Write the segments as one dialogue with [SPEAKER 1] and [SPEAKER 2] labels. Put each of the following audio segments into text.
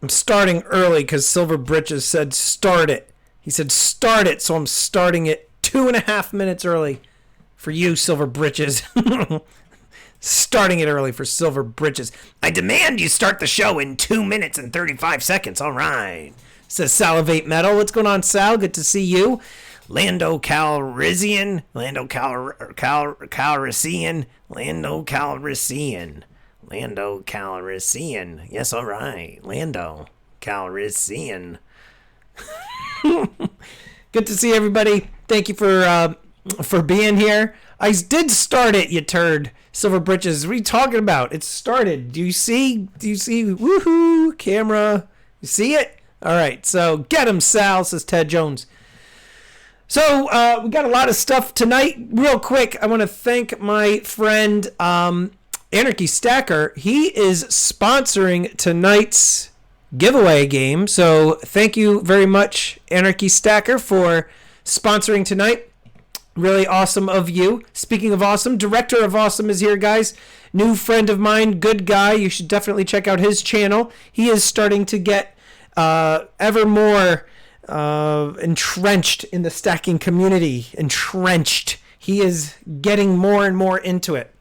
[SPEAKER 1] I'm starting early because Silver Britches said start it. He said start it, so I'm starting it 2.5 minutes early for you, Silver Britches. Starting it early for Silver Britches. I demand you start the show in 2 minutes and 35 seconds. All right. Says Salivate Metal. What's going on, Sal? Good to see you. Lando Calrissian. Lando Calrissian. Lando Calrissian. Lando Calrissian. Yes, all right. Lando Calrissian. Good to see everybody. Thank you for being here. I did start it, you turd. Silver Britches. What are you talking about? It started. Do you see? Woohoo! Camera. You see it? All right. So get him, Sal, says Ted Jones. So we got a lot of stuff tonight. Real quick, I want to thank my friend Anarchy Stacker. He is sponsoring tonight's giveaway game. So thank you very much, Anarchy Stacker, for sponsoring tonight. Really awesome of you. Speaking of awesome, Director of Awesome is here, guys. New friend of mine, good guy. You should definitely check out his channel. He is starting to get ever more entrenched in the stacking community. Entrenched. He is getting more and more into it.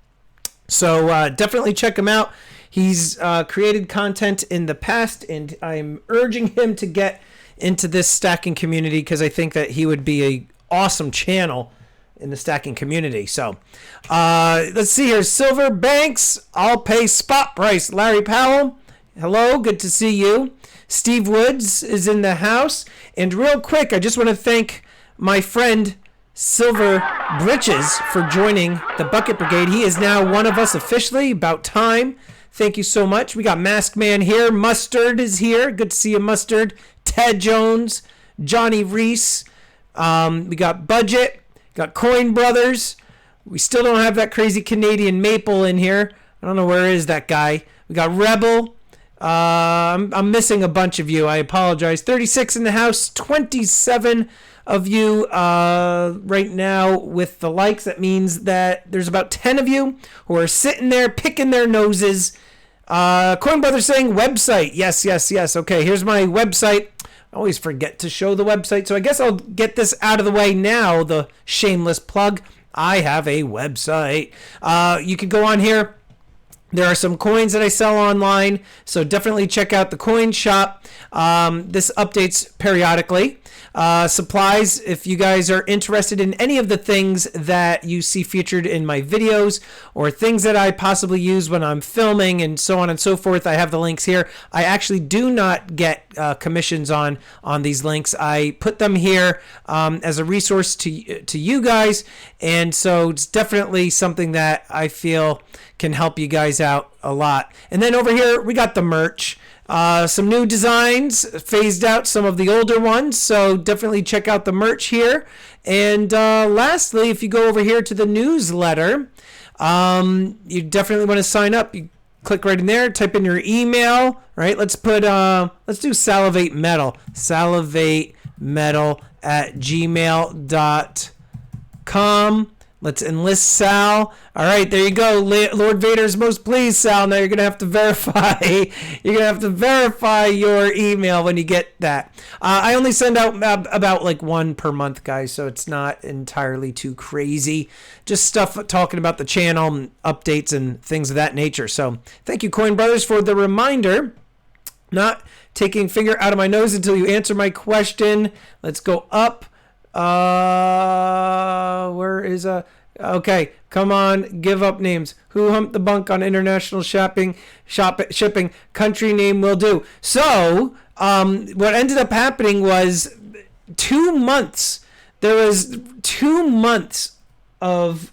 [SPEAKER 1] So definitely check him out. He's created content in the past, and I'm urging him to get into this stacking community because I think that he would be an awesome channel in the stacking community. So let's see here. Silver Banks, I'll pay spot price. Larry Powell, hello, good to see you. Steve Woods is in the house. And real quick, I just want to thank my friend Silver Britches for joining the Bucket Brigade. He is now one of us officially. About time. Thank you so much. We got Mask Man here. Mustard is here. Good to see you, Mustard. Ted Jones, Johnny Reese. We got Budget. Got Coin Brothers. We still don't have that crazy Canadian Maple in here. I don't know where is that guy. We got Rebel. I'm missing a bunch of you. I apologize. 36 in the house. 27 of you right now with the likes. That means that there's about 10 of you who are sitting there picking their noses. Coin Brothers saying website. Yes. Okay, here's my website. I always forget to show the website, so I guess I'll get this out of the way now, the shameless plug. I have a website. You can go on here. There are some coins that I sell online, so definitely check out the coin shop. This updates periodically. Supplies, if you guys are interested in any of the things that you see featured in my videos or things that I possibly use when I'm filming and so on and so forth, I have the links here. I actually do not get commissions on these links. I put them here as a resource to you guys, and so it's definitely something that I feel can help you guys out a lot. And then over here, we got the merch. Some new designs, phased out some of the older ones, so definitely check out the merch here. And lastly, if you go over here to the newsletter, you definitely want to sign up. You click right in there, type in your email, right? Let's do Salivate Metal. Salivate Metal at gmail.com. Let's enlist Sal. All right, there you go. Lord Vader's most pleased, Sal. Now you're going to have to verify. You're going to have to verify your email when you get that. I only send out about like one per month, guys, so it's not entirely too crazy. Just stuff talking about the channel and updates and things of that nature. So thank you, Coin Brothers, for the reminder. Not taking finger out of my nose until you answer my question. Let's go up. Where is okay, come on, give up names. Who humped the bunk on international shipping? Country name will do. So, what ended up happening was 2 months. There was 2 months of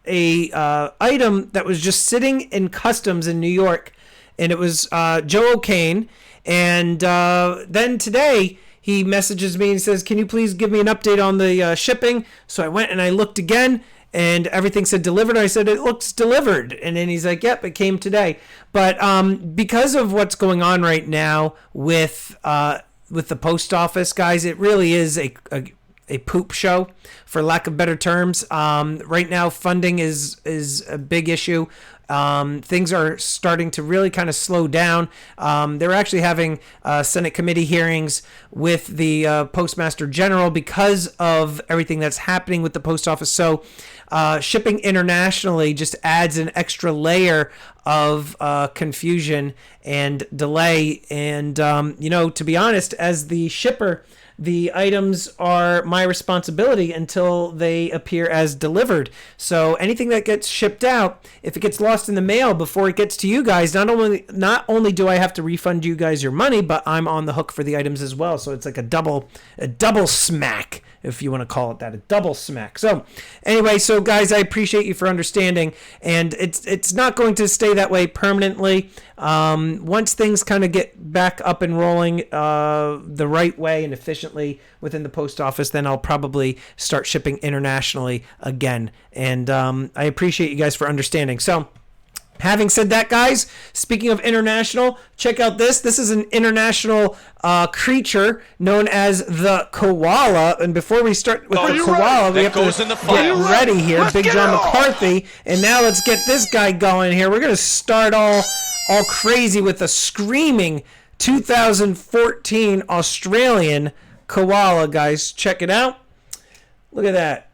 [SPEAKER 1] a item that was just sitting in customs in New York, and it was Joe O'Kane. And then today he messages me and says, "Can you please give me an update on the shipping?" So I went and I looked again, and everything said delivered. I said, "It looks delivered." And then he's like, "Yep, it came today." But because of what's going on right now with the post office, guys, it really is a poop show, for lack of better terms. Right now, funding is a big issue. Things are starting to really kind of slow down. They're actually having Senate committee hearings with the Postmaster General because of everything that's happening with the post office. So shipping internationally just adds an extra layer of confusion and delay. And, to be honest, as the shipper, the items are my responsibility until they appear as delivered. So anything that gets shipped out, if it gets lost in the mail before it gets to you guys, not only do I have to refund you guys your money, but I'm on the hook for the items as well. So it's like a double smack, if you want to call it that, a double smack. So anyway, so guys, I appreciate you for understanding, and it's not going to stay that way permanently. Once things kind of get back up and rolling the right way and efficiently within the post office, then I'll probably start shipping internationally again. And I appreciate you guys for understanding. So having said that, guys, speaking of international, check out this. This is an international creature known as the koala. And before we start with the koala, we have to get ready here. Big John McCarthy. And now let's get this guy going here. We're going to start all crazy with a screaming 2014 Australian koala, guys. Check it out. Look at that.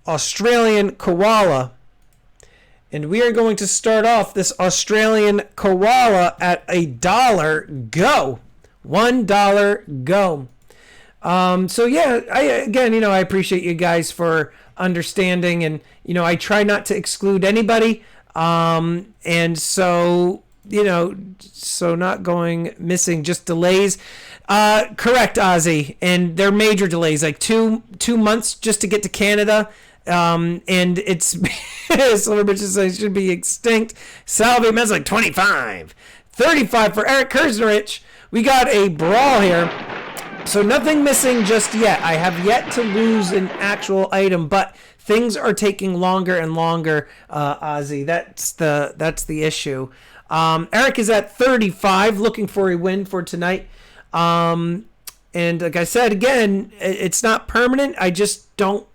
[SPEAKER 1] Australian koala. And we are going to start off this Australian koala at $1 go. $1 go. So yeah, I appreciate you guys for understanding, and I try not to exclude anybody. And so so not going missing, just delays. Correct, Ozzy, and they're major delays, like two months just to get to Canada. And it's Silver Bitches say it should be extinct. Salve Men's like 25. 35 for Eric Kersnerich. We got a brawl here. So nothing missing just yet. I have yet to lose an actual item, but things are taking longer and longer, Ozzy. That's the issue. Eric is at 35, looking for a win for tonight. And like I said, again, it's not permanent. I just don't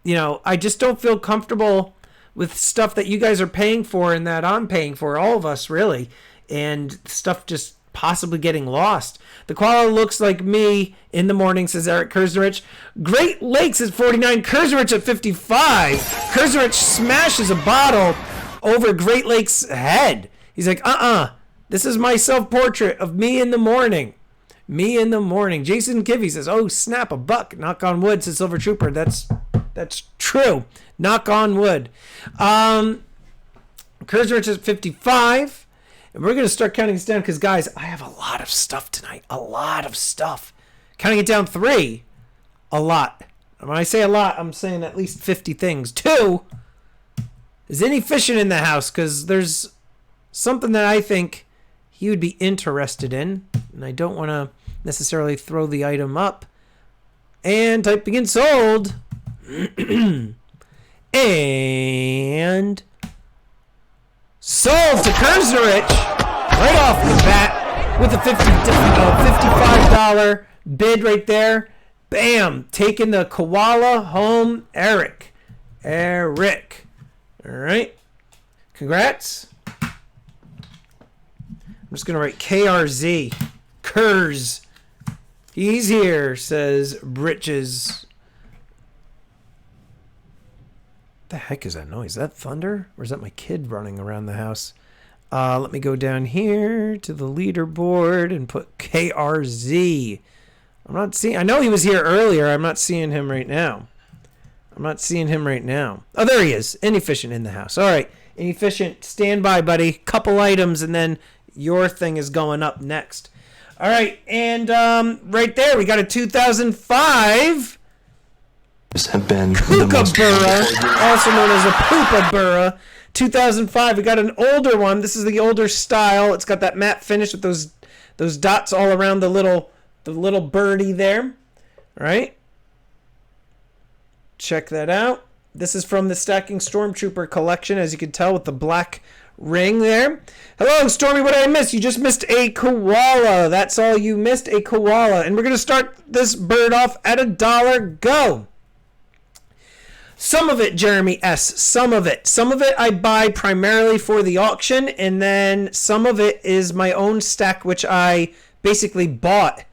[SPEAKER 1] feel comfortable with stuff that you guys are paying for and that I'm paying for, all of us really, and stuff just possibly getting lost. The koala looks like me in the morning, says Eric Kersnerich. Great Lakes at 49, Kersnerich at 55. Kersnerich smashes a bottle over Great Lakes' head. He's like, this is my self-portrait of me in the morning. Me in the morning. Jason Kivy says, oh, snap, a buck. Knock on wood, says Silver Trooper. That's true. Knock on wood. Kersnerich is 55. And we're going to start counting this down because, guys, I have a lot of stuff tonight. A lot of stuff. Counting it down 3. A lot. And when I say a lot, I'm saying at least 50 things. 2. Is any fishing in the house? Because there's something that I think he would be interested in. And I don't want to necessarily throw the item up. And typing in sold. And sold to Kersnerich right off the bat with a $55 bid right there. Bam! Taking the koala home, Eric. All right. Congrats. I'm just going to write KRZ. Kurs. He's here, says Britches. The heck is that noise? Is that thunder? Or is that my kid running around the house? Let me go down here to the leaderboard and put KRZ. I'm not seeing. I know he was here earlier. I'm not seeing him right now. Oh, there he is. Inefficient in the house. All right. Inefficient, stand by, buddy. Couple items, and then your thing is going up next. All right. And right there, we got a 2005
[SPEAKER 2] have been
[SPEAKER 1] kookaburra, also known as a kookaburra. 2005. We got an older one. This is the older style. It's got that matte finish with those dots all around the little birdie there. All right. Check that out. This is from the Stacking Stormtrooper collection, as you can tell, with the black ring there. Hello, Stormy. What did I miss? You just missed a koala. That's all you missed, a koala. And we're going to start this bird off at $1. Go. Some of it, Jeremy S. Some of it. Some of it I buy primarily for the auction, and then some of it is my own stack, which I basically bought,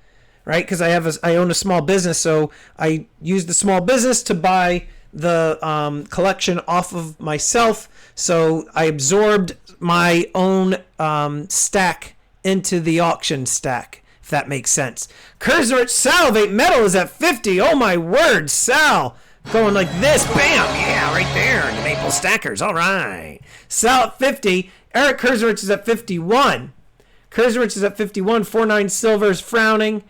[SPEAKER 1] right? Because I own a small business, so I use the small business to buy the collection off of myself. So I absorbed my own stack into the auction stack, if that makes sense. Kurzrich Salvate Metal is at 50. Oh my word, Sal. Going like this. Bam. Yeah, right there. The Maple Stackers. All right. Sal at 50. Eric Kurzrich is at 51. Kurzrich is at 51. 49 Silver's frowning.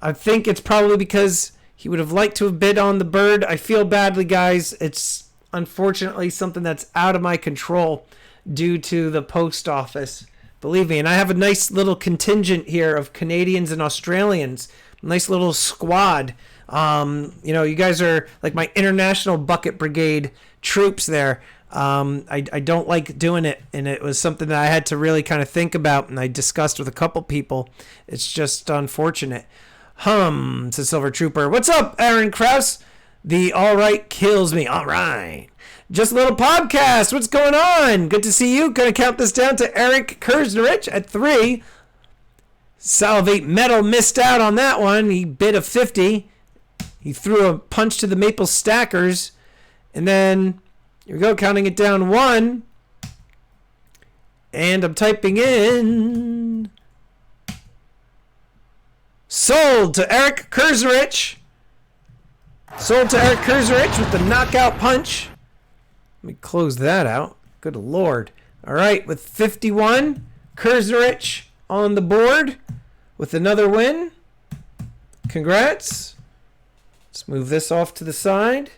[SPEAKER 1] I think it's probably because he would have liked to have bid on the bird. I feel badly, guys. It's unfortunately something that's out of my control due to the post office. Believe me. And I have a nice little contingent here of Canadians and Australians. Nice little squad. You guys are like my international bucket brigade troops there. I don't like doing it, and it was something that I had to really kind of think about, and I discussed with a couple people. It's just unfortunate. Says Silver Trooper. What's up, Aaron Krause? The all right kills me. All right. Just a little podcast. What's going on? Good to see you. Gonna count this down to Eric Kurznerich at 3. Salvate Metal missed out on that one. He bid a 50. He threw a punch to the Maple Stackers. And then, here we go, counting it down 1. And I'm typing in. Sold to Eric Kurzrich. Sold to Eric Kurzrich with the knockout punch. Let me close that out. Good Lord. All right, with 51, Kurzrich on the board with another win. Congrats. Let's move this off to the side.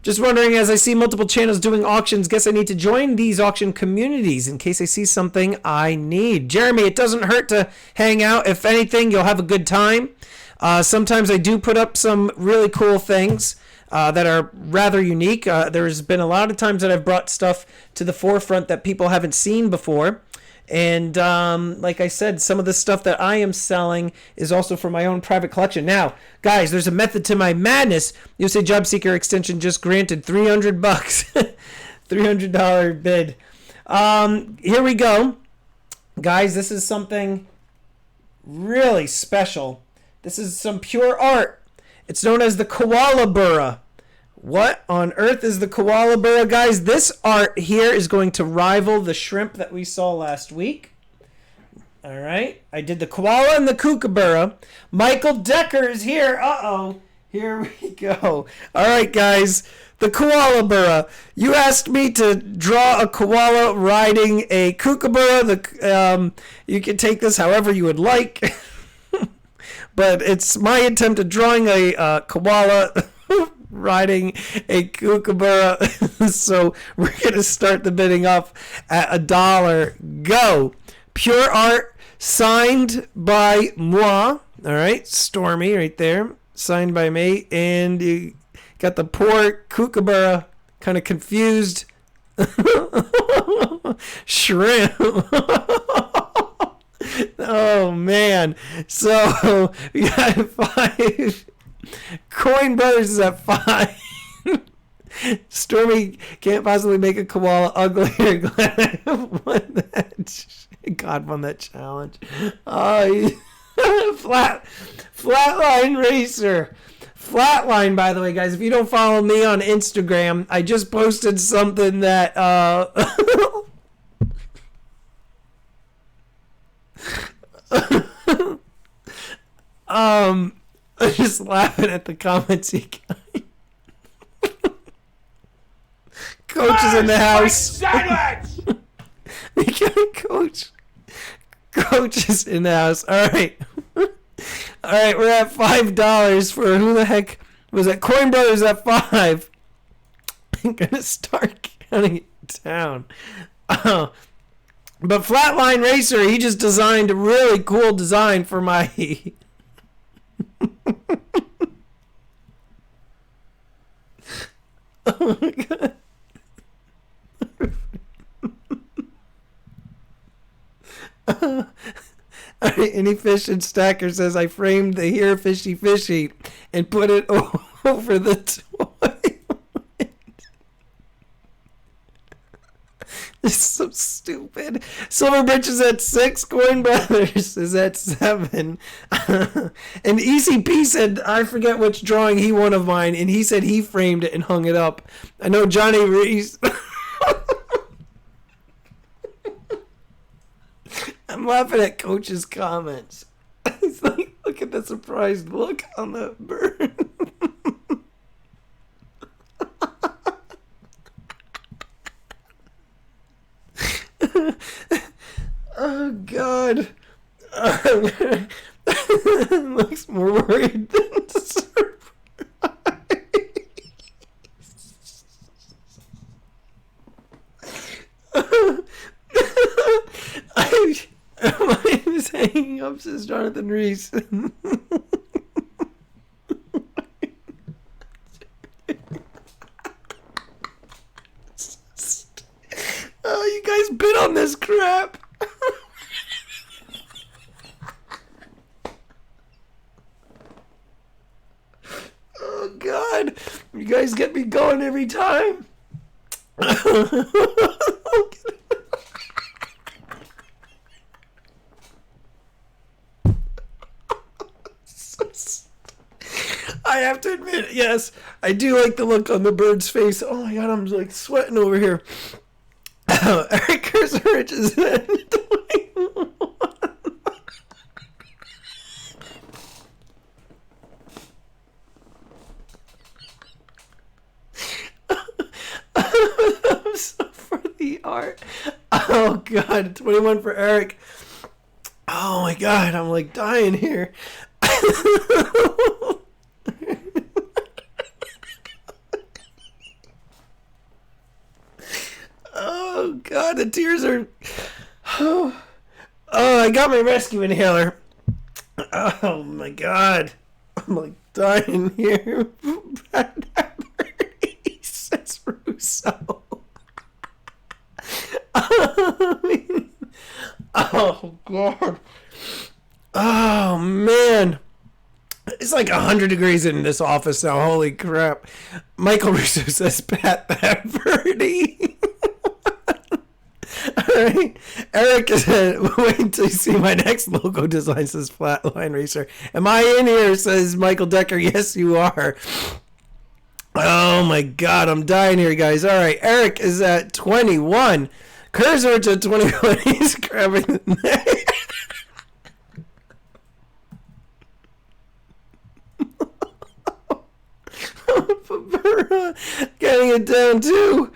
[SPEAKER 1] Just wondering, as I see multiple channels doing auctions, guess I need to join these auction communities in case I see something I need. Jeremy, it doesn't hurt to hang out. If anything, you'll have a good time. Sometimes I do put up some really cool things that are rather unique. There's been a lot of times that I've brought stuff to the forefront that people haven't seen before. And like I said, some of the stuff that I am selling is also for my own private collection. Now, guys, there's a method to my madness. You'll say Job Seeker extension just granted $300. $300 bid. Here we go. Guys, this is something really special. This is some pure art. It's known as the koala-burra. What on earth is the koala-burra, guys? This art here is going to rival the shrimp that we saw last week. All right. I did the koala and the kookaburra. Michael Decker is here. Uh-oh. Here we go. All right, guys. The koala-burra. You asked me to draw a koala riding a kookaburra. You can take this however you would like. But it's my attempt at drawing a koala riding a kookaburra. So we're going to start the bidding up at $1. Go. Pure art, signed by moi. All right, Stormy right there, signed by me. And you got the poor kookaburra kind of confused. Shrimp. Oh, man. So we got 5. Coin Brothers is at 5. Stormy can't possibly make a koala uglier. Glad I have won that. God won that challenge. Oh, Flatline Racer. Flatline, by the way, guys, if you don't follow me on Instagram, I just posted something that I'm just laughing at the comments he got. Coach is in the house. We got a coach. Coach is in the house. All right. All right, we're at $5 for who the heck was that? Coin Brothers at 5. I'm gonna start counting it down. But Flatline Racer, he just designed a really cool design for my. Oh my god. Any fish and stacker says I framed the here fishy fishy and put it over the toy. This is so stupid. Silver Bridge is at 6. Coin Brothers is at 7. And ECP said, I forget which drawing he won of mine, and he said he framed it and hung it up. I know Johnny Reese. I'm laughing at Coach's comments. He's like, look at the surprised look on the bird. Oh, God. Looks more worried than surprised. Mine is hanging up, says Jonathan Reese. Oh, you guys bit on this crap. Oh, God. You guys get me going every time. I have to admit, yes, I do like the look on the bird's face. Oh my god, I'm like sweating over here. Eric Kurzrich is in 21. So for the art. Oh god, 21 for Eric. Oh my god, I'm like dying here. Oh god, the tears are. Oh, I got my rescue inhaler. Oh my god, I'm like dying here. Brad Everett, says Russo. Oh god. Oh man. It's like 100 degrees in this office now. Holy crap. Michael Russo says pat that birdie. Alright. Eric is wait until you see my next logo design, says Flatline Racer. Am I in here? Says Michael Decker. Yes, you are. Oh my god, I'm dying here, guys. Alright, Eric is at 21. Kurzrich at 21. He's grabbing the neck. Getting it down too.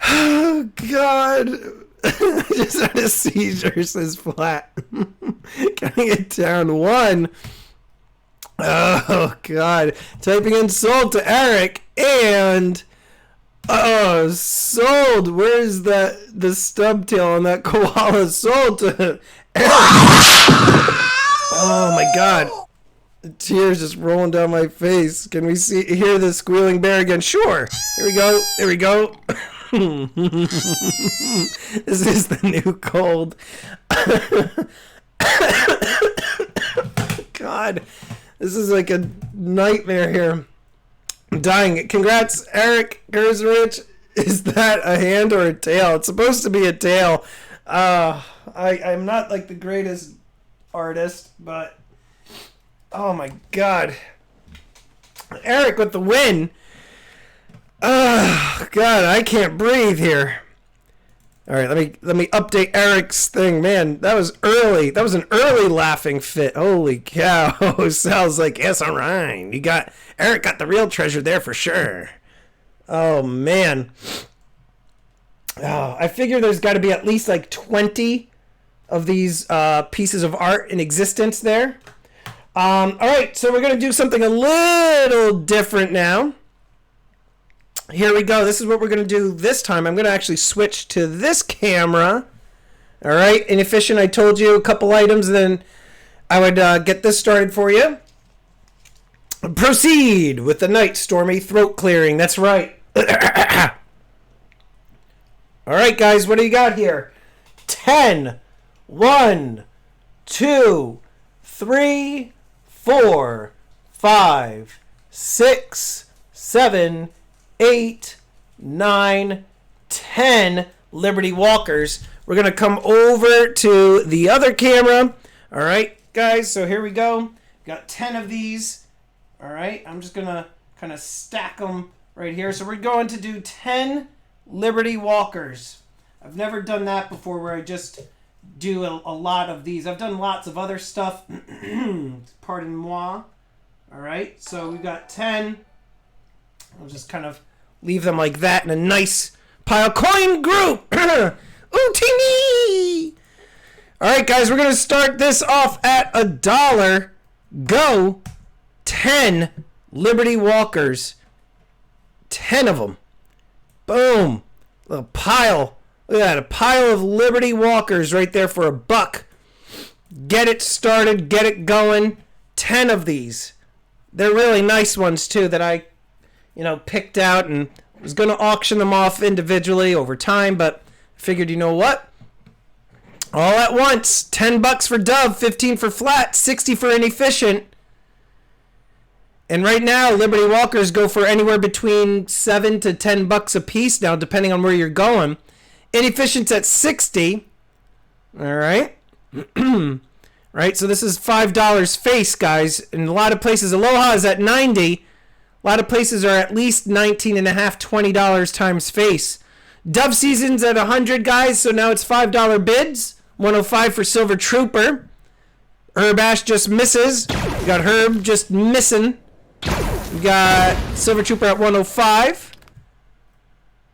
[SPEAKER 1] Oh god. I just had a seizure, says Flat. Getting it down 1. Oh god. Typing in sold to Eric and sold. Where's the stub tail on that koala? Sold to Eric. Oh my god. The tears just rolling down my face. Can we hear the squealing bear again? Sure. Here we go. There we go. This is the new cold. God, this is like a nightmare here. I'm dying. Congrats, Eric Kurzrich. Is that a hand or a tail? It's supposed to be a tail. I'm not like the greatest artist, but oh my god. Eric with the win. Oh god, I can't breathe here. All right, let me update Eric's thing. Man, that was early. That was an early laughing fit. Holy cow. Sounds like SRI. Eric got the real treasure there for sure. Oh, man. Oh, I figure there's got to be at least like 20 of these pieces of art in existence there. All right, so we're going to do something a little different now. Here we go. This is what we're going to do this time. I'm going to actually switch to this camera. All right, inefficient. I told you a couple items, then I would get this started for you. Proceed with the night, Stormy. Throat clearing. That's right. All right, guys, what do you got here? 10. 1, 2, 3, 4, 5, 6, 7, 8, 9, 10 Liberty Walkers. We're going to come over to the other camera. All right, guys, so here we go. Got 10 of these. All right, I'm just going to kind of stack them right here. So we're going to do 10 Liberty Walkers. I've never done that before where I just do a lot of these. I've done lots of other stuff. Pardon moi. All right, so we've got 10. I'll just kind of leave them like that in a nice pile. Coin group! Ooh, teeny! All right, guys, we're going to start this off at $1. Go. 10 Liberty Walkers. 10 of them. Boom. Little pile. Look at that, a pile of Liberty Walkers right there for $1. Get it started, get it going. 10 of these. They're really nice ones, too, that I, picked out and was going to auction them off individually over time, but figured, you know what? All at once. $10 for Dove, 15 for Flat, 60 for Inefficient. And right now, Liberty Walkers go for anywhere between $7 to $10 a piece now, depending on where you're going. Inefficient's at 60. All right. Right, so this is $5 face, guys. In a lot of places, Aloha is at 90. A lot of places are at least $19.50, $20 times face. Dove Season's at 100, guys, so now it's $5 bids. 105 for Silver Trooper. Herb Ash just misses. We got Herb just missing. We got Silver Trooper at 105.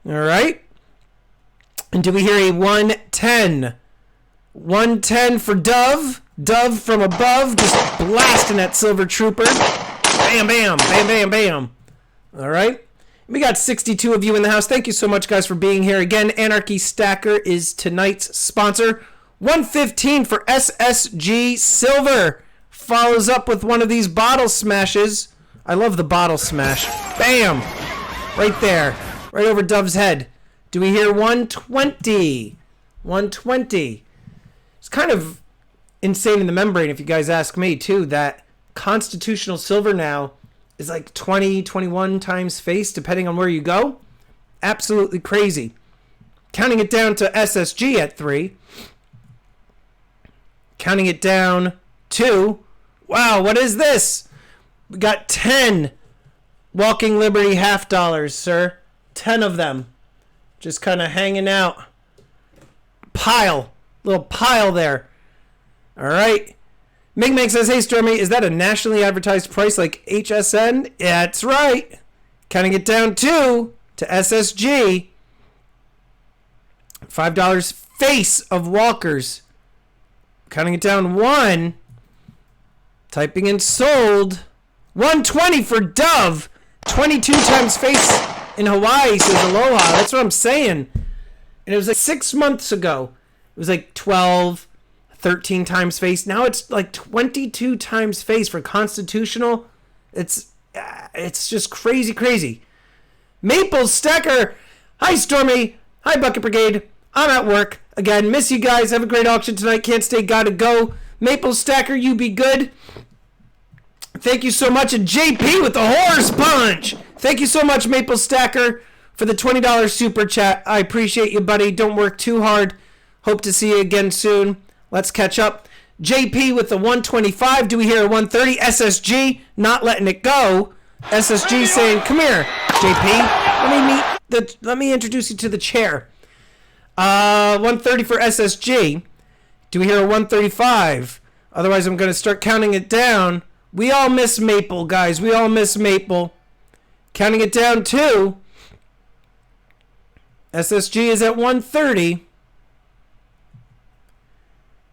[SPEAKER 1] All right. And do we hear a 110? 110 for Dove. Dove from above, just blasting at Silver Trooper. Bam, bam, bam, bam, bam. All right. We got 62 of you in the house. Thank you so much, guys, for being here. Again, Anarchy Stacker is tonight's sponsor. 115 for SSG Silver. Follows up with one of these bottle smashes. I love the bottle smash. Bam. Right there. Right over Dove's head. Do we hear 120? 120. It's kind of insane in the membrane, if you guys ask me, too, that constitutional silver now is like 20, 21 times face, depending on where you go. Absolutely crazy. Counting it down to SSG at 3. Counting it down to, wow, what is this? We got 10 Walking Liberty $50, sir. 10 of them. Just kind of hanging out. Pile. Little pile there. All right. Mig says, hey, Stormy, is that a nationally advertised price like HSN? Yeah, that's right. Counting it down to SSG. $5 face of Walkers. Counting it down 1. Typing in sold. 120 for Dove. 22 times face in Hawaii, says Aloha. That's what I'm saying. And it was like 6 months ago. It was like 12, 13 times face. Now it's like 22 times face for constitutional. It's just crazy, crazy. Maple Stacker. Hi, Stormy. Hi, Bucket Brigade. I'm at work. Again, miss you guys. Have a great auction tonight. Can't stay. Gotta go. Maple Stacker, you be good. Thank you so much. And JP with the horse punch. Thank you so much, Maple Stacker, for the $20 super chat. I appreciate you, buddy. Don't work too hard. Hope to see you again soon. Let's catch up. JP with the 125. Do we hear a 130? SSG not letting it go. SSG saying, come here, JP. Let me introduce you to the chair. 130 for SSG. Do we hear a 135? Otherwise, I'm going to start counting it down. We all miss Maple, guys. We all miss Maple. Counting it down 2. SSG is at 130.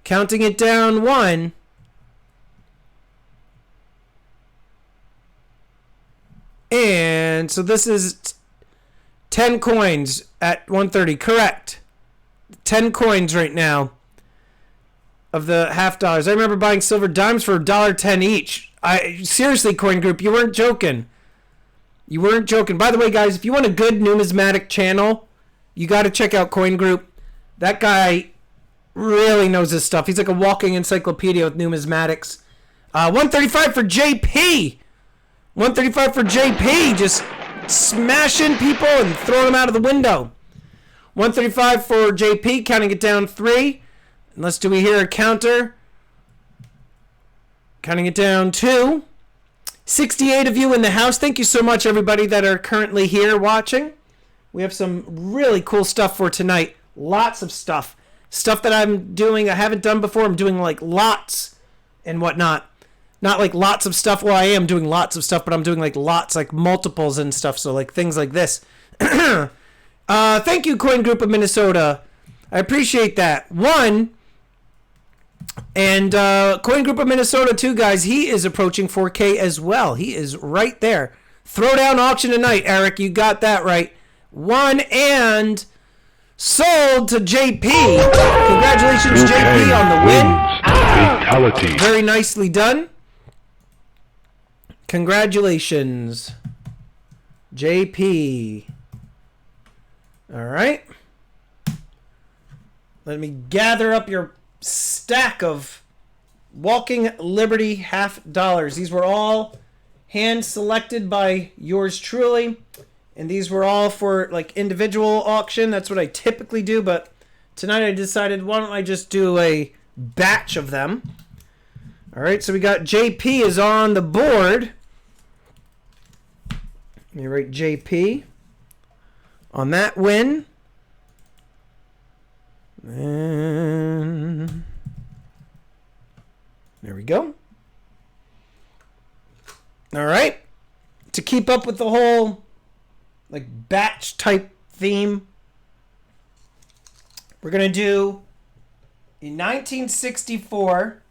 [SPEAKER 1] Counting it down 1. And so this is 10 coins at 130. Correct. 10 coins right now of the $half. I remember buying silver dimes for $1.10 each. Seriously, Coin Group, you weren't joking. You weren't joking. By the way, guys, if you want a good numismatic channel, you got to check out Coin Group. That guy really knows his stuff. He's like a walking encyclopedia with numismatics. 135 for JP. 135 for JP. Just smashing people and throwing them out of the window. 135 for JP. Counting it down 3. Unless do we hear a counter? Counting it down 2. 68 of you in the house. Thank you so much, everybody that are currently here watching. We have some really cool stuff for tonight. Lots of stuff. Stuff that I'm doing I haven't done before. I'm doing like lots and whatnot. Not like lots of stuff. Well, I am doing lots of stuff, but I'm doing like lots, like multiples and stuff. So like things like this. Thank you, Coin Group of Minnesota. I appreciate that. 1. And Coin Group of Minnesota, too, guys. He is approaching 4K as well. He is right there. Throwdown auction tonight, Eric. You got that right. 1 and sold to JP. Congratulations, JP, on the win.
[SPEAKER 3] Fatality.
[SPEAKER 1] Very nicely done. Congratulations, JP. All right. Let me gather up your stack of Walking Liberty $half. These were all hand selected by yours truly. And these were all for like individual auction. That's what I typically do. But tonight I decided, why don't I just do a batch of them? All right. So we got JP is on the board. Let me write JP on that win. And there we go. All right. To keep up with the whole like batch type theme, we're going to do a 1964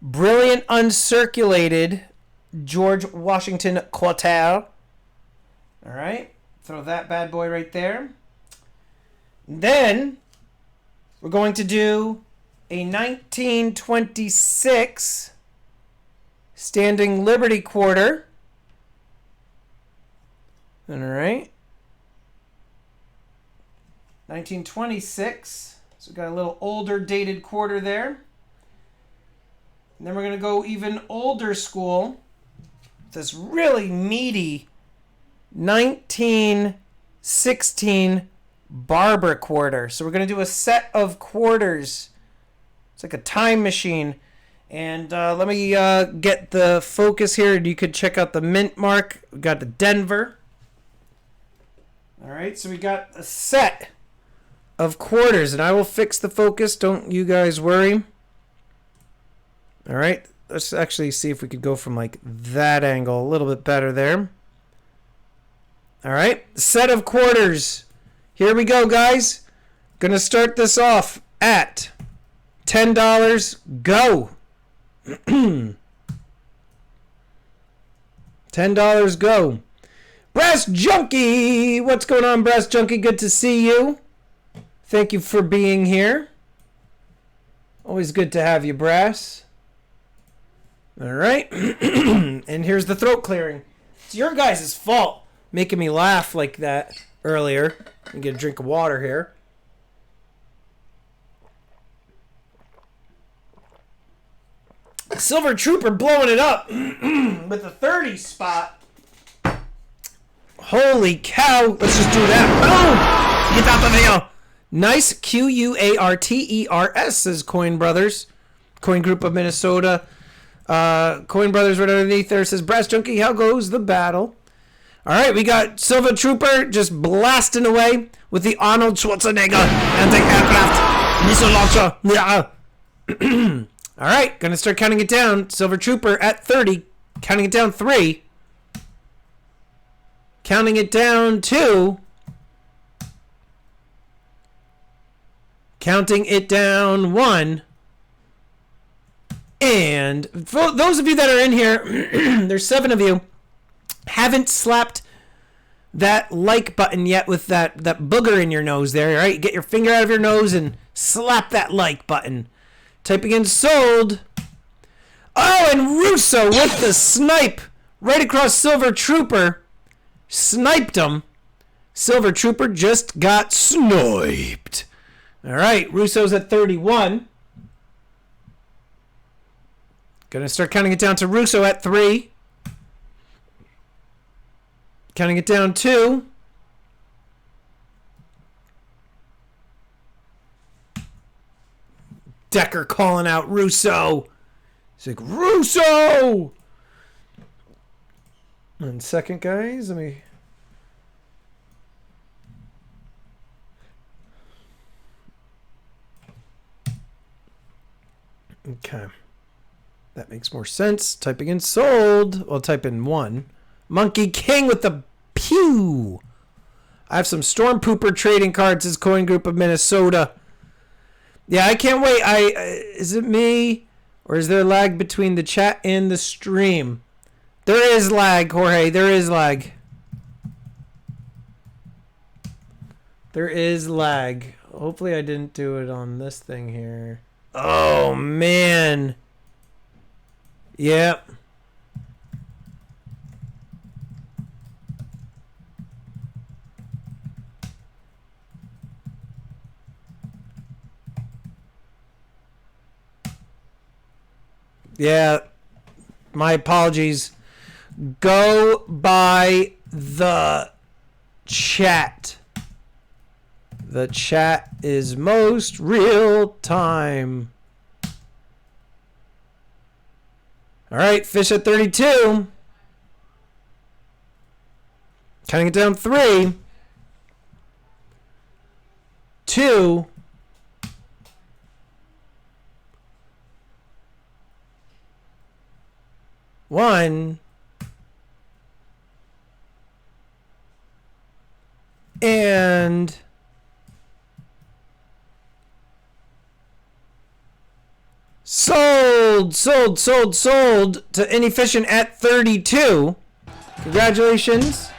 [SPEAKER 1] brilliant uncirculated George Washington Quartel. All right. Throw that bad boy right there. Then we're going to do a 1926 Standing Liberty Quarter. All right. 1926. So we've got a little older dated quarter there. And then we're going to go even older school. This really meaty 1916 Barber quarter. So we're going to do a set of quarters. It's like a time machine. And let me get the focus here. You could check out the mint mark. We got the Denver. All right, so we got a set of quarters. And I will fix the focus. Don't you guys worry. All right, let's actually see if we could go from like that angle a little bit better there. All right, set of quarters. Here we go, guys. Gonna start this off at $10. Go. $10 go. Brass Junkie. What's going on, Brass Junkie? Good to see you. Thank you for being here. Always good to have you, Brass. All right. And here's the throat clearing. It's your guys' fault making me laugh like that earlier. Let me get a drink of water here. Silver Trooper blowing it up with a 30 spot. Holy cow. Let's just do that. Boom! Get out the video. Nice. Quarters, says Coin Brothers. Coin Group of Minnesota. Coin Brothers right underneath there says, Brass Junkie, how goes the battle? All right, we got Silver Trooper just blasting away. with the Arnold Schwarzenegger anti-aircraft missile launcher. Yeah. All right, gonna start counting it down. Silver Trooper at 30, counting it down 3, counting it down 2, counting it down 1, and for those of you that are in here, there's 7 of you, haven't slapped that like button yet with that booger in your nose there, right? Get your finger out of your nose and slap that like button. Typing in sold. Oh, and Russo with the snipe right across Silver Trooper. Sniped him. Silver Trooper just got sniped. All right, Russo's at 31. Gonna start counting it down to Russo at 3. Counting it down 2. Decker calling out Russo. He's like, Russo! 1 second, guys. Let me... Okay. That makes more sense. Typing in sold. I'll type in 1. Monkey King with the pew. I have some Stormtrooper trading cards as Coin Group of Minnesota. Yeah, I can't wait. Is it me or is there lag between the chat and the stream? There is lag, Jorge. There is lag. There is lag. Hopefully I didn't do it on this thing here. Oh, man. Yep. Yeah, my apologies. Go by the chat. The chat is most real time. All right, fish at 32. Counting it down 3, 2, 1, and sold to Inefficient at 32. Congratulations.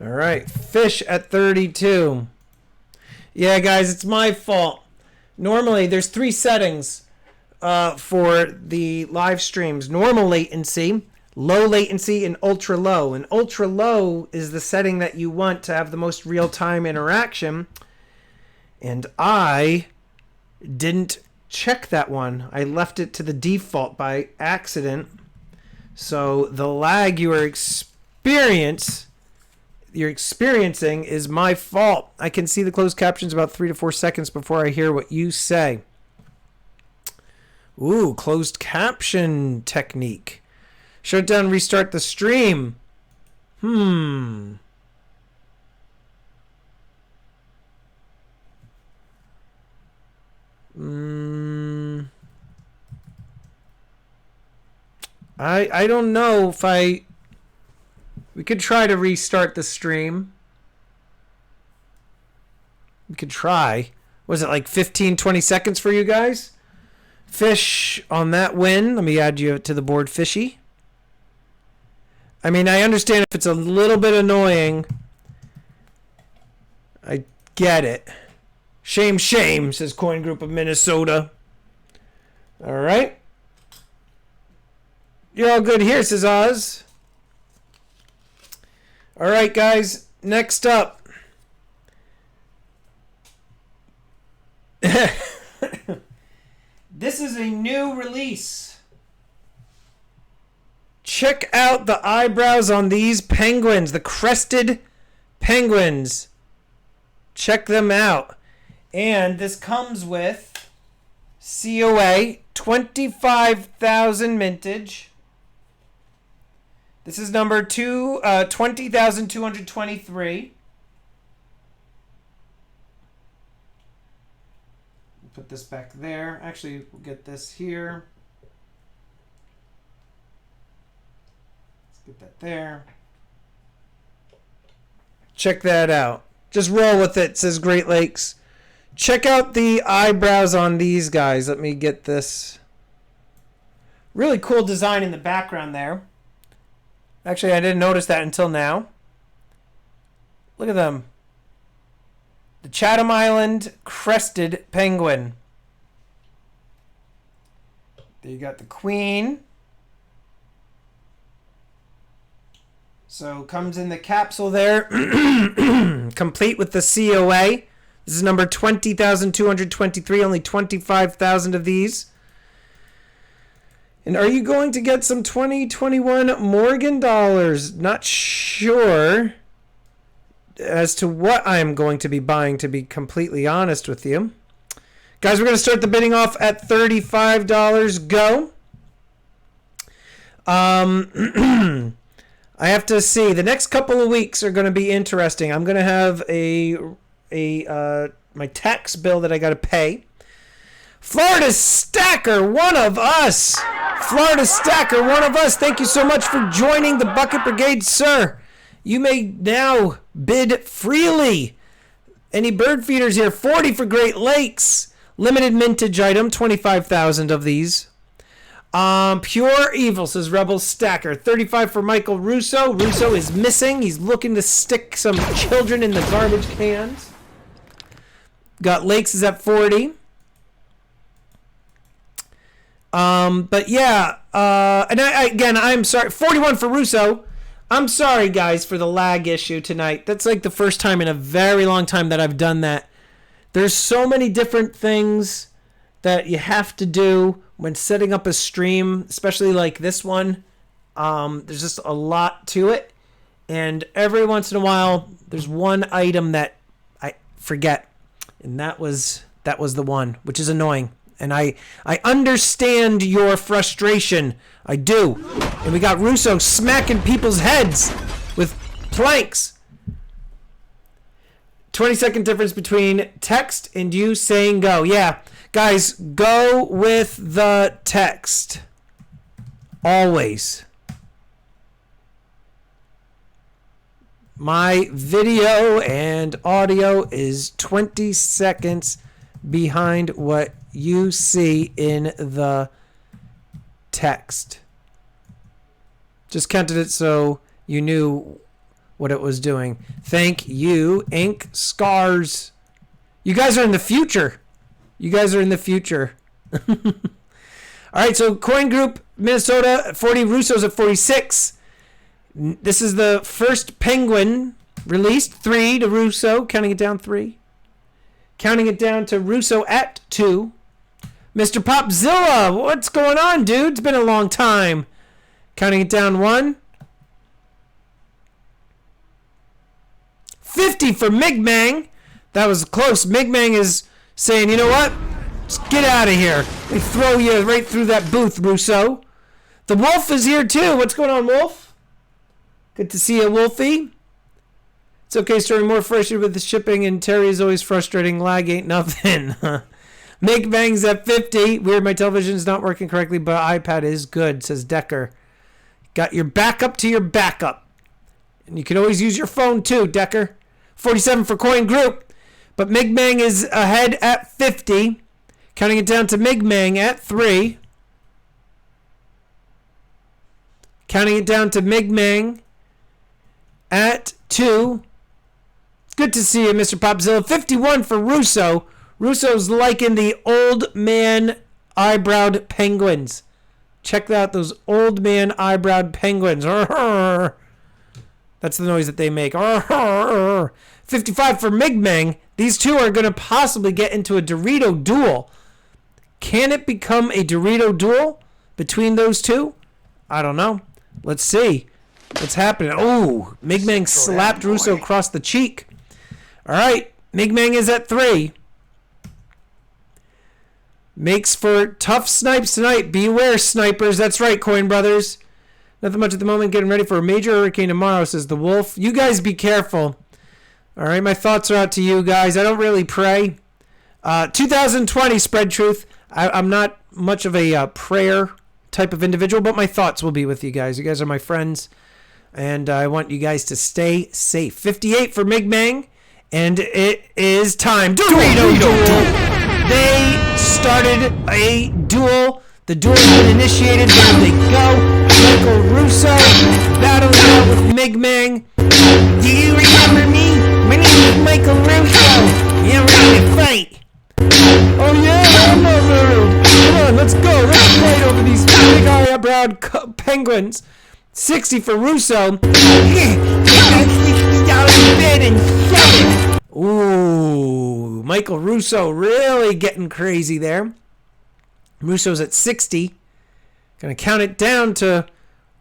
[SPEAKER 1] All right, fish at 32. Yeah, guys, it's my fault. Normally, there's 3 settings for the live streams. Normal latency, low latency, and ultra low. And ultra low is the setting that you want to have the most real-time interaction. And I didn't check that one. I left it to the default by accident. So the lag you're experiencing is my fault. I can see the closed captions about 3 to 4 seconds before I hear what you say. Ooh, closed caption technique. Shut down, restart the stream. I don't know if we could try to restart the stream. We could try. Was it like 15, 20 seconds for you guys? Fish on that win. Let me add you to the board, Fishy. I mean, I understand if it's a little bit annoying. I get it. Shame, shame, says Coin Group of Minnesota. All right. You're all good here, says Oz. All right, guys. Next up. This is a new release. Check out the eyebrows on these penguins, the crested penguins. Check them out. And this comes with COA 25,000 mintage. This is number 20,223. Put this back there. Actually, we'll get this here. Let's get that there. Check that out. Just roll with it, says Great Lakes. Check out the eyebrows on these guys. Let me get this. Really cool design in the background there. Actually, I didn't notice that until now. Look at them. The Chatham Island Crested Penguin. There you got the Queen. So comes in the capsule there. Complete with the COA. This is number 20,223. Only 25,000 of these. And are you going to get some 2021 Morgan dollars? Not sure as to what I'm going to be buying, to be completely honest with you. Guys, we're going to start the bidding off at $35. Go. I have to see. The next couple of weeks are going to be interesting. I'm going to have my tax bill that I got to pay. Florida Stacker, one of us. Florida Stacker, one of us. Thank you so much for joining the Bucket Brigade, sir. You may now bid freely. Any bird feeders here? 40 for Great Lakes. Limited mintage item, 25,000 of these. Pure Evil, says Rebel Stacker. 35 for Michael Russo. Russo is missing. He's looking to stick some children in the garbage cans. Got Lakes is at 40. But yeah, and again, I'm sorry. 41 for Russo. I'm sorry, guys, for the lag issue tonight. That's like the first time in a very long time that I've done that. There's so many different things that you have to do when setting up a stream, especially like this one. There's just a lot to it. And every once in a while, there's one item that I forget. And that was the one, which is annoying. And I understand your frustration. I do. And we got Russo smacking people's heads with planks. 20-second difference between text and you saying go. Yeah, guys, go with the text. Always. My video and audio is 20 seconds behind what you see in the text. Just counted it so you knew what it was doing. Thank you, Ink Scars. You guys are in the future. You guys are in the future. All right, so Coin Group, Minnesota at 40, Russo's at 46. This is the first Penguin released. 3 to Russo, counting it down 3. Counting it down to Russo at 2. Mr. Popzilla, what's going on, dude? It's been a long time. Counting it down 1. 50 for Migmang. That was close. Migmang is saying, you know what? Just get out of here. They throw you right through that booth, Russo. The Wolf is here too. What's going on, Wolf? Good to see you, Wolfie. It's okay, starting more frustrated with the shipping, and Terry is always frustrating. Lag ain't nothing. Migmang's at 50. Weird, my television's not working correctly, but iPad is good, says Decker. Got your backup to your backup. And you can always use your phone too, Decker. 47 for Coin Group. But Migmang is ahead at 50. Counting it down to Migmang at 3. Counting it down to Migmang at 2. It's good to see you, Mr. Popzilla. 51 for Russo. Russo's liking the old man eyebrowed penguins. Check out those old man eyebrowed penguins. That's the noise that they make. 55 for Migmang. These two are going to possibly get into a Dorito duel. Can it become a Dorito duel between those two? I don't know. Let's see. What's happening? Oh, Migmang slapped Russo across the cheek. All right. Migmang is at 3. Makes for tough snipes tonight. Beware, snipers. That's right, Coin Brothers. Nothing much at the moment. Getting ready for a major hurricane tomorrow, says the Wolf. You guys be careful. All right, my thoughts are out to you guys. I don't really pray. 2020, spread truth. I'm not much of a prayer type of individual, but my thoughts will be with you guys. You guys are my friends, and I want you guys to stay safe. 58 for Mig Mang, and it is time. Dorito Duel! They started a duel. The duel has been initiated. There they go. Michael Russo battling out with Mig Mang. Do you remember me? My name is Michael Russo. Yeah, we're ready to fight. Oh yeah, I remember. Come on, let's go. Let's fight over these big eye-browed penguins. 60 for Russo. Take that $60 bid and shove it. Ooh, Michael Russo really getting crazy there. Russo's at 60. Gonna count it down to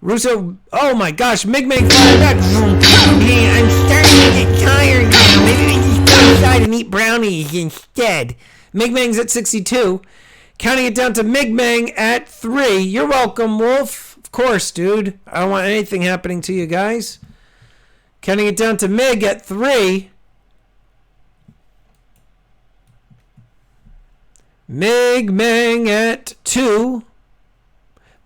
[SPEAKER 1] Russo. Oh my gosh, Mig Mang fired back. Yeah, I'm starting to get tired now. Maybe we just go inside and eat brownies instead. Mig Mang's at 62. Counting it down to Mig Mang at 3. You're welcome, Wolf. Of course, dude. I don't want anything happening to you guys. Counting it down to Mig at 3. Mig Mang at 2.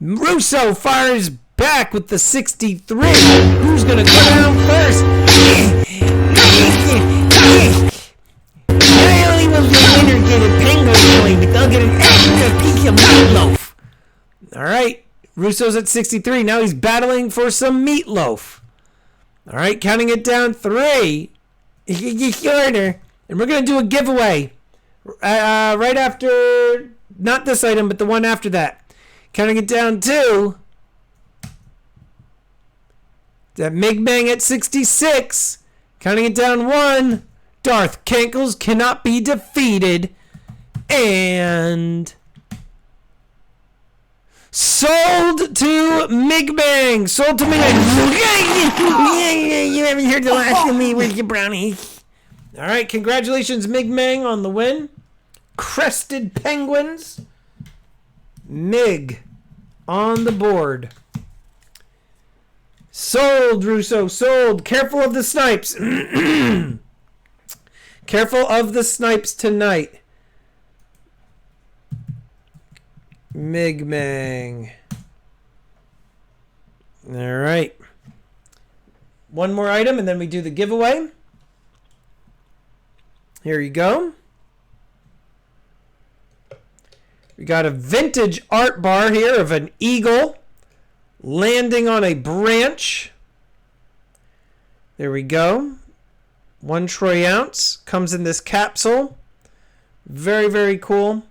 [SPEAKER 1] Russo fires back with the 63. Who's going to go down first? Not only will the winner get a penguin toy, but they'll get an extra piece of meatloaf. All right. Russo's at 63. Now he's battling for some meatloaf. All right. Counting it down 3. It's just shorter. And we're going to do a giveaway. Right after, not this item, but the one after that. Counting it down to that Mig Mang at 66. Counting it down 1. Darth Cankles cannot be defeated. And sold to Mig Mang. Sold to Mig Mang. You haven't heard the last of me. Where's your brownies? All right, congratulations, Mig Mang, on the win. Crested Penguins. Mig on the board. Sold, Russo, sold. Careful of the snipes. Careful of the snipes tonight. Mig Mang. All right. One more item, and then we do the giveaway. Here you go. We got a vintage art bar here of an eagle landing on a branch. There we go. 1 troy ounce. Comes in this capsule. Very, very cool.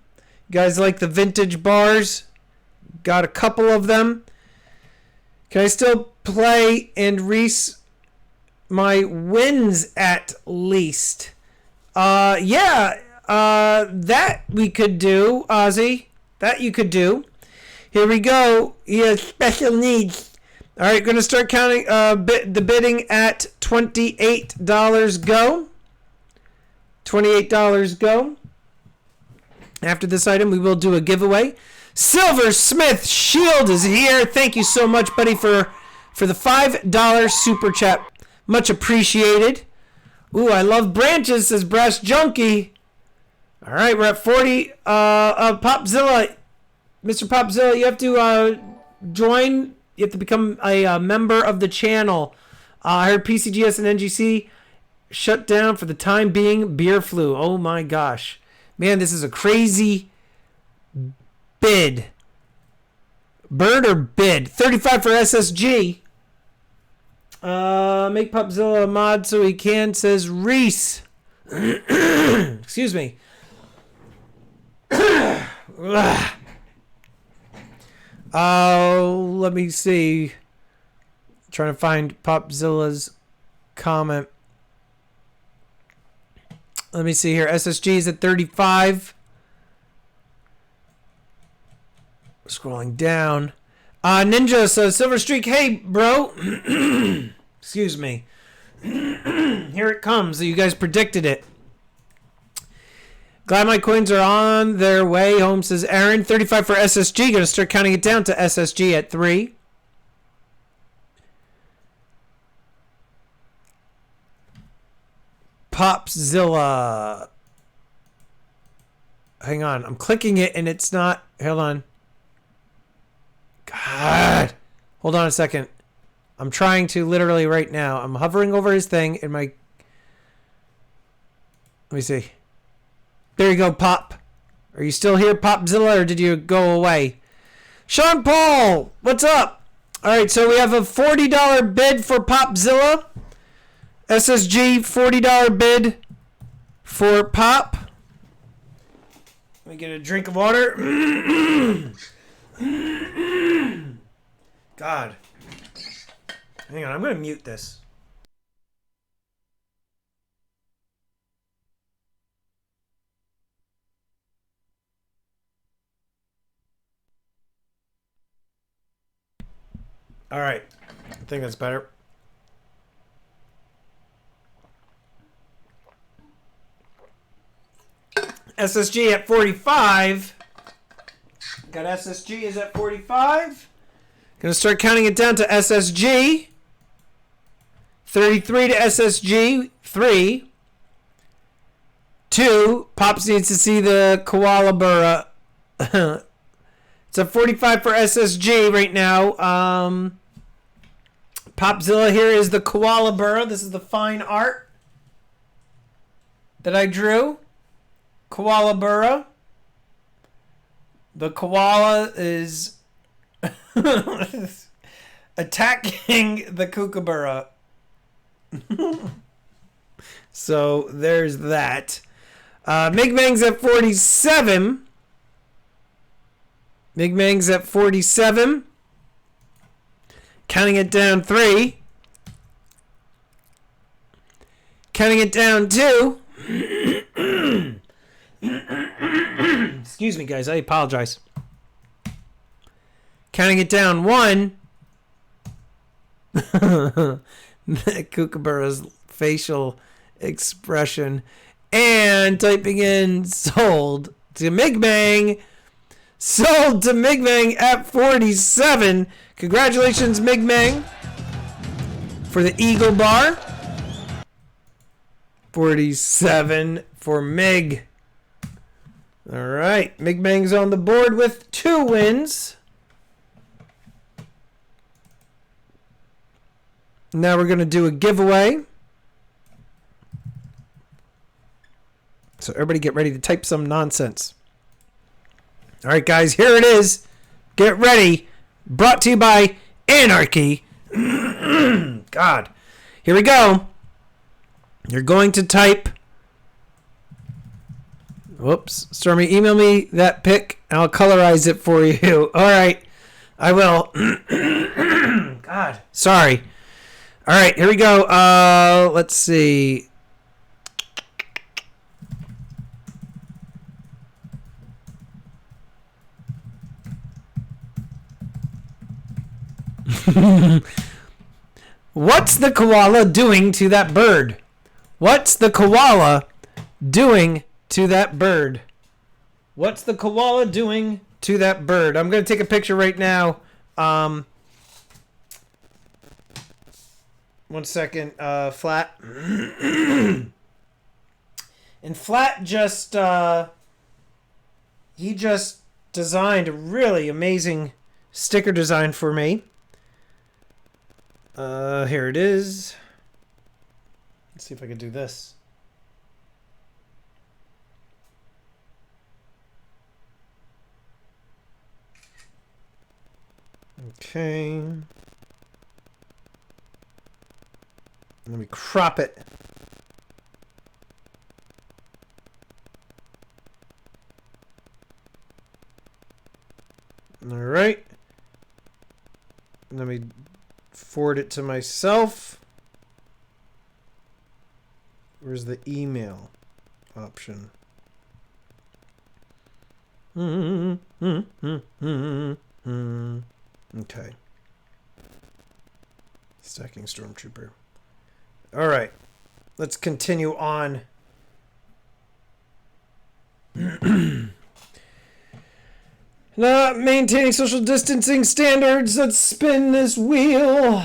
[SPEAKER 1] You guys like the vintage bars? Got a couple of them. Can I still play and Reese my wins at least? Yeah. That we could do, Ozzy. That you could do. Here we go. He has special needs. All right, going to start counting the bidding at $28 go. $28 go. After this item, we will do a giveaway. Silver Smith Shield is here. Thank you so much, buddy, for the $5 super chat. Much appreciated. Ooh, I love branches, says Brass Junkie. All right, we're at 40. Popzilla, Mr. Popzilla, you have to join. You have to become a member of the channel. I heard PCGS and NGC shut down for the time being. Beer flu. Oh my gosh, man, this is a crazy bid. Bird or bid? 35 for SSG. Make Popzilla a mod so he can, says Reese. Excuse me. Let me see. Trying to find Popzilla's comment. Let me see here. SSG is at 35. Scrolling down. Ninja says Silver Streak. Hey, bro. Excuse me. Here it comes. You guys predicted it. Glad my coins are on their way home, says Aaron. 35 for SSG. Going to start counting it down to SSG at 3. Popzilla. Hang on. I'm clicking it and it's not. Hold on. God. Hold on a second. I'm trying to literally right now. I'm hovering over his thing and my... Let me see. There you go, Pop. Are you still here, Popzilla, or did you go away? Sean Paul, what's up? All right, so we have a $40 bid for Popzilla. SSG, $40 bid for Pop. Let me get a drink of water. God. Hang on, I'm going to mute this. All right. I think that's better. SSG at 45. Got SSG is at 45. Gonna start counting it down to SSG. 33 to SSG. 3. 2. Pops needs to see the koala-burra. It's a 45 for SSG right now. Popzilla here is the koala-burra. This is the fine art that I drew. Koala-burra. The koala is attacking the kookaburra. So there's that. Mig Mang's at 47. Mig Mang's at 47. Counting it down 3. Counting it down 2. Excuse me, guys. I apologize. Counting it down 1. Kookaburra's facial expression. And typing in sold to Mig Mang. Sold to Mig Mang at 47. Congratulations, Mig Mang, for the Eagle Bar. 47 for Mig. All right. Mig Mang's on the board with 2 wins. Now we're going to do a giveaway. So everybody get ready to type some nonsense. All right, guys, here it is. Get ready. Brought to you by Anarchy. God. Here we go. You're going to type... Whoops. Stormy, email me that pic, and I'll colorize it for you. All right. I will. God. Sorry. All right, here we go. Let's see. What's the koala doing to that bird? What's the koala doing to that bird? What's the koala doing to that bird? I'm going to take a picture right now. 1 second. Flat. And Flat just... he just designed a really amazing sticker design for me. Here it is. Let's see if I can do this. Okay. Let me crop it. All right. Let me forward it to myself. Where's the email option? Okay. Stacking Stormtrooper. All right. Let's continue on. Not maintaining social distancing standards. Let's spin this wheel.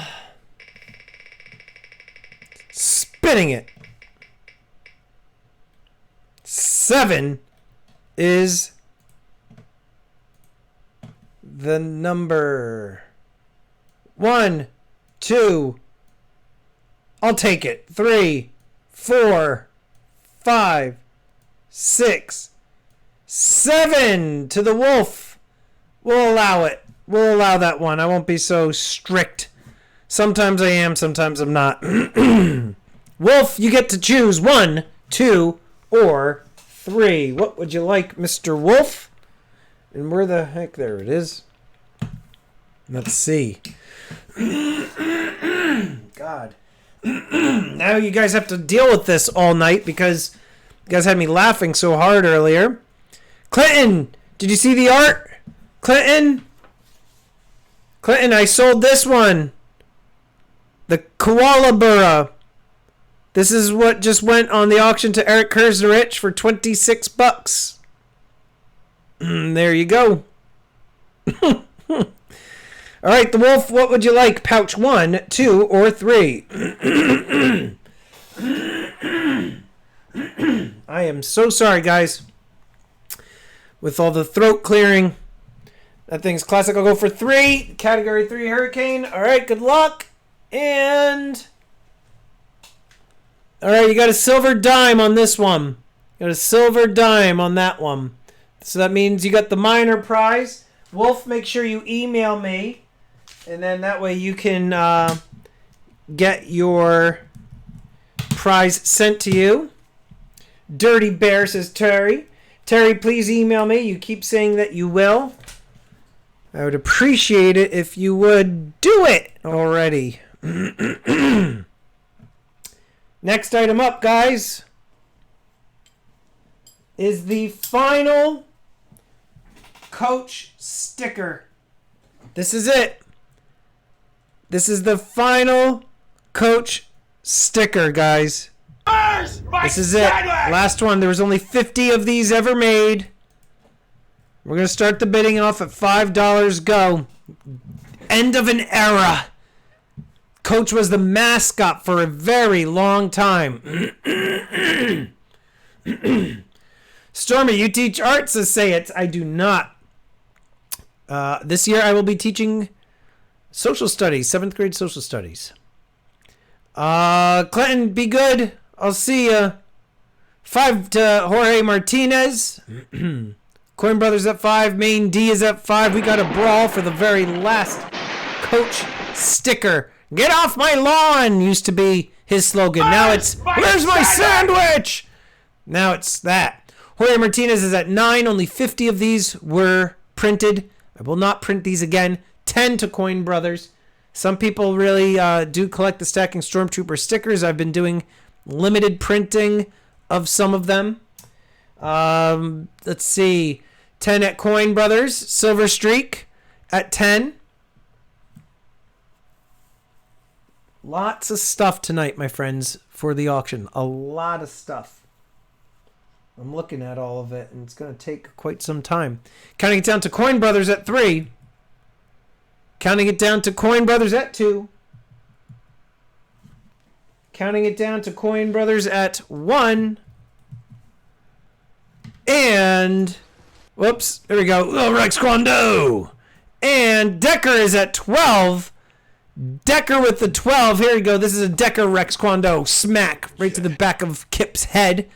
[SPEAKER 1] Spinning it. 7 is the number. 1, 2. I'll take it. 3, 4, 5, 6, 7 to the wolf. We'll allow it. We'll allow that one. I won't be so strict. Sometimes I am, sometimes I'm not. Wolf, you get to choose 1, 2, or 3. What would you like, Mr. Wolf? And where the heck? There it is. Let's see. God. Now you guys have to deal with this all night because you guys had me laughing so hard earlier. Clinton, did you see the art? Clinton, I sold this one. The koala-kookaburra. This is what just went on the auction to Eric Kersnerich for $26. There you go. All right, the wolf, what would you like? Pouch 1, 2, or 3? I am so sorry, guys. With all the throat clearing. That thing's classic. I'll go for 3. Category 3 hurricane. All right, good luck. And... all right, you got a silver dime on this one. Got a silver dime on that one. So that means you got the minor prize. Wolf, make sure you email me. And then that way you can get your prize sent to you. Dirty Bear says Terry. Terry, please email me. You keep saying that you will. I would appreciate it if you would do it already. Next item up, guys, is the final Coach sticker. This is it. This is the final Coach sticker, guys. This is it. Last one. There was only 50 of these ever made. We're going to start the bidding off at $5. Go. End of an era. Coach was the mascot for a very long time. Stormy, you teach art, so say it. I do not. This year I will be teaching social studies, 7th grade social studies. Clinton, be good. I'll see ya. 5 to Jorge Martinez. Coin Brothers at 5. Main D is at 5. We got a brawl for the very last Coach sticker. Get off my lawn used to be his slogan. Now it's, where's my sandwich? Now it's that. Jorge Martinez is at 9. Only 50 of these were printed. I will not print these again. 10 to Coin Brothers. Some people really do collect the Stacking Stormtrooper stickers. I've been doing limited printing of some of them. Let's see. 10 at Coin Brothers. Silver Streak at 10. Lots of stuff tonight, my friends, for the auction. A lot of stuff. I'm looking at all of it, and it's going to take quite some time. Counting it down to Coin Brothers at 3. Counting it down to Coin Brothers at 2. Counting it down to Coin Brothers at 1. And, whoops, there we go. Oh, Rex Kwando. And Decker is at 12. Decker with the 12. Here we go. This is a Decker Rex Kwando. Smack right to the back of Kip's head.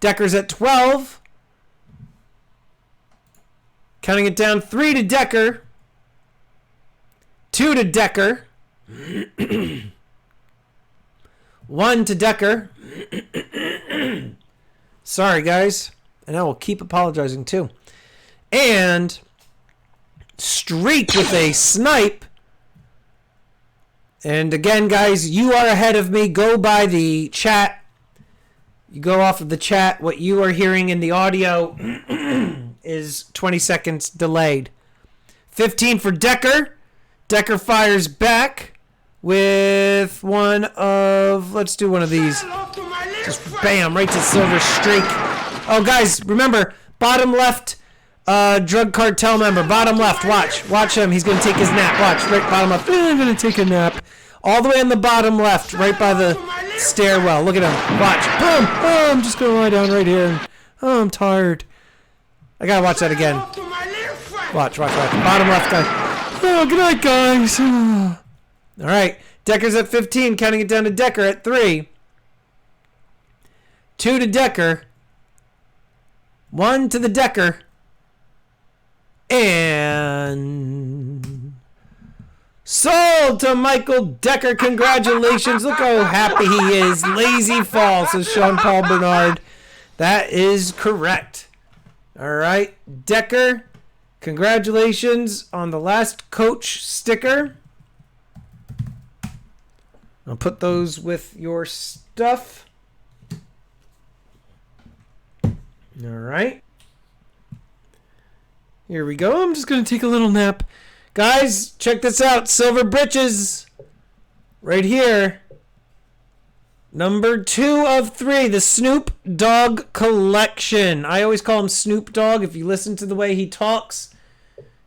[SPEAKER 1] Decker's at 12. Counting it down, 3 to Decker. 2 to Decker. 1 to Decker. Sorry, guys. And I will keep apologizing, too. And Streak with a snipe. And again, guys, you are ahead of me. Go by the chat. You go off of the chat. What you are hearing in the audio is 20 seconds delayed. 15 for Decker. Decker fires back with one of... let's do one of these. Just bam, right to Silver Streak. Oh, guys, remember, bottom left drug cartel member. Bottom left, watch. Watch him. He's going to take his nap. Watch, right bottom left. I'm going to take a nap. All the way on the bottom left, right by the stairwell. Look at him. Watch. Boom. Oh, I'm just going to lie down right here. Oh, I'm tired. I gotta watch that again. Watch. Bottom left guy. Oh, good night, guys. All right. Decker's at 15, counting it down to Decker at 3. 2 to Decker. 1 to the Decker. And sold to Michael Decker. Congratulations. Look how happy he is. Lazy fall, says Sean Paul Bernard. That is correct. All right. Decker, congratulations on the last coach sticker. I'll put those with your stuff. All right. Here we go. I'm just going to take a little nap. Guys, check this out. Silver Britches. Right here. Number 2 of 3. The Snoop Dogg collection. I always call him Snoop Dogg. If you listen to the way he talks.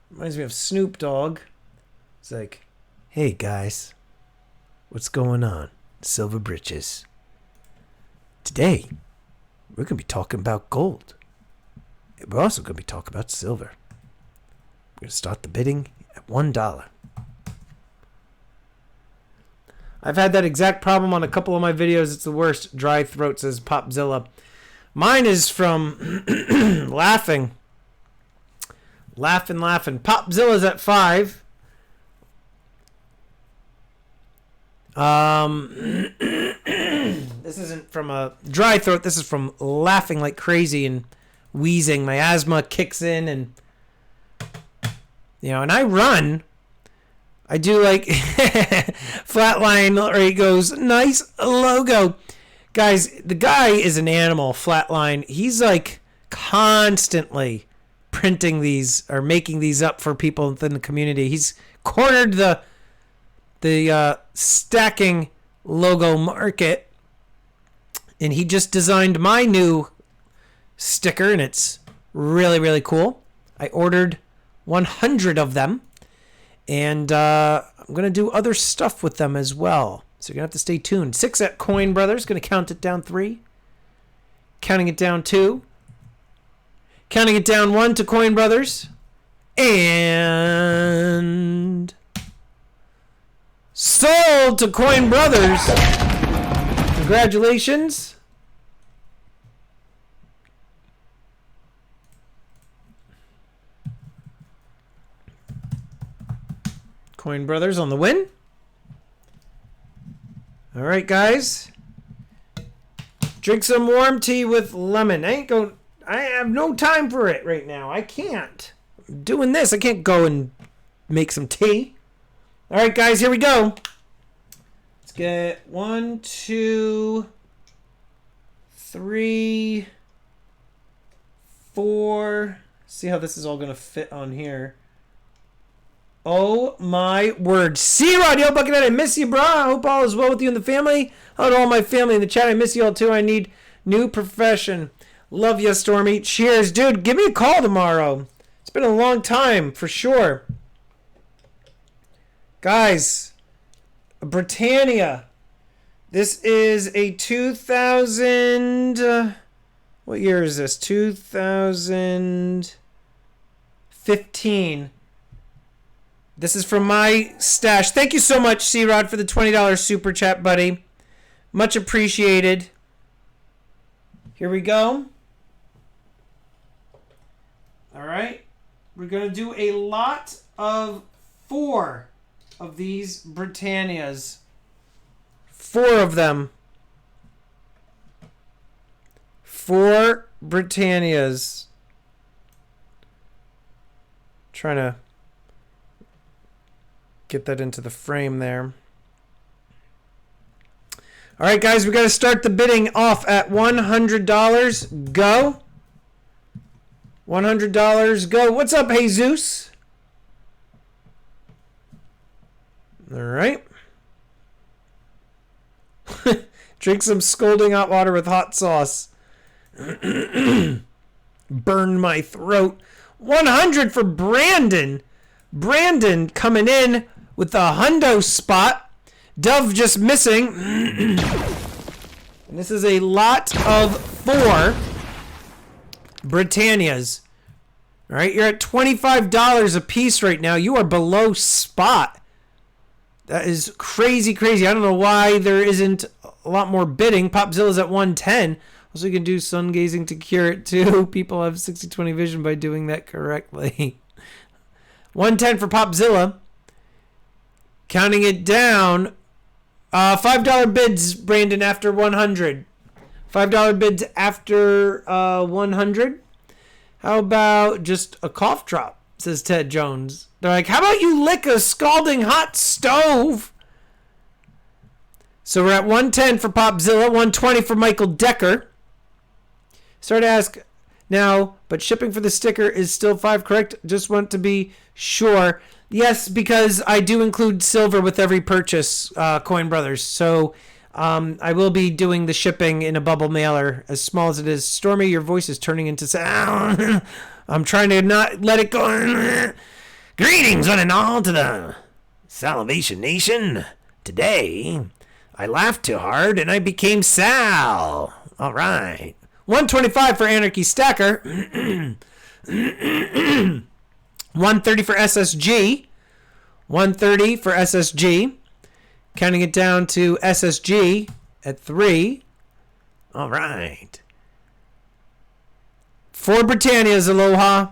[SPEAKER 1] Reminds me of Snoop Dogg. It's like, hey guys. What's going on? Silver Britches. Today, we're going to be talking about gold. We're also going to be talking about silver. We're going to start the bidding at $1. I've had that exact problem on a couple of my videos. It's the worst. Dry throat, says Popzilla. Mine is from laughing. Laughing. Popzilla's at 5. This isn't from a dry throat. This is from laughing like crazy and wheezing. My asthma kicks in, and and I run. I do like Flatline, or he goes, nice logo. Guys, the guy is an animal, Flatline. He's like constantly printing these or making these up for people within the community. He's cornered the stacking logo market, and he just designed my new sticker, and it's really, really cool. I ordered 100 of them, and I'm going to do other stuff with them as well, so you're going to have to stay tuned. 6 at Coin Brothers, going to count it down 3, counting it down 2, counting it down 1 to Coin Brothers, and sold to Coin Brothers. Congratulations. Coin Brothers on the win. All right, guys. Drink some warm tea with lemon. I have no time for it right now. I can't. I'm doing this. I can't go and make some tea. All right, guys, here we go. Let's get 1, 2, 3, 4. See how this is all going to fit on here. Oh, my word. C-Rod, yo, Buckethead, I miss you, bro. I hope all is well with you and the family. Hello to all my family in the chat. I miss you all, too. I need new profession. Love you, Stormy. Cheers. Dude, give me a call tomorrow. It's been a long time, for sure. Guys, Britannia. This is a 2000... what year is this? 2015. This is from my stash. Thank you so much, C-Rod, for the $20 super chat, buddy. Much appreciated. Here we go. All right. We're going to do a lot of 4 of these Britannias. 4 of them. 4 Britannias. Trying to get that into the frame there. All right, guys, we got to start the bidding off at $100. Go. $100. Go. What's up, Jesus? All right. Drink some scalding hot water with hot sauce. Burn my throat. 100 for Brandon. Brandon coming in with the hundo spot. Dove just missing. And this is a lot of 4. Britannias. All right, you're at $25 a piece right now. You are below spot. That is crazy, crazy. I don't know why there isn't a lot more bidding. Popzilla's at 110. Also, you can do sun gazing to cure it too. People have 60/20 vision by doing that correctly. 110 for Popzilla. Counting it down. $5 bids, Brandon, after 100. $5 bids after 100. How about just a cough drop, says Ted Jones. They're like, how about you lick a scalding hot stove? So we're at 110 for Popzilla, 120 for Michael Decker. Sorry to ask now, but shipping for the sticker is still $5, correct? Just want to be sure. Yes, because I do include silver with every purchase, Coin Brothers. So I will be doing the shipping in a bubble mailer, as small as it is. Stormy, your voice is turning into sound. I'm trying to not let it go. Greetings, one and all, to the Salivation Nation. Today, I laughed too hard and I became Sal. All right. 125 for Anarchy Stacker. 130 for SSG. 130 for SSG. Counting it down to SSG at 3. All right. 4 Britannias, aloha.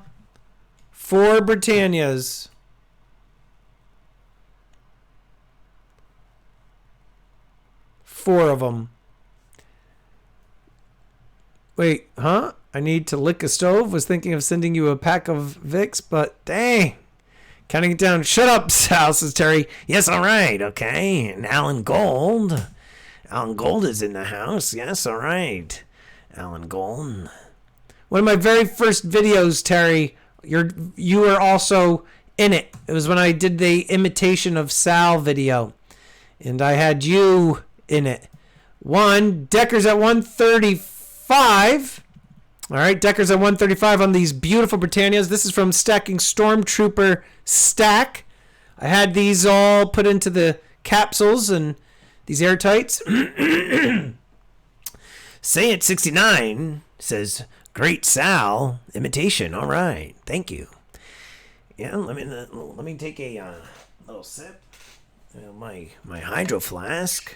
[SPEAKER 1] 4 Britannias. Four of them. Wait, huh? I need to lick a stove? Was thinking of sending you a pack of Vicks, but dang. Counting it down. Shut up, Sal, says Terry. Yes, all right, okay. And Alan Gold. Alan Gold is in the house. Yes, all right. Alan Gold. One of my very first videos, Terry, you were also in it. It was when I did the imitation of Sal video. And I had you in it. Decker's at 135. All right, Decker's at 135 on these beautiful Britannias. This is from Stacking Stormtrooper Stack. I had these all put into the capsules and these airtights. Say it 69 says, great Sal imitation. All right, thank you. Yeah, let me take a little sip. My hydro flask.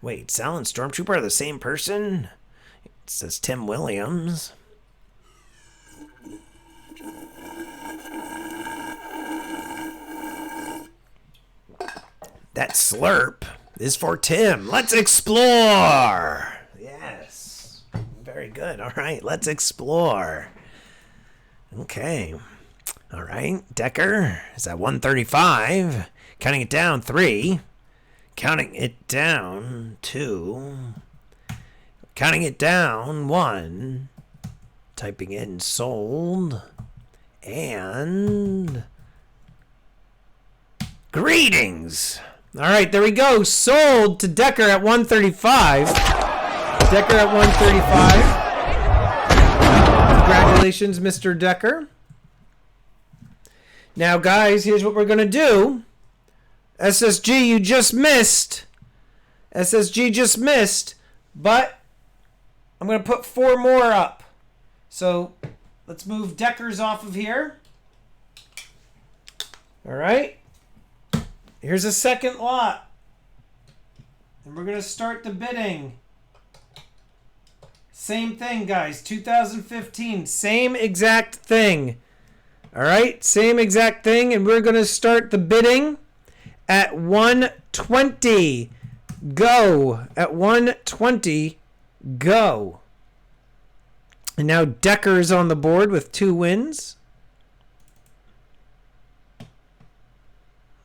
[SPEAKER 1] Wait, Sal and Stormtrooper are the same person? It says Tim Williams. That slurp is for Tim. Let's explore. Yes. Very good. All right, let's explore. Okay. All right. Decker is at 135. Counting it down, 3. Counting it down, 2. Counting it down, 1. Typing in sold. And greetings. All right, there we go. Sold to Decker at 135. Decker at 135. Congratulations, Mr. Decker. Now, guys, here's what we're going to do. SSG, you just missed. SSG just missed. But I'm going to put 4 more up. So let's move Decker's off of here. All right. Here's a second lot. And we're going to start the bidding. Same thing, guys. 2015. Same exact thing. All right. Same exact thing. And we're going to start the bidding at 120. Go. At 120. Go. And now Decker is on the board with 2 wins.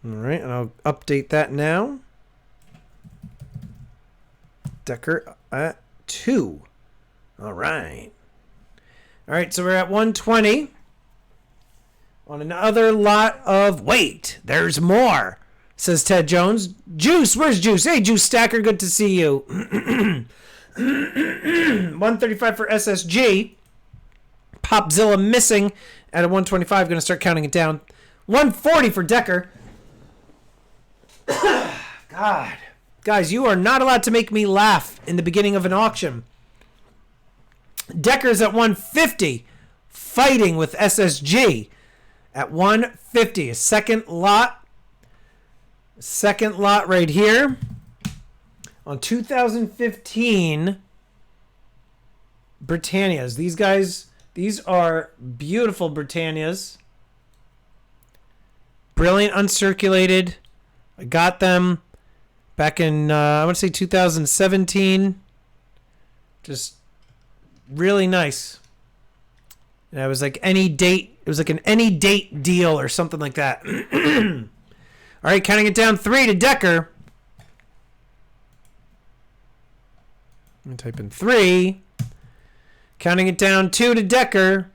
[SPEAKER 1] All right, and I'll update that now. Decker at 2. All right. All right, so we're at 120 on another lot of... Wait, there's more, says Ted Jones. Juice, where's Juice? Hey, Juice Stacker, good to see you. 135 for SSG. Popzilla missing at a 125. Going to start counting it down. 140 for Decker. God. Guys, you are not allowed to make me laugh in the beginning of an auction. Decker's at 150. Fighting with SSG at 150. A second lot. Second lot right here. On 2015 Britannias. These guys, these are beautiful Britannias. Brilliant uncirculated. I got them back in, I want to say 2017. Just really nice. And it was like any date. It was like an any date deal or something like that. All right, counting it down 3 to Decker. I'm going to type in 3. Counting it down 2 to Decker.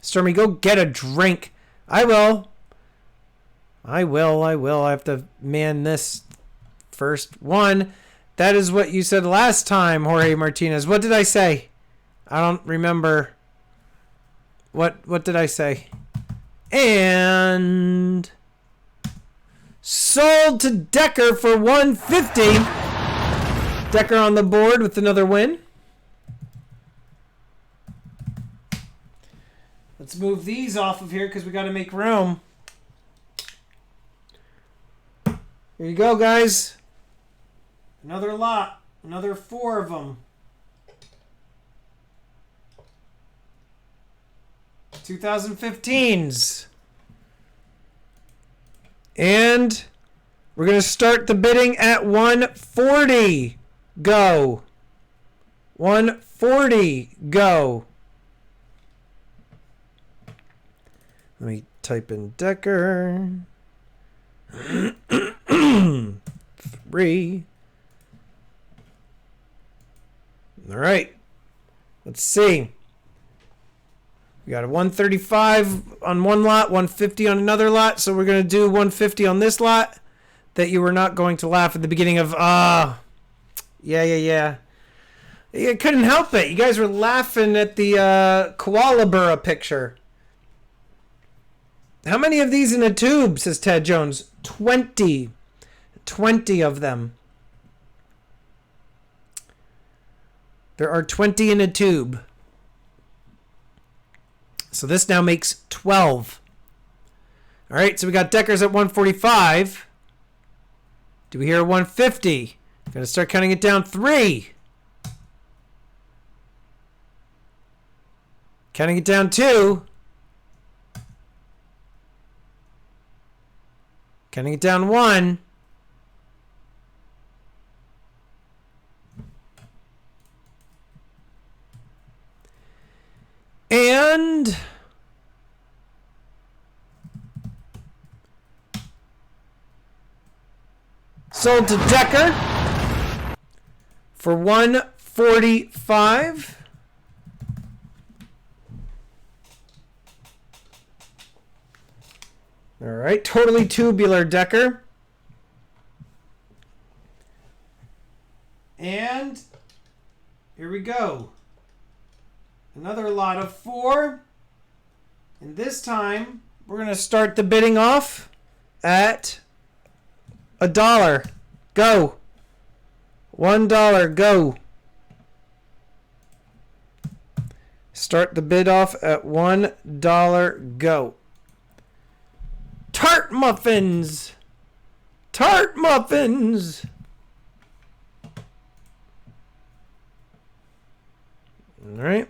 [SPEAKER 1] Stormy, go get a drink. I will. I have to man this first. 1. That is what you said last time, Jorge Martinez. What did I say? I don't remember. What did I say? And sold to Decker for 150. Decker on the board with another win. Let's move these off of here because we got to make room. Here you go, guys. Another lot. Another 4 of them. 2015s. And we're going to start the bidding at 140. Go. 140. Go. Let me type in Decker. 3. All right. Let's see. We got a 135 on one lot, 150 on another lot. So we're going to do 150 on this lot. That you were not going to laugh at the beginning of, yeah. You couldn't help it. You guys were laughing at the koala-kookaburra picture. How many of these in a tube, says Ted Jones? 20. 20 of them. There are 20 in a tube. So this now makes 12. All right, so we got Decker's at 145. Do we hear 150? Gonna start counting it down 3. Counting it down 2. Counting it down 1. And sold to Decker for 145. All right, totally tubular Decker. And here we go. Another lot of 4. And this time, we're going to start the bidding off at $1. Go. $1. Go. Start the bid off at $1. Go. Tart muffins. Tart muffins. All right.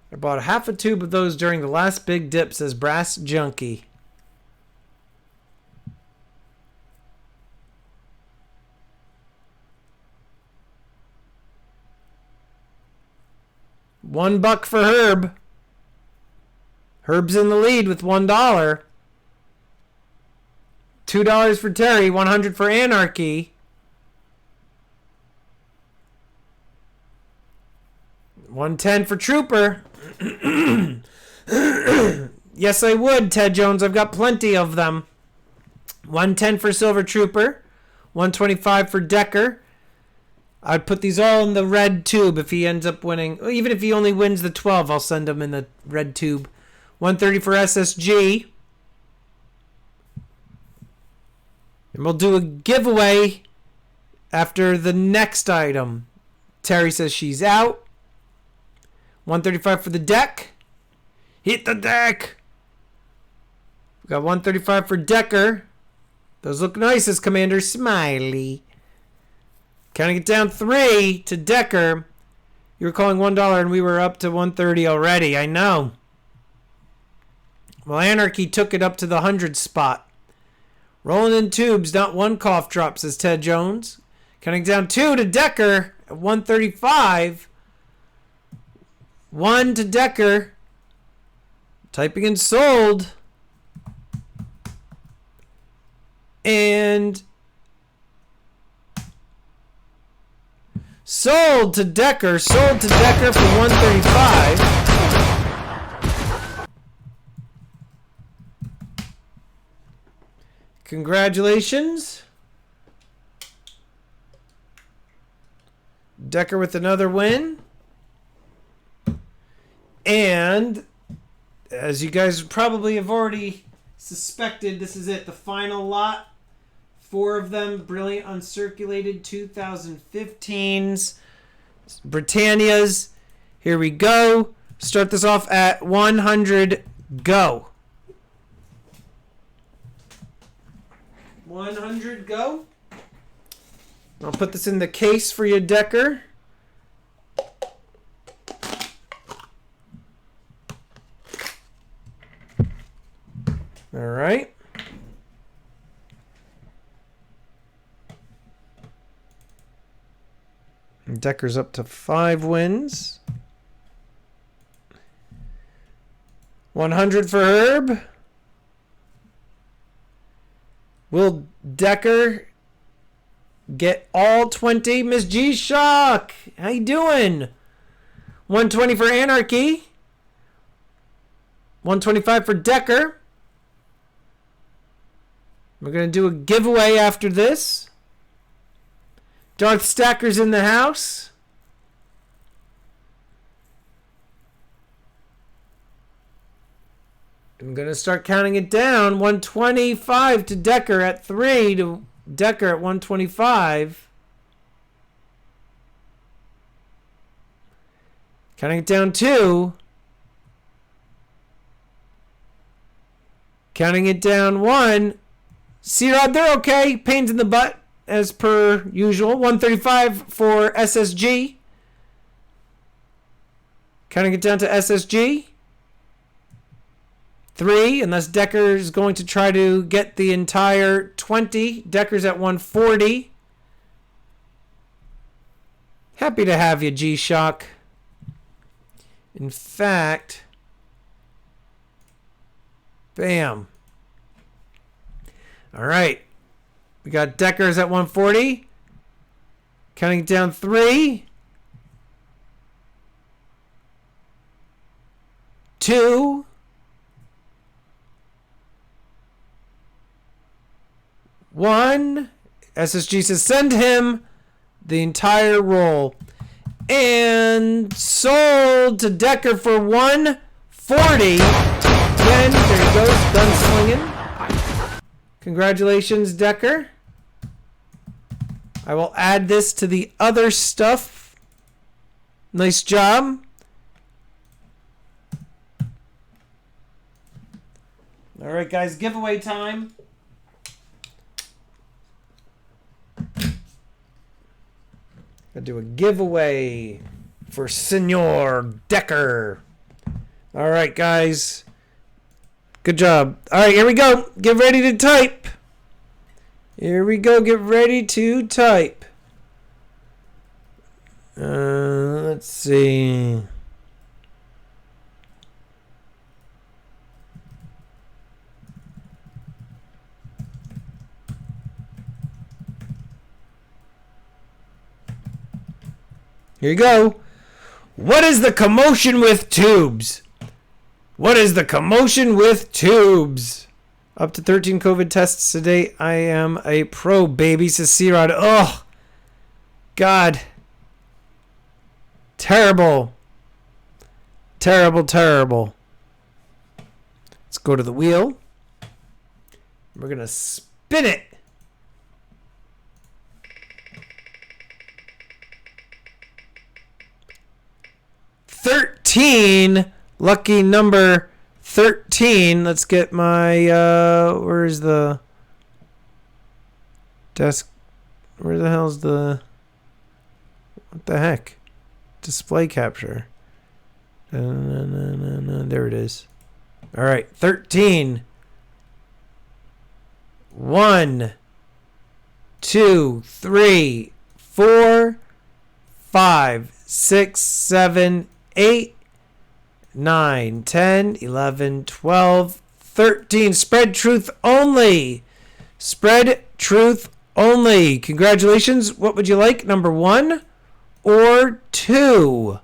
[SPEAKER 1] I bought half a tube of those during the last big dip, says Brass Junkie. $1 for Herb. Herb's in the lead with $1. $2 for Terry. 100 for Anarchy. $110 for Trooper. Yes, I would, Ted Jones. I've got plenty of them. $110 for Silver Trooper. $125 for Decker. I'd put these all in the red tube if he ends up winning. Even if he only wins the 12, I'll send him in the red tube. $130 for SSG. And we'll do a giveaway after the next item. Terry says she's out. 135 for the deck. Hit the deck. We got 135 for Decker. Those look nice as Commander Smiley. Counting it down 3 to Decker. You were calling $1 and we were up to 130 already. I know. Well, Anarchy took it up to the 100 spot. Rolling in tubes, not one cough drop, says Ted Jones. Counting down 2 to Decker at 135. 1 to Decker. Typing in sold. And sold to Decker. Sold to Decker for 135. Congratulations. Decker with another win. And as you guys probably have already suspected, this is it. The final lot. 4 of them, brilliant uncirculated 2015s. Britannias. Here we go. Start this off at 100. Go. 100 go. I'll put this in the case for you, Decker. All right. Decker's up to 5 wins. 100 for Herb. Will Decker get all 20? Miss G-Shock, how you doing? 120 for Anarchy. 125 for Decker. We're going to do a giveaway after this. Darth Stacker's in the house. I'm going to start counting it down. 125 to Decker at 3 to Decker at 125. Counting it down 2. Counting it down 1. C-Rod, they're okay. Pains in the butt as per usual. 135 for SSG. Counting it down to SSG. 3, unless Decker is going to try to get the entire 20. Decker's at 140. Happy to have you, G-Shock. In fact, bam. All right. We got Decker's at 140. Counting it down 3. 2. 1. SSG says send him the entire roll. And sold to Decker for 140. Again, there he goes, gunslinging. Congratulations, Decker. I will add this to the other stuff. Nice job. All right, guys, giveaway time. Gonna do a giveaway for Senor Decker. All right, guys. Good job. All right, here we go. Get ready to type. Here we go. Get ready to type. Let's see. Here you go. What is the commotion with tubes? What is the commotion with tubes? Up to 13 COVID tests today. I am a pro, baby, says C-Rod. Oh, God. Terrible. Terrible, terrible. Let's go to the wheel. We're going to spin it. 13. Lucky number 13. Let's get my, where's the desk? Where the hell's the, what the heck? Display capture. There it is. All right, 13. 1, 2, 3, 4, 5, 6, 7, 8, 9, 10, 11, 12, 13. Spread truth only. Spread truth only. Congratulations. What would you like? Number 1 or 2?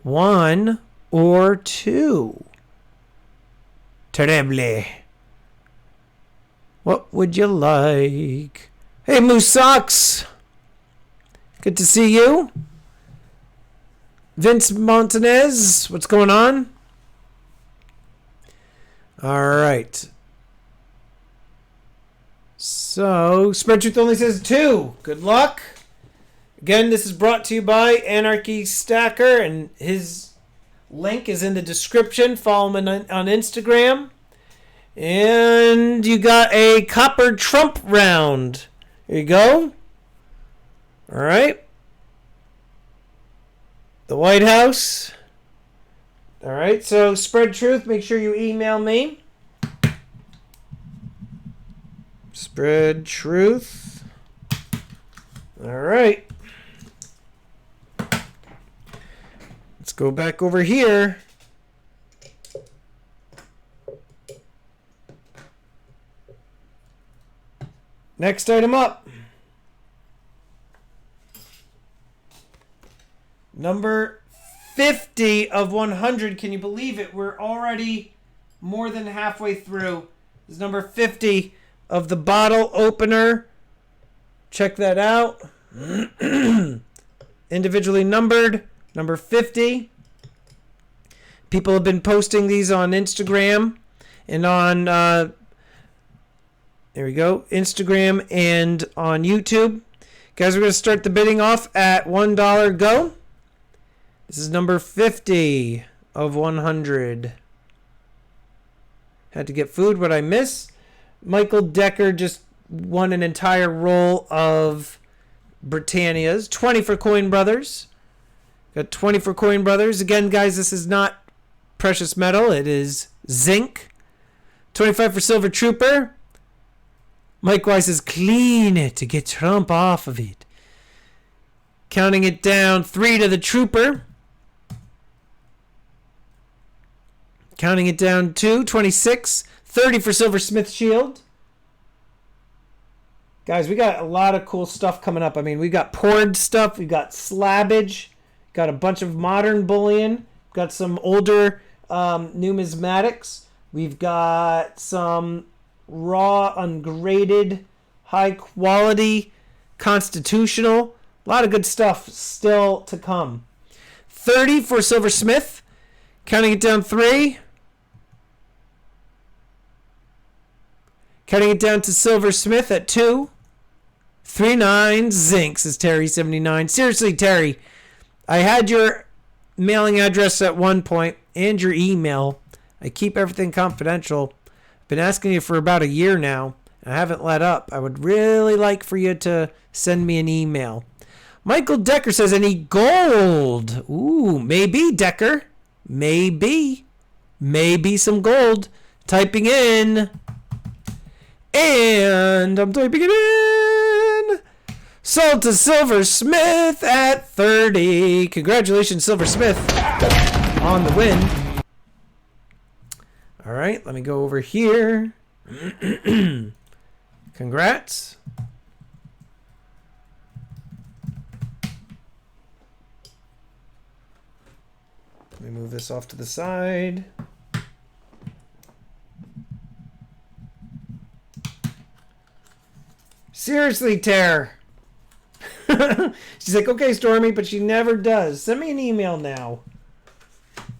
[SPEAKER 1] 1 or 2? Terrible. What would you like? Hey, Moose Socks. Good to see you. Vince Montanez, what's going on? All right. So, Spread Truth only says 2. Good luck. Again, this is brought to you by Anarchy Stacker, and his link is in the description. Follow him on Instagram. And you got a copper Trump round. Here you go. All right. The White House. All right. So Spread Truth. Make sure you email me. Spread Truth. All right. Let's go back over here. Next item up. Number 50 of 100. Can you believe it? We're already more than halfway through. This is number 50 of the bottle opener. Check that out. Individually numbered. Number 50. People have been posting these on Instagram and on... there we go. Instagram and on YouTube. Guys, we're going to start the bidding off at $1 go. This is number 50 of 100. Had to get food. What I miss? Michael Decker just won an entire roll of Britannias. 20 for Coin Brothers. Got 20 for Coin Brothers. Again, guys, this is not precious metal. It is zinc. 25 for Silver Trooper. Mike Weiss says, clean it to get Trump off of it. Counting it down, 3 to the Trooper. Counting it down, 2, 26. 30 for Silversmith Shield. Guys, we got a lot of cool stuff coming up. I mean, we got poured stuff. We got slabbage. Got a bunch of modern bullion. Got some older numismatics. We've got some raw, ungraded, high quality, constitutional. A lot of good stuff still to come. 30 for Silversmith. Counting it down, 3. Counting it down to Silversmith at 2. 39 zinc, says Terry79. Seriously, Terry, I had your mailing address at one point and your email. I keep everything confidential. Been asking you for about a year now. I haven't let up. I would really like for you to send me an email. Michael Decker says, any gold? Ooh, maybe, Decker. Maybe. Maybe some gold. Typing in. And I'm typing it in. Sold to Silversmith at 30. Congratulations, Silversmith, on the win. All right, let me go over here. Congrats. Let me move this off to the side. Seriously, Tare. She's like, okay, Stormy, but she never does. Send me an email now.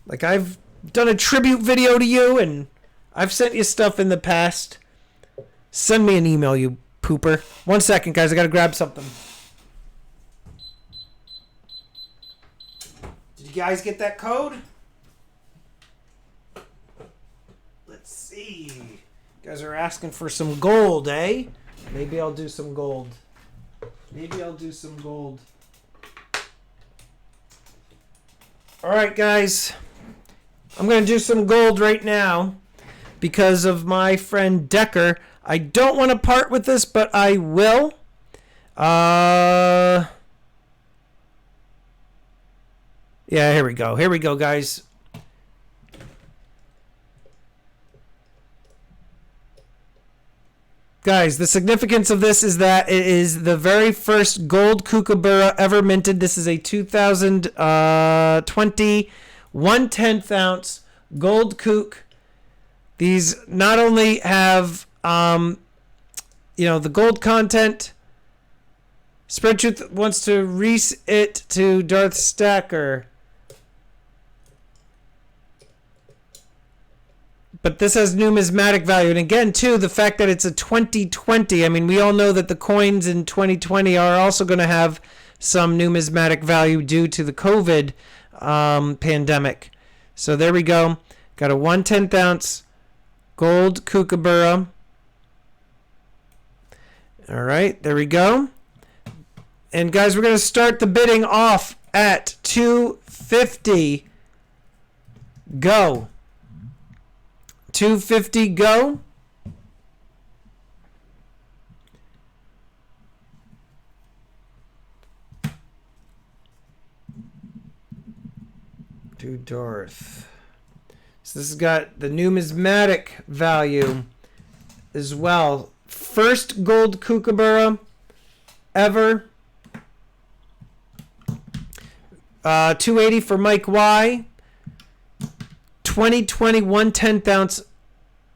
[SPEAKER 1] Like, I've done a tribute video to you, and I've sent you stuff in the past. Send me an email, you pooper. 1 second, guys. I gotta grab something. Did you guys get that code? Let's see. You guys are asking for some gold, eh? Maybe I'll do some gold. All right, guys. I'm going to do some gold right now because of my friend Decker. I don't want to part with this, but I will. Yeah, here we go. Here we go, guys. Guys, the significance of this is that it is the very first gold kookaburra ever minted. This is a 2020 1/10 ounce gold kook. These not only have, the gold content. Spread Truth wants to reese it to Darth Stacker. But this has numismatic value. And again, too, the fact that it's a 2020. I mean, we all know that the coins in 2020 are also going to have some numismatic value due to the COVID pandemic. So there we go. Got a 1/10 ounce gold kookaburra. All right, there we go. And guys, we're going to start the bidding off at $250. Go. $250, go. To Darth. So this has got the numismatic value as well. First gold kookaburra ever. 280 for Mike Y. 2020 1/10 ounce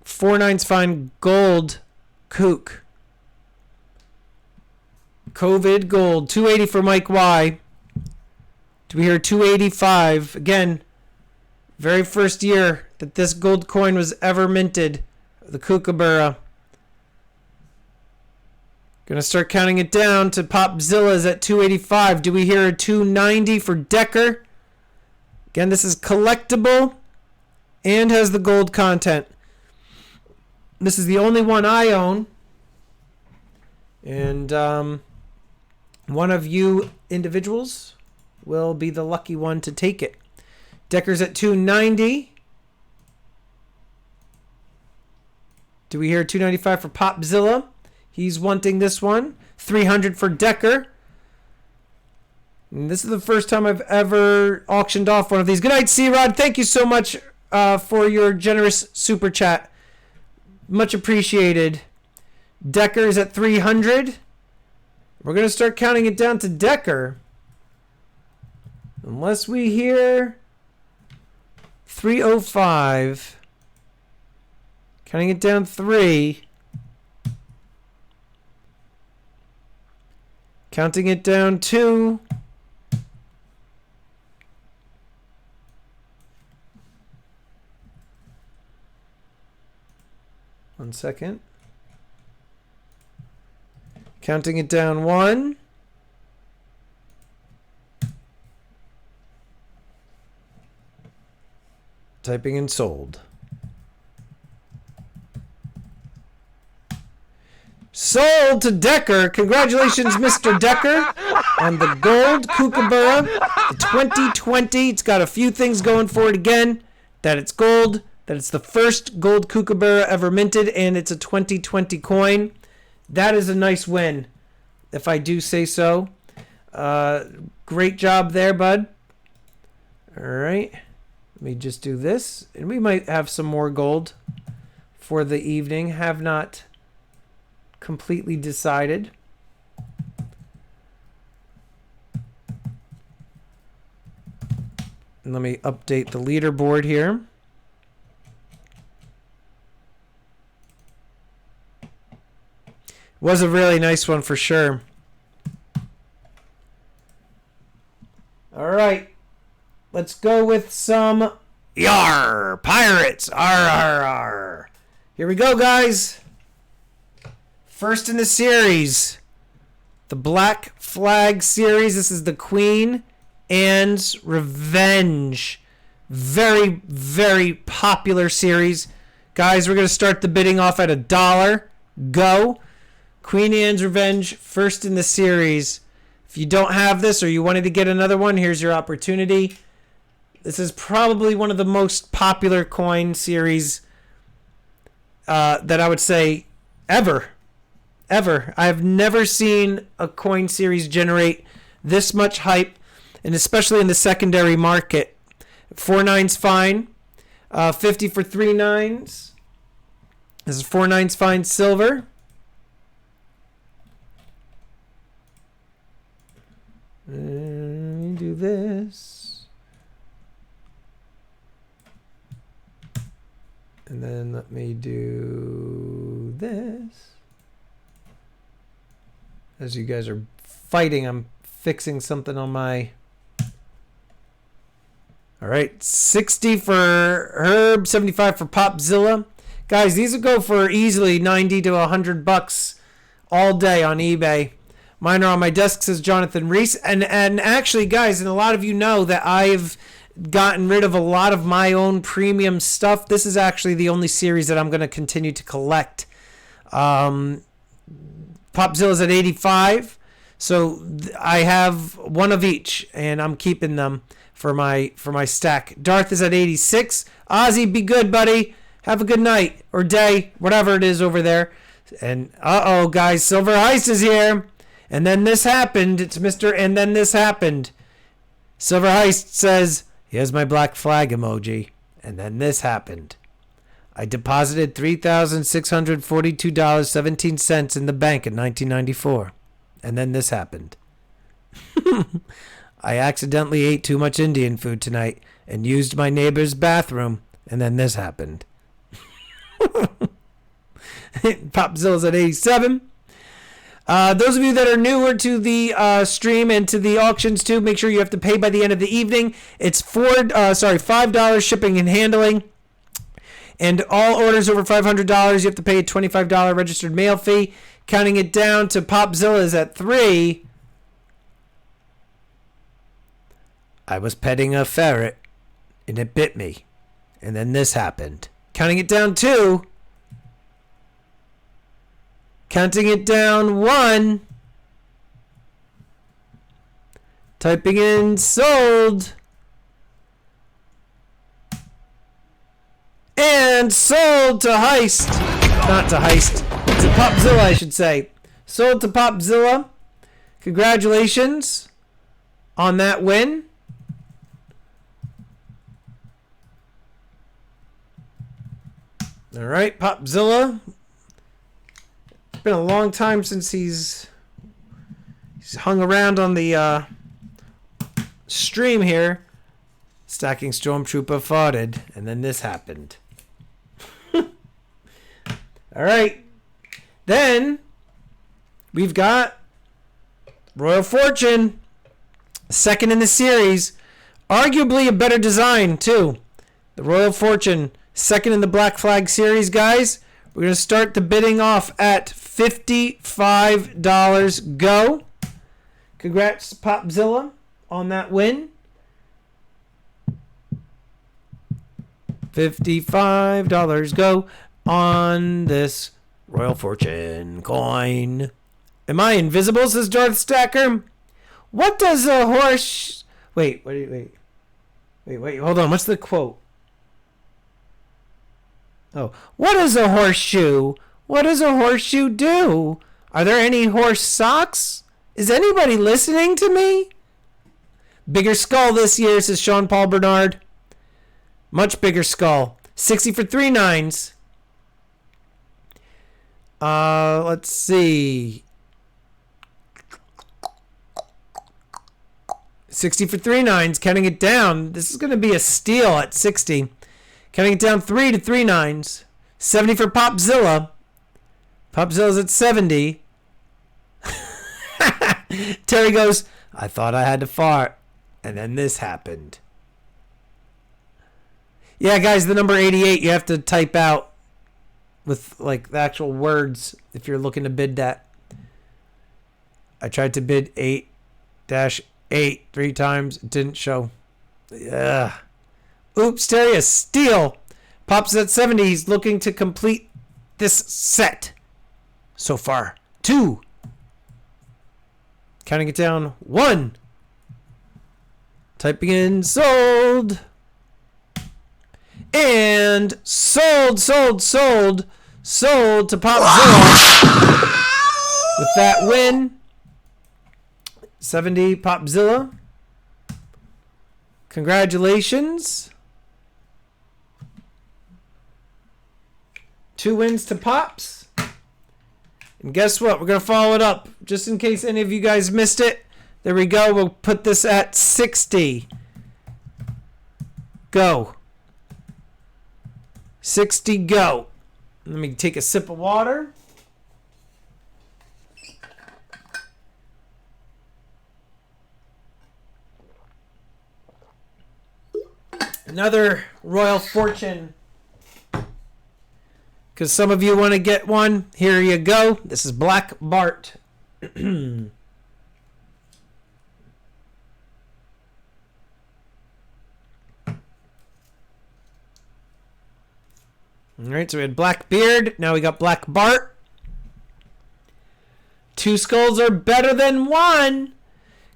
[SPEAKER 1] 4/9 fine gold kook. COVID gold. 280 for Mike Y. Do we hear 285? Again, very first year that this gold coin was ever minted. The kookaburra. Gonna start counting it down to Popzilla's at 285. Do we hear a 290 for Decker? Again, this is collectible and has the gold content. This is the only one I own. And one of you individuals will be the lucky one to take it. Decker's at 290. Do we hear 295 for Popzilla? He's wanting this one. 300 for Decker. And this is the first time I've ever auctioned off one of these. Good night, C-Rod. Thank you so much for your generous super chat. Much appreciated. Decker is at 300. We're going to start counting it down to Decker. Unless we hear 305. Counting it down 3. Counting it down 2. One second. Counting it down 1. Typing in sold. Sold to Decker. Congratulations, Mr. Decker, on the gold kookaburra, the 2020. It's got a few things going for it again. That it's gold, that it's the first gold kookaburra ever minted, and it's a 2020 coin. That is a nice win, if I do say so. Great job there, bud. All right. Let me just do this. And we might have some more gold for the evening. Have not completely decided. And let me update the leaderboard here. Was a really nice one for sure. All right. Let's go with some Yar Pirates. R. Here we go, guys. First in the series, the Black Flag series. This is the Queen and Revenge. Very, very popular series. Guys, we're going to start the bidding off at $1. Go. Queen Anne's Revenge, first in the series. If you don't have this or you wanted to get another one, here's your opportunity. This is probably one of the most popular coin series that I would say ever. Ever. I have never seen a coin series generate this much hype, and especially in the secondary market. 4 9's fine. 50 for 3 9's. This is 4 9's fine silver. Let me do this. And then let me do this. As you guys are fighting, I'm fixing something on my... All right, 60 for Herb, 75 for Popzilla. Guys, these would go for easily 90 to $100 all day on eBay. Mine are on my desk, says Jonathan Reese. And actually, guys, and a lot of you know that I've gotten rid of a lot of my own premium stuff. This is actually the only series that I'm going to continue to collect. Popzilla's at 85. So I have one of each, and I'm keeping them for my stack. Darth is at 86. Ozzy, be good, buddy. Have a good night or day, whatever it is over there. And uh-oh, guys, Silver Heist is here. And then this happened. It's Mr. And then this happened. Silver Heist says, here's my black flag emoji. And then this happened. I deposited $3,642.17 in the bank in 1994. And then this happened. I accidentally ate too much Indian food tonight and used my neighbor's bathroom. And then this happened. Popzilla's at 87. Those of you that are newer to the stream and to the auctions too, make sure you have to pay by the end of the evening. It's $5 shipping and handling. And all orders over $500, you have to pay a $25 registered mail fee. Counting it down to Popzilla is at 3. I was petting a ferret and it bit me. And then this happened. Counting it down 2. Counting it down 1. Typing in sold. And sold to Heist. Not to Heist. To Popzilla, I should say. Sold to Popzilla. Congratulations on that win. All right, Popzilla. It's been a long time since he's hung around on the stream here. Stacking Stormtrooper farted, and then this happened. All right. Then we've got Royal Fortune, second in the series. Arguably a better design, too. The Royal Fortune, second in the Black Flag series, guys. We're going to start the bidding off at $55. Go. Congrats, Popzilla, on that win. $55 go on this Royal Fortune coin. Am I invisible, says Darth Stacker? What does a horse... Wait, hold on. What's the quote? Oh, what is a horseshoe? What does a horseshoe do? Are there any horse socks? Is anybody listening to me? Bigger skull this year, says Sean Paul Bernard. Much bigger skull. 60 for 3 9's. Let's see. 60 for 3 9's. Counting it down. This is going to be a steal at 60. Counting it down 3 to 3 9's. 70 for Popzilla. Popzilla's at 70. Terry goes, I thought I had to fart. And then this happened. Yeah, guys, the number 88 you have to type out with like the actual words if you're looking to bid that. I tried to bid 8-88 8 3 times. It didn't show. Yeah. Oops, Terry, a steal. Pops at 70. He's looking to complete this set. So far. 2. Counting it down. 1. Typing in sold. And sold to Popzilla. With that win. 70 Popzilla. Congratulations. 2 wins to Pops. And guess what? We're going to follow it up. Just in case any of you guys missed it. There we go. We'll put this at 60. Go. 60 go. Let me take a sip of water. Another Royal Fortune. Because some of you want to get one. Here you go. This is Black Bart. Alright, so we had Black Beard. Now we got Black Bart. 2 skulls are better than 1.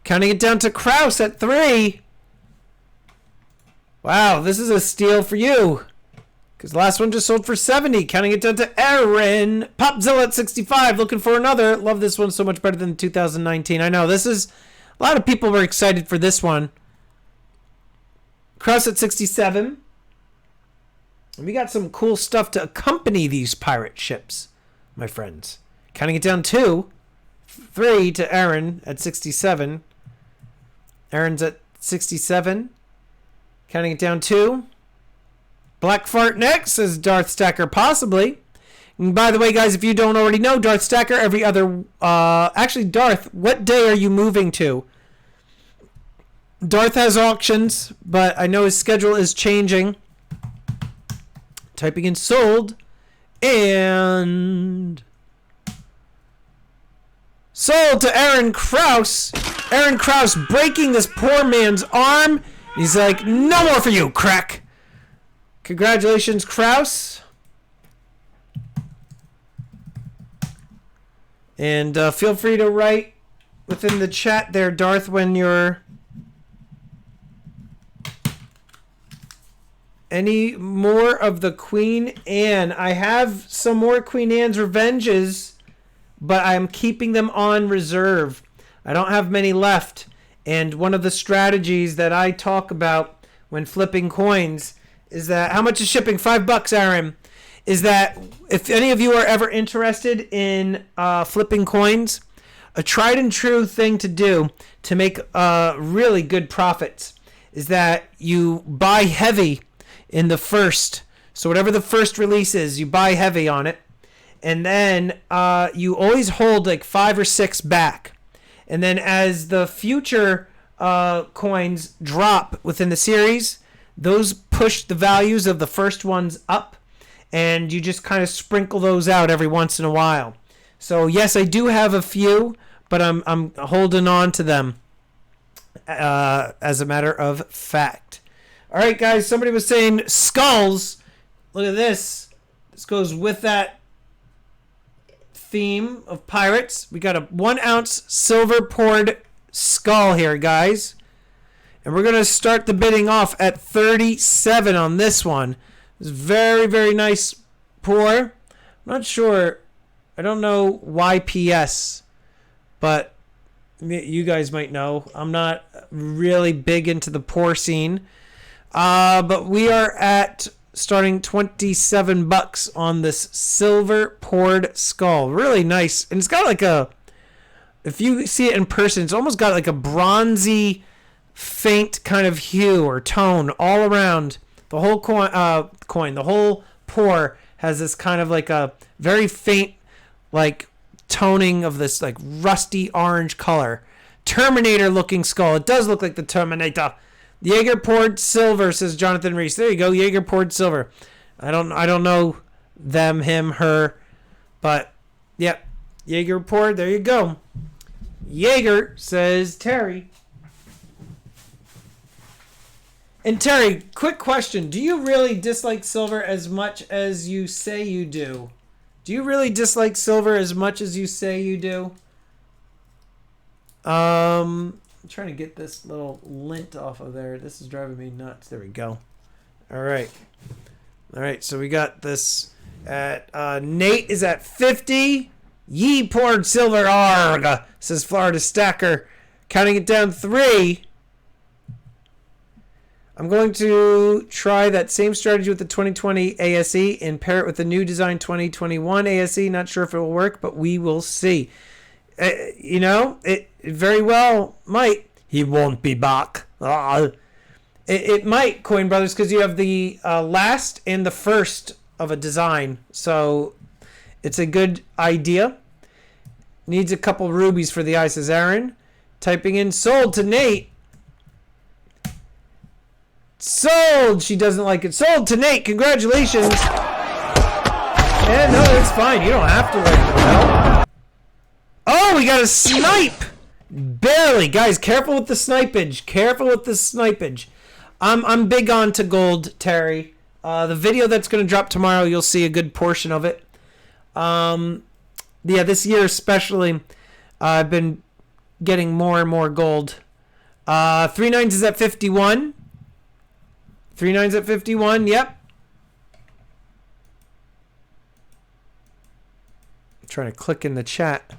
[SPEAKER 1] Counting it down to Kraus at 3. Wow, this is a steal for you. Because the last one just sold for 70. Counting it down to Aaron. Popzilla at 65. Looking for another. Love this one so much better than 2019. I know, this is... A lot of people were excited for this one. Kraus at 67. And we got some cool stuff to accompany these pirate ships, my friends. Counting it down 2. 3 to Aaron at 67. Aaron's at 67. Counting it down 2. Black Fart next, says Darth Stacker, possibly. And by the way, guys, if you don't already know, Darth Stacker, every other... actually, Darth, what day are you moving to? Darth has auctions, but I know his schedule is changing. Typing in sold. And... sold to Aaron Kraus. Aaron Kraus breaking this poor man's arm. He's like, no more for you, crack. Congratulations, Kraus. And feel free to write within the chat there, Darth, when you're... Any more of the Queen Anne? I have some more Queen Anne's Revenges, but I'm keeping them on reserve. I don't have many left. And one of the strategies that I talk about when flipping coins is that... How much is shipping? $5, Aaron. Is that if any of you are ever interested in flipping coins, a tried and true thing to do to make really good profits is that you buy heavy in the first. So whatever the first release is, you buy heavy on it. And then you always hold like 5 or 6 back. And then as the future coins drop within the series, those push the values of the first ones up. And you just kind of sprinkle those out every once in a while. So yes, I do have a few, but I'm holding on to them as a matter of fact. All right, guys, somebody was saying skulls. Look at this. This goes with that theme of pirates. We got a 1 ounce silver poured skull here, guys. And we're going to start the bidding off at 37 on this one. It's very, very nice pour. I'm not sure. I don't know YPS, but you guys might know. I'm not really big into the pour scene. But we are at starting $27 on this silver poured skull. Really nice. And it's got like a, if you see it in person, it's almost got like a bronzy, faint kind of hue or tone all around. The whole the whole pour has this kind of like a very faint, like toning of this like rusty orange color. Terminator looking skull. It does look like the Terminator. Jaeger poured silver, says Jonathan Reese. There you go, Jaeger poured silver. I don't know them, him, her, but yep, Jaeger poured. There you go. Jaeger, says Terry. And Terry, quick question. Do you really dislike silver as much as you say you do? Do you really dislike silver as much as you say you do? I'm trying to get this little lint off of there. This is driving me nuts. There we go. All right. All right, so we got this at Nate is at 50. Ye poured silver arg, says Florida Stacker. Counting it down 3. I'm going to try that same strategy with the 2020 ASE and pair it with the new design 2021 ASE. Not sure if it will work, but we will see. You know, it very well might. He won't be back. It might, Coin Brothers, because you have the last and the first of a design. So it's a good idea. Needs a couple rubies for the eye, says Aaron. Typing in sold to Nate. Sold! She doesn't like it. Sold to Nate. Congratulations. Yeah, no, it's fine. You don't have to like it. Well. Oh, we got a snipe! Barely. Guys, careful with the snipage. Careful with the snipage. I'm big on to gold, Terry. The video that's going to drop tomorrow, you'll see a good portion of it. Yeah, this year especially, I've been getting more and more gold. 3 nines is at 51. 3 nines at 51, yep. I'm trying to click in the chat.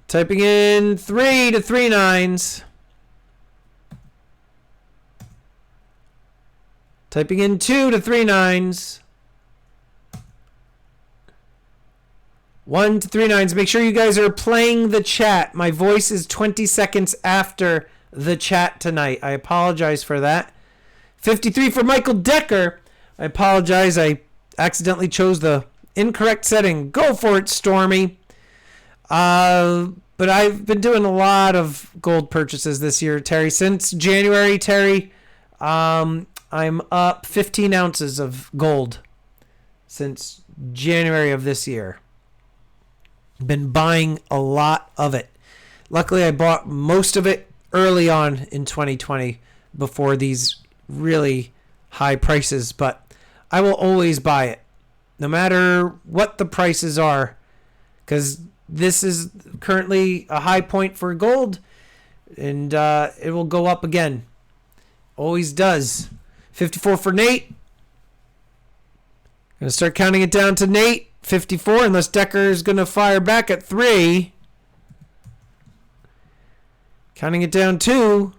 [SPEAKER 1] Typing in 3 to 3 nines. Typing in 2 to 3 nines. 1 to 3 nines. Make sure you guys are playing the chat. My voice is 20 seconds after the chat tonight. I apologize for that. 53 for Michael Decker. I apologize. I accidentally chose the incorrect setting. Go for it, Stormy. But I've been doing a lot of gold purchases this year, Terry. Since January, Terry, I'm up 15 ounces of gold since January of this year. Been buying a lot of it. Luckily, I bought most of it early on in 2020 before these really high prices, but I will always buy it no matter what the prices are, because this is currently a high point for gold, and it will go up again. Always does. 54 for Nate. Gonna start counting it down to Nate. 54, unless Decker is gonna fire back at 3. Counting it down 2.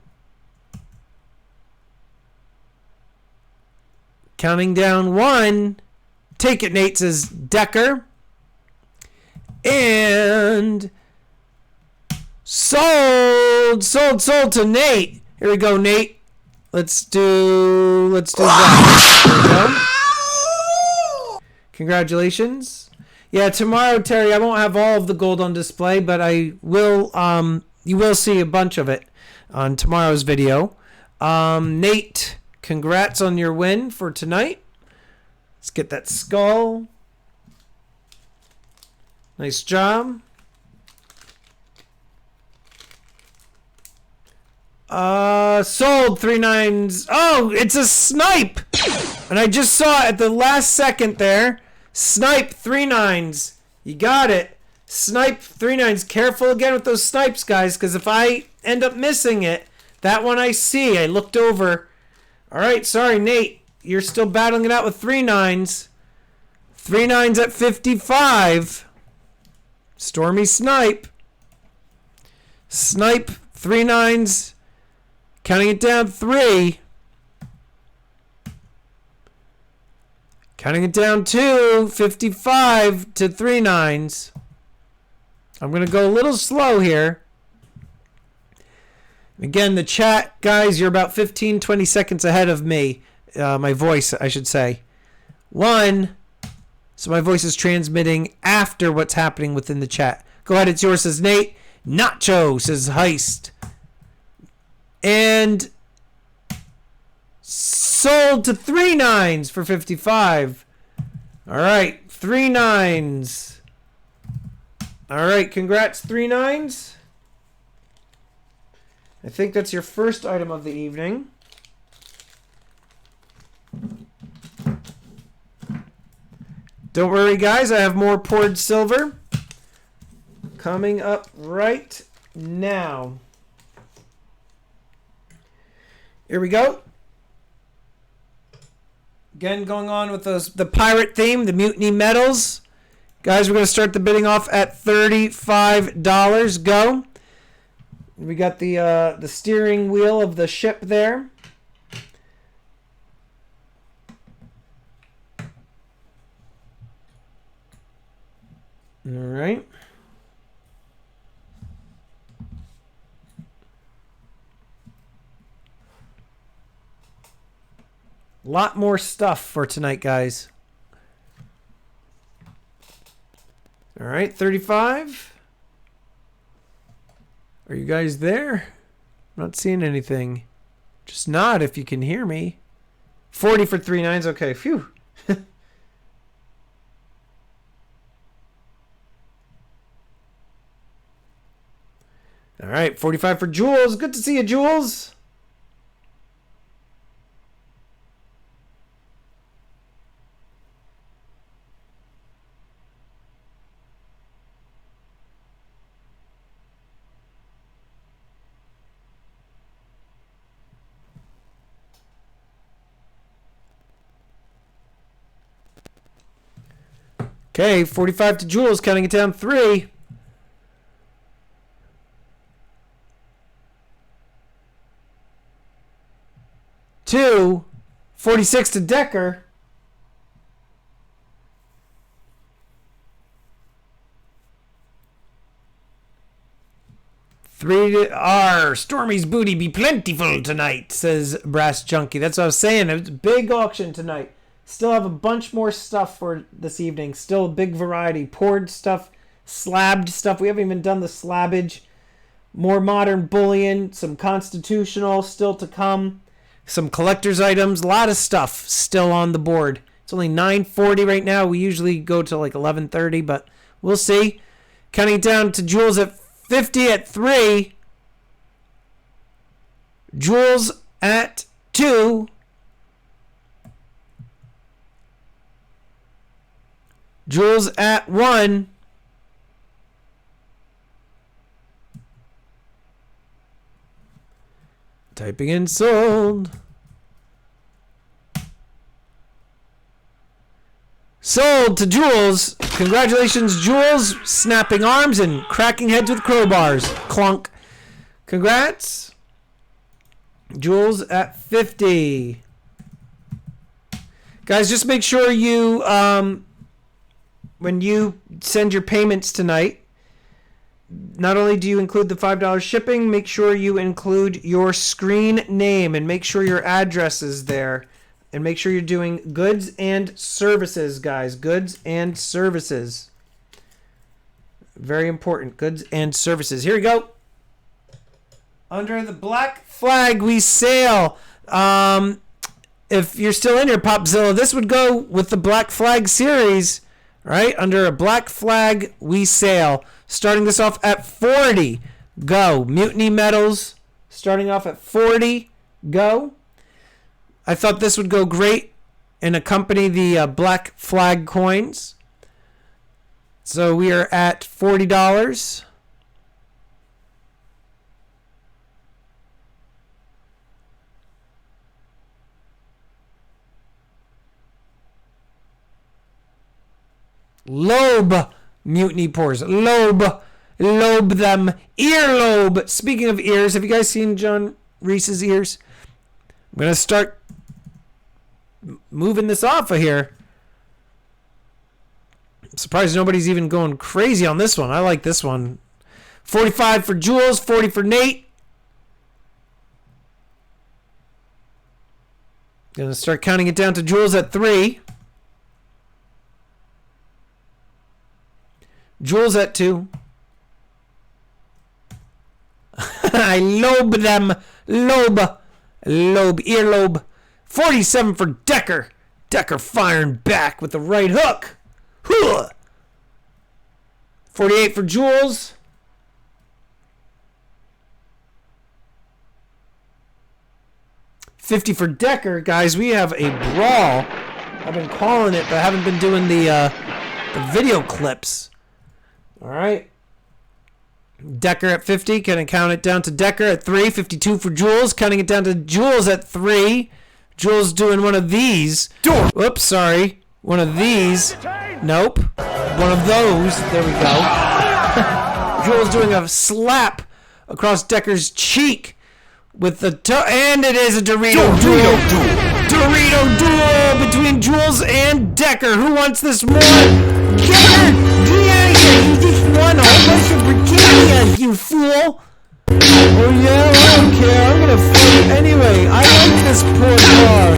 [SPEAKER 1] Counting down 1. Take it, Nate, says Decker. And sold to Nate. Here we go, Nate. Let's do that. There we go. Congratulations. Yeah, tomorrow, Terry, I won't have all of the gold on display, but I will. You will see a bunch of it on tomorrow's video. Nate, congrats on your win for tonight. Let's get that skull. Nice job. Sold 3 nines. Oh, it's a snipe. And I just saw it at the last second there. Snipe 3 nines. You got it. Snipe 3 nines. Careful again with those snipes, guys, because if I end up missing it, that one I see. I looked over. All right, sorry, Nate. You're still battling it out with 3 nines. 3 nines at 55. Stormy snipe. Snipe 3 nines. Counting it down 3. Counting it down 2. 55 to 3 nines. I'm going to go a little slow here. Again, the chat, guys, you're about 15, 20 seconds ahead of me. My voice, I should say. 1. So my voice is transmitting after what's happening within the chat. Go ahead, it's yours, says Nate. Nacho, says Heist. And sold to 3 nines for 55. All right, 3 nines. All right, congrats, 3 nines. I think that's your first item of the evening. Don't worry, guys. I have more poured silver coming up right now. Here we go. Again, going on with the pirate theme, the Mutiny Metals. Guys, we're going to start the bidding off at $35. Go. We got the steering wheel of the ship there. All right. Lot more stuff for tonight, guys. All right, 35. Are you guys there? I'm not seeing anything. Just nod if you can hear me. 40 for 3 nines. Okay, phew. All right, 45 for Jules. Good to see you, Jules. Okay, 45 to Jules, counting it down 3. Two, 46 to Decker. Three to R. Stormy's booty be plentiful tonight, says Brass Junkie. That's what I was saying. It was a big auction tonight. Still have a bunch more stuff for this evening. Still a big variety. Poured stuff, slabbed stuff. We haven't even done the slabbage. More modern bullion, some constitutional still to come. Some collector's items. A lot of stuff still on the board. It's only 9:40 right now. We usually go to like 11:30, but we'll see. Counting down to Jules at 50 at 3. Jules at 2. Jules at 1. Typing in sold. Sold to Jules. Congratulations, Jules. Snapping arms and cracking heads with crowbars. Clunk. Congrats. Jules at 50. Guys, just make sure you, when you send your payments tonight, not only do you include the $5 shipping, make sure you include your screen name and make sure your address is there. And make sure you're doing goods and services, guys. Goods and services. Very important. Goods and services. Here we go. Under the black flag, we sail. If you're still in here, Popzilla, this would go with the Black Flag series. Right? Under a black flag, we sail. Starting this off at 40. Go. Mutiny Metals. Starting off at 40. Go. I thought this would go great and accompany the black flag coins. So we are at $40. Lobe mutiny pours. Lobe them. Earlobe. Speaking of ears, have you guys seen John Reese's ears? I'm going to start moving this off of here. I'm surprised nobody's even going crazy on this one. I like this one. 45 for Jules, 40 for Nate. Going to start counting it down to Jules at 3. Jules at 2. I lobe them. Lobe, earlobe. 47 for Decker. Decker firing back with the right hook. 48 for Jules. 50 for Decker. Guys, we have a brawl. I've been calling it, but I haven't been doing the video clips. All right. Decker at 50. Can I count it down to Decker at 3? 52 for Jules. Counting it down to Jules at 3. Jules doing one of these. Whoops, sorry. One of these. Nope. One of those. There we go. Jules doing a slap across Decker's cheek with the and it is a Dorito duel. Dorito duel between Jules and Decker. Who wants this more? Decker! Yeah, you just won a whole bunch of Britannia, you fool! Oh yeah, I don't care. I'm gonna fight anyway. I like this poor bar.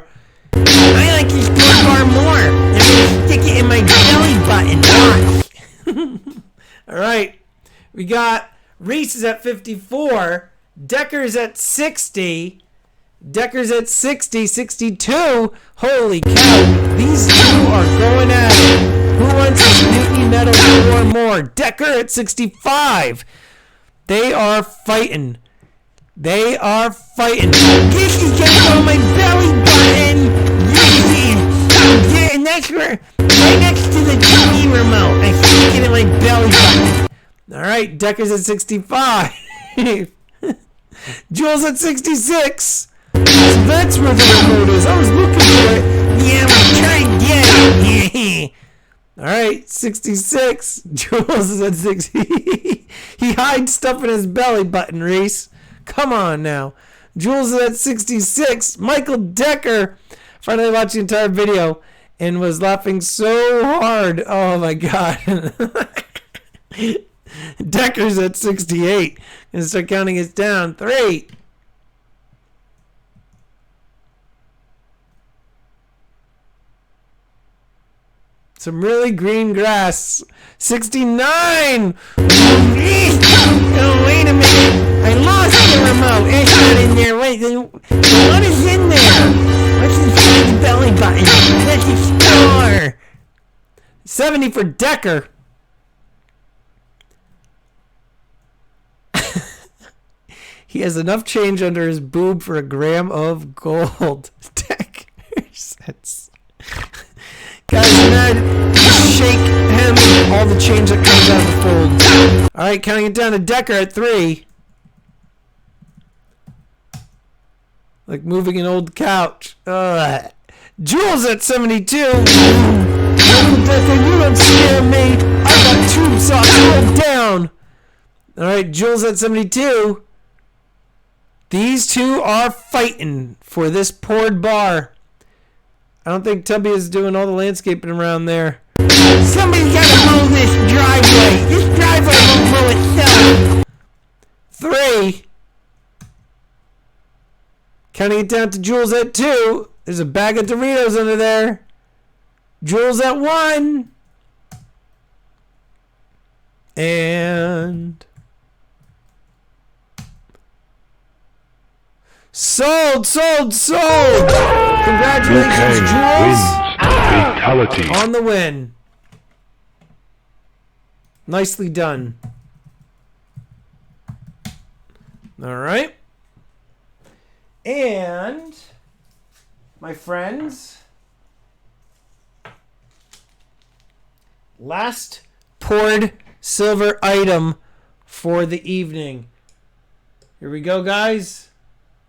[SPEAKER 1] I like this poor bar more. I'm gonna stick it in my belly button. Watch. Alright. We got Reese is at 54. Decker's at 60. Decker's at 60. 62. Holy cow. These two are going at it. Who wants this Mutiny Metals more and more? Decker at 65. They are fighting. They are fighting. This is getting on my belly button. Yeah, and that's where, right next to the TV remote. I stick it in my belly button. Alright, Decker's at 65. Jules at 66. So that's where the remote is. I was looking for it. Yeah, we'll try and get it. Alright, 66. Jules is at 60. He hides stuff in his belly button, Reese. Come on now. Jules is at 66. Michael Decker finally watched the entire video and was laughing so hard. Oh my god. Decker's at 68. Gonna start counting it down. 3. Some really green grass. 69! Oh, wait a minute. I lost the remote. It's not in there. Wait, what is in there? What's inside the belly button? Let's explore. 70 for Decker. He has enough change under his boob for a gram of gold. Decker's. Guys, Ned, shake him and all the change that comes out of the fold. Alright, counting it down to Decker at 3. Like moving an old couch. Jules at 72. Uncle Decker, you don't scare me. I got tube socks rolled down. Alright, Jules at 72. These two are fighting for this poured bar. I don't think Tubby is doing all the landscaping around there. Somebody's gotta mow this driveway. This driveway won't mow itself. 3. Counting it down to Jules at 2. There's a bag of Doritos under there. Jules at 1. And sold! Congratulations, Jules!
[SPEAKER 3] Fatality.
[SPEAKER 1] On the win. Nicely done. Alright. And, my friends, last poured silver item for the evening. Here we go, guys.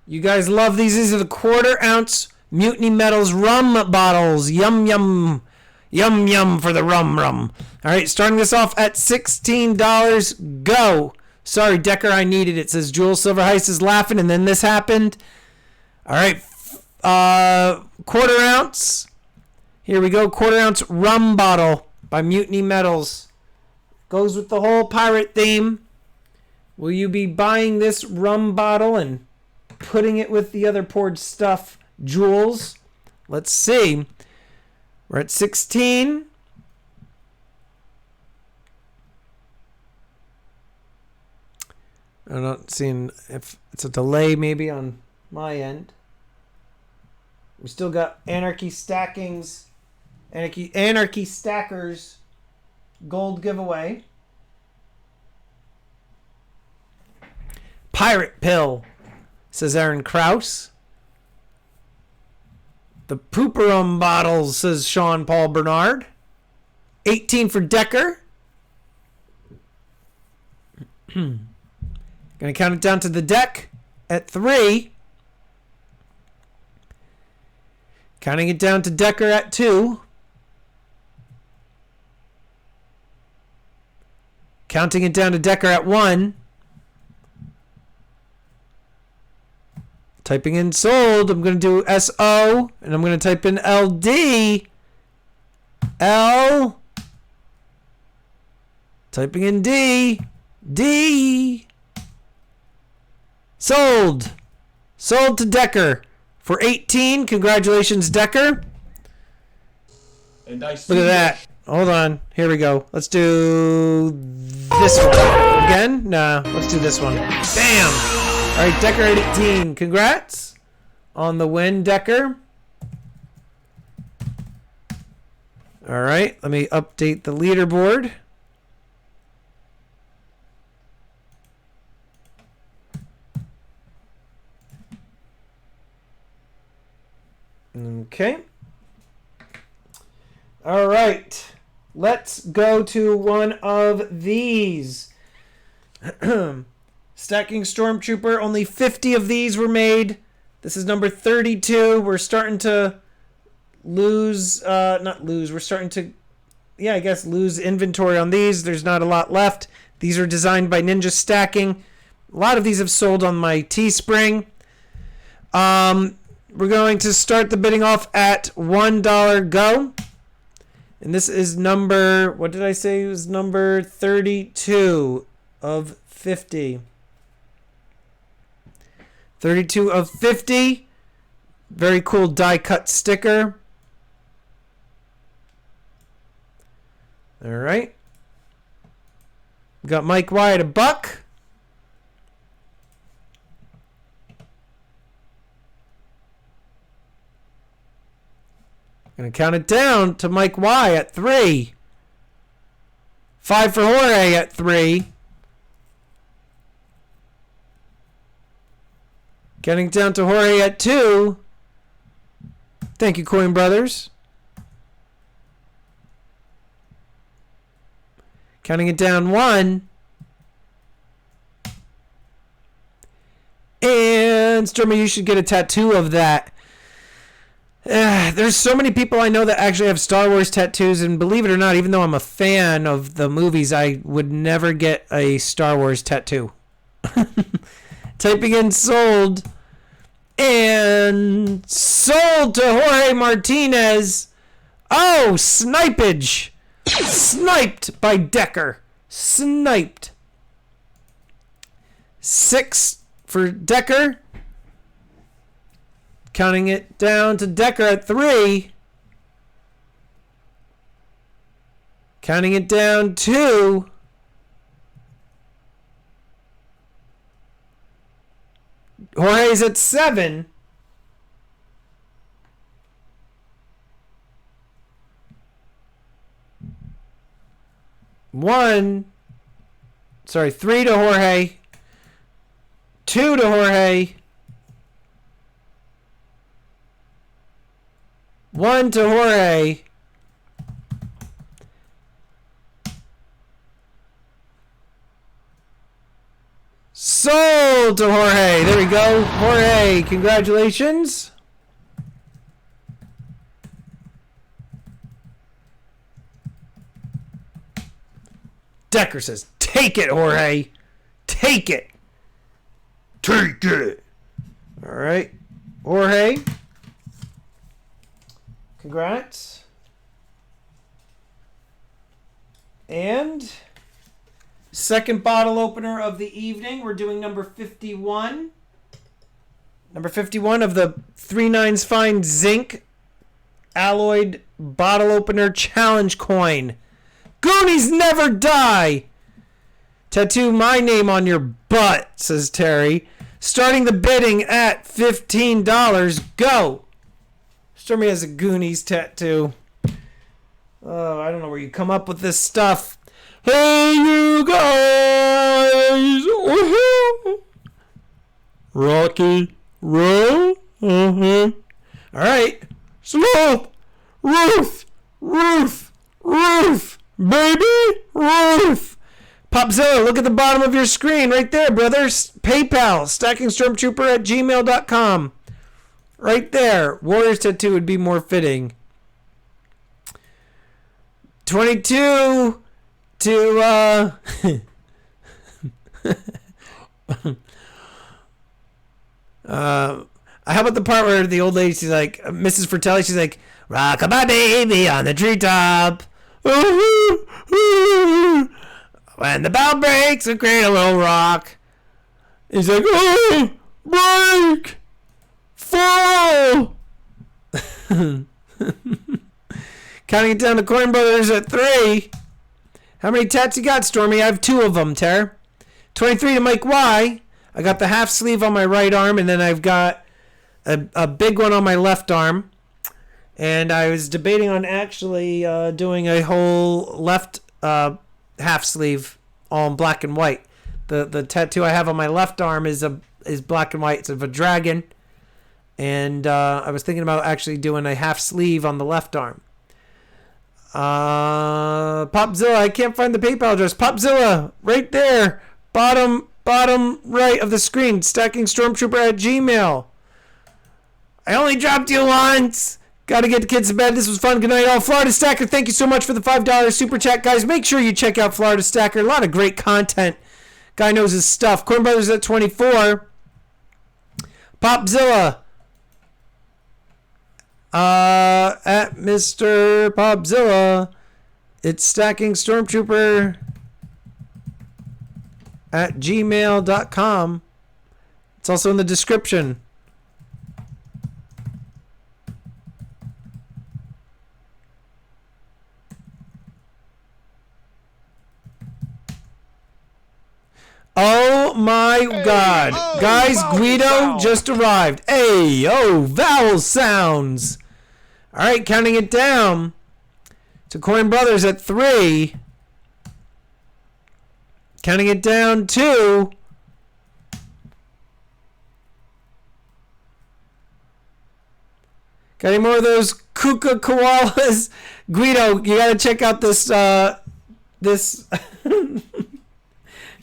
[SPEAKER 1] You guys love these. These are the 1/4 ounce Mutiny Metals rum bottles. Yum, yum. Yum, yum for the rum. All right, starting this off at $16. Go. Sorry, Decker, I needed it. Says Jules Silverheist is laughing, and then this happened. All right, 1/4 ounce. Here we go, 1/4 ounce rum bottle by Mutiny Metals. Goes with the whole pirate theme. Will you be buying this rum bottle and putting it with the other poured stuff, Jules? Let's see. We're at 16. I'm not seeing if it's a delay maybe on my end. We still got Anarchy Stackers gold giveaway. Pirate Pill, says Aaron Krause. The Pooperum bottles, says Sean Paul Bernard. 18 for Decker. Gonna count it down to the deck at 3. Counting it down to Decker at 2. Counting it down to Decker at 1. Typing in sold. I'm going to do SO. And I'm going to type in LD. L. Typing in D. D. Sold. Sold to Decker for 18. Congratulations, Decker.
[SPEAKER 4] And I
[SPEAKER 1] Look at that. Hold on. Here we go. Let's do this one. Again? Nah, let's do this one. Bam! All right, Decker at 18. Congrats on the win, Decker. All right, let me update the leaderboard. Okay. All right. Let's go to one of these. Stacking Stormtrooper. Only 50 of these were made. This is number 32. We're starting to lose, not lose, we're starting to, yeah, I guess lose inventory on these. There's not a lot left. These are designed by Ninja Stacking. A lot of these have sold on my Teespring. We're going to start the bidding off at $1 go. And this is number, what did I say? It was number 32 of 50. 32 of 50. Very cool die cut sticker. All right. We got Mike Y at $1. Gonna count it down to Mike Y at 3. 5 for Jorge at 3. Getting down to Jorge at 2. Thank you, Coin Brothers. Counting it down 1. And Stormy, you should get a tattoo of that. There's so many people I know that actually have Star Wars tattoos, and believe it or not, even though I'm a fan of the movies, I would never get a Star Wars tattoo. Typing in sold, and sold to Jorge Martinez. Oh, snipage. Sniped by Decker. Sniped. 6 for Decker. Counting it down to Decker at 3. Counting it down 2. Jorge's at 7. Three to Jorge. 2 to Jorge. 1 to Jorge. Sold to Jorge. There we go. Jorge, congratulations. Decker says, take it, Jorge. Take it. Take it. All right. Jorge. Congrats. And second bottle opener of the evening. We're doing number 51. Number 51 of the 3 Nines Fine Zinc Alloyed Bottle Opener Challenge Coin. Goonies never die. Tattoo my name on your butt, says Terry. Starting the bidding at $15. Go. Stormy has a Goonies tattoo. Oh, I don't know where you come up with this stuff. Hey, you guys. Woohoo. Rocky Road. All right. Sloth! Ruth! Ruth! Ruth! Baby! Ruth! Popzilla, look at the bottom of your screen right there, brothers. PayPal, stackingstormtrooper@gmail.com. Right there. Warriors tattoo would be more fitting. 22 to how about the part where the old lady, she's like, Mrs. Fratelli, she's like, rock-a-bye baby on the treetop. When the bough breaks, the cradle will rock. He's like, oh, break, fall. Counting it down to Coin Brothers at 3. How many tats you got, Stormy? I have 2 of them, Ter. 23 to Mike Y. I got the half sleeve on my right arm, and then I've got a big one on my left arm. And I was debating on actually doing a whole left half sleeve all in black and white. The tattoo I have on my left arm is black and white. It's of a dragon. And I was thinking about actually doing a half sleeve on the left arm. Popzilla, I can't find the PayPal address. Popzilla, right there. Bottom right of the screen. Stackingstormtrooper@gmail. I only dropped you once. Gotta get the kids to bed. This was fun. Good night, all. Florida Stacker, thank you so much for the $5 super chat, guys. Make sure you check out Florida Stacker. A lot of great content. Guy knows his stuff. Corn Brothers at 24. Popzilla. At Mr. Popzilla. It's Stacking Stormtrooper at gmail.com. It's also in the description. Oh my God. Guys, Guido just arrived. Hey, vowel sounds. All right, counting it down to Coin Brothers at 3. Counting it down to got any more of those kuka koalas? Guido, you gotta check out this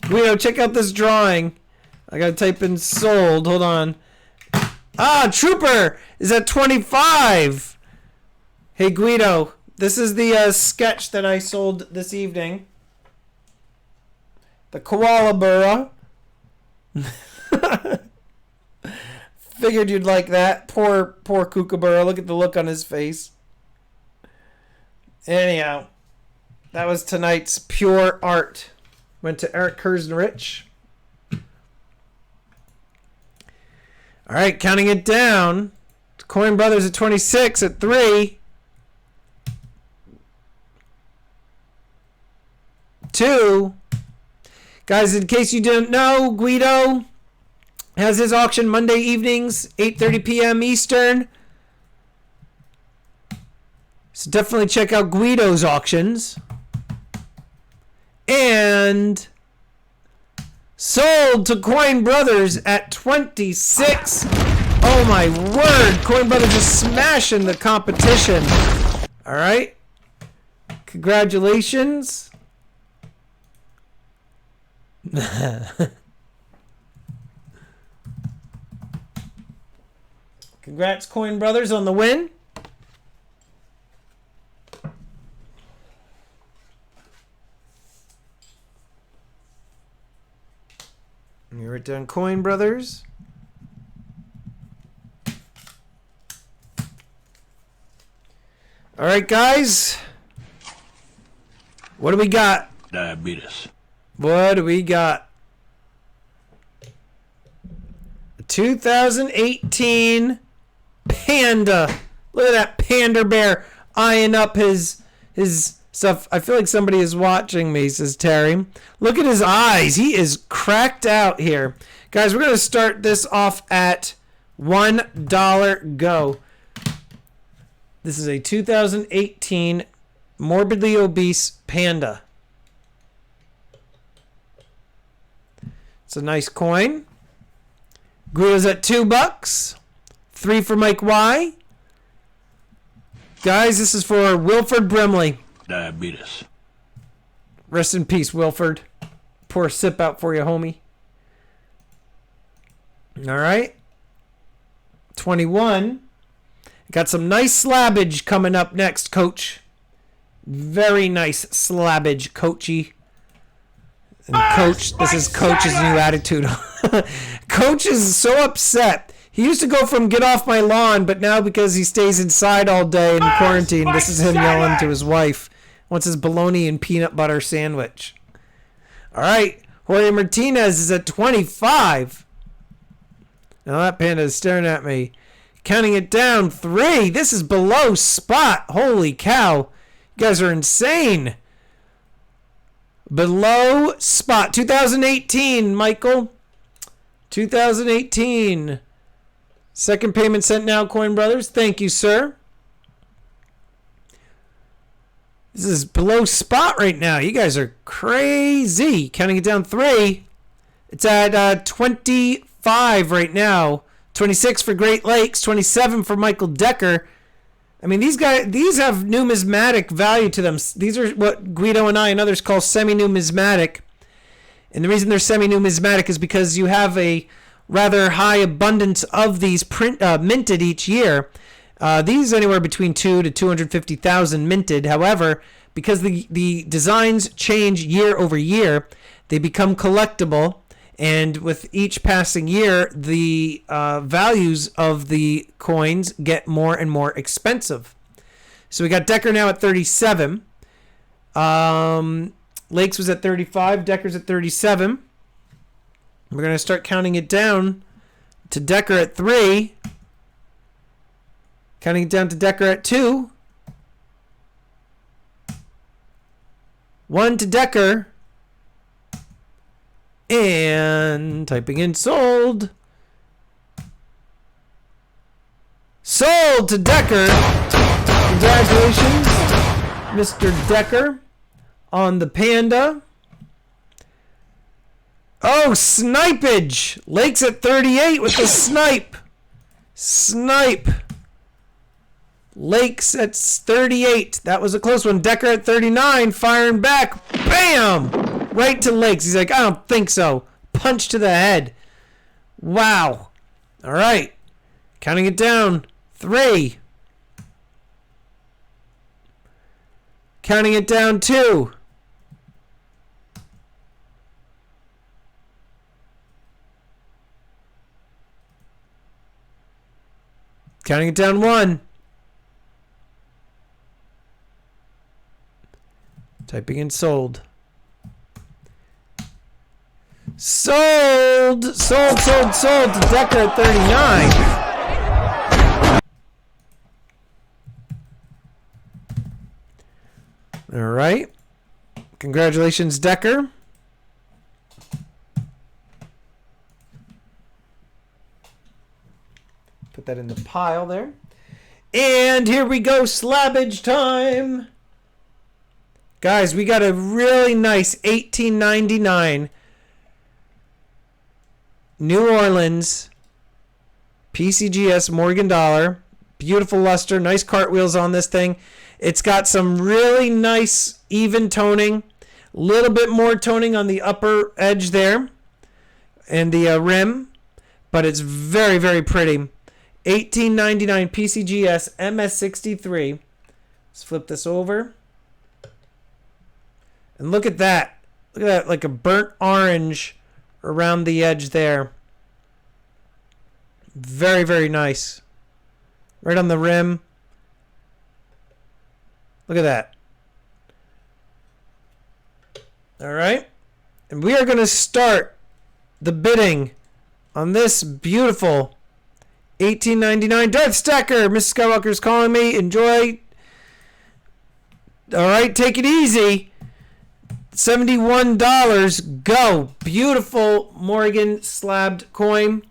[SPEAKER 1] Guido, check out this drawing. I gotta type in sold. Hold on. Trooper is at 25. Hey Guido, this is the sketch that I sold this evening. The koala-kookaburra. Figured you'd like that. Poor kookaburra. Look at the look on his face. Anyhow, that was tonight's pure art. Went to Eric Kersnrich. All right, counting it down. Coin Brothers at 26 at 3. 2. Guys, in case you didn't know, Guido has his auction Monday evenings, 8:30 p.m. Eastern. So definitely check out Guido's auctions. And sold to Coin Brothers at 26. Oh my word. Coin Brothers is smashing the competition. All right. Congratulations. Congrats, Coin Brothers, on the win. Let me write down Coin Brothers. All right, guys. What do we got?
[SPEAKER 3] Diabetes.
[SPEAKER 1] What do we got? 2018 Panda. Look at that Panda bear eyeing up his stuff. I feel like somebody is watching me, says Terry. Look at his eyes. He is cracked out here. Guys, we're going to start this off at $1 go. This is a 2018 morbidly obese panda. It's a nice coin. Guido's at $2. 3 for Mike Y. Guys, this is for Wilford Brimley.
[SPEAKER 3] Diabetes.
[SPEAKER 1] Rest in peace, Wilford. Pour a sip out for you, homie. All right. 21. Got some nice slabbage coming up next, Coach. Very nice slabbage, Coachy. And Coach, this is Coach's new attitude. Coach is so upset. He used to go from get off my lawn, but now because he stays inside all day in quarantine, this is him yelling to his wife. Wants his bologna and peanut butter sandwich. All right. Jorge Martinez is at 25. Now that panda is staring at me. Counting it down. 3. This is below spot. Holy cow. You guys are insane. Below spot. 2018, Michael. 2018. Second payment sent now, Coin Brothers. Thank you, sir. This is below spot right now. You guys are crazy. Counting it down. 3. It's at 25 right now. 26 for Great Lakes. 27 for Michael Decker. I mean, these have numismatic value to them. These are what Guido and I and others call semi-numismatic. And the reason they're semi-numismatic is because you have a rather high abundance of these minted each year. These anywhere between 2 to 250,000 minted. However, because the designs change year over year, they become collectible. And with each passing year, the values of the coins get more and more expensive. So we got Decker now at 37. Lakes was at 35. Decker's at 37. We're going to start counting it down to Decker at 3. Counting it down to Decker at 2. 1 to Decker. And typing in sold. Sold to Decker. Congratulations, Mr. Decker, on the Panda. Oh, snipage. Lakes at 38 with the snipe. Snipe. Lakes at 38. That was a close one. Decker at 39. Firing back. Bam! Right to Lakes. He's like, I don't think so. Punch to the head. Wow. All right. Counting it down. 3. Counting it down. 2. Counting it down. 1. Typing in sold. Sold to Decker at 39. All right. Congratulations, Decker. Put that in the pile there. And here we go, slabbage time. Guys, we got a really nice 1899 New Orleans PCGS Morgan dollar. Beautiful luster, nice cartwheels on this thing. It's got some really nice even toning, a little bit more toning on the upper edge there and the rim, but it's very, very pretty. 1899 PCGS MS63. Let's flip this over. And look at that. Look at that, like a burnt orange around the edge there. Very, very nice. Right on the rim. Look at that. All right. And we are going to start the bidding on this beautiful 1899 Darth Stacker. Mrs. Skywalker's calling me. Enjoy. All right. Take it easy. $71. Go. Beautiful Morgan slabbed coin.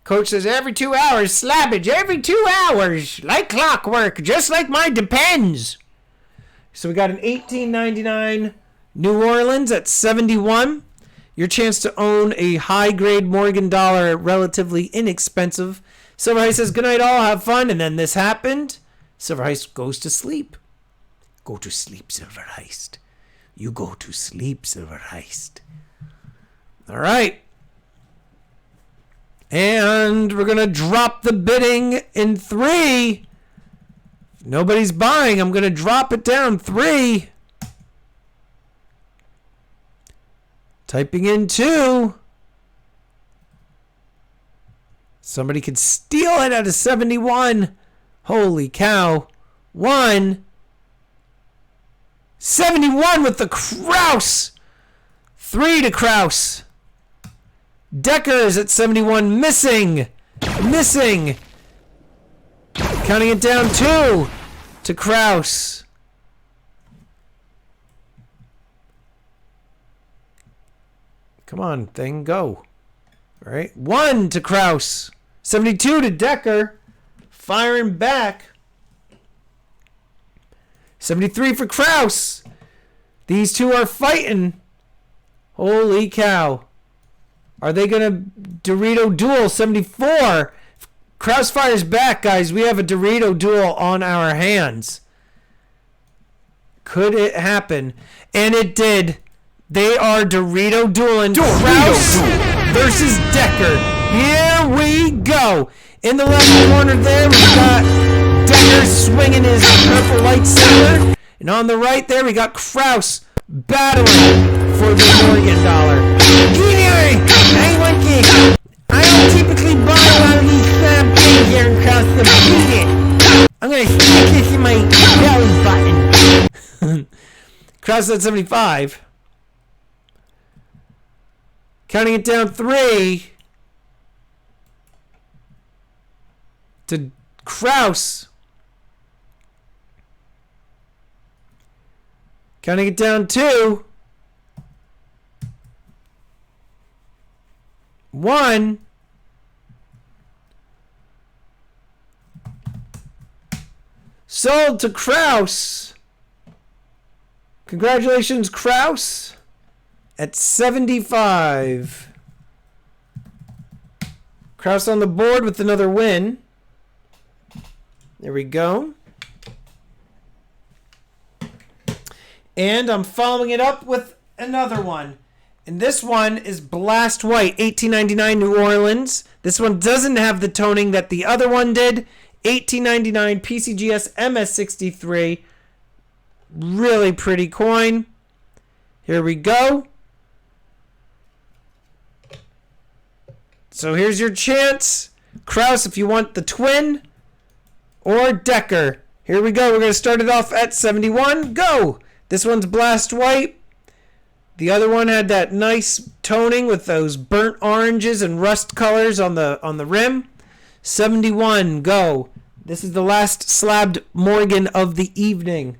[SPEAKER 1] Coach says every 2 hours, slabbage. Every 2 hours. Like clockwork. Just like mine depends. So we got an 1899 New Orleans at 71. Your chance to own a high-grade Morgan dollar, relatively inexpensive. Silverhide says, good night all. Have fun. And then this happened. Silver Heist goes to sleep. Go to sleep, Silver Heist. You go to sleep, Silver Heist. All right. And we're going to drop the bidding in 3. If nobody's buying, I'm going to drop it down 3. Typing in 2. Somebody could steal it at a 71. Holy cow. 1. 71 with the Kraus. 3 to Kraus. Decker's at 71. Missing. Counting it down 2 to Kraus. Come on, thing, go. All right. 1 to Kraus. 72 to Decker. Firing back. 73 for Kraus. These two are fighting. Holy cow. Are they going to Dorito duel? 74. Kraus fires back, guys. We have a Dorito duel on our hands. Could it happen? And it did. They are Dorito dueling. Kraus versus Decker. Here we go. In the left corner there, we've got Decker swinging his purple lightsaber. And on the right there, we got Kraus battling for the Morgan dollar. Hey, Winky. I don't typically buy a lot of these things here in Kraus to beat it. I'm going to stick this in my belly button. Kraus at 75. Counting it down 3 to Kraus. Counting it down 2. 1. Sold to Kraus. Congratulations, Kraus. At 75. Kraus on the board with another win. There we go. And I'm following it up with another one. And this one is Blast White, 1899 New Orleans. This one doesn't have the toning that the other one did. 1899 PCGS MS63. Really pretty coin. Here we go. So here's your chance. Kraus, if you want the twin, or Decker. Here we go. We're going to start it off at 71. Go! This one's Blast White. The other one had that nice toning with those burnt oranges and rust colors on the rim. 71. Go. This is the last Slabbed Morgan of the evening.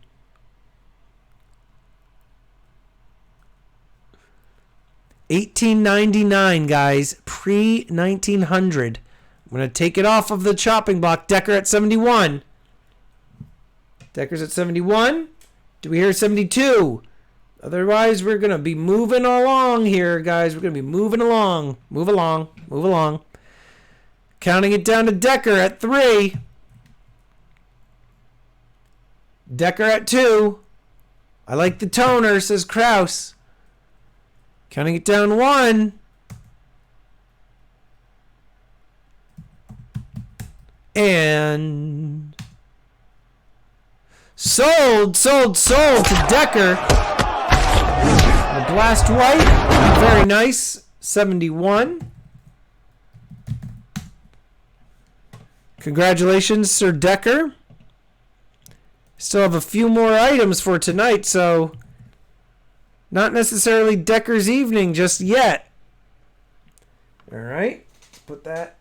[SPEAKER 1] $18.99, guys. Pre-1900. I'm going to take it off of the chopping block. Decker at 71. Decker's at 71. Do we hear 72? Otherwise, we're going to be moving along here, guys. We're going to be moving along. Move along. Move along. Counting it down to Decker at 3. Decker at 2. I like the toner, says Kraus. Counting it down 1. And sold to Decker. The Blast White, very nice, 71. Congratulations, Sir Decker. Still have a few more items for tonight, so not necessarily Decker's evening just yet. All right, put that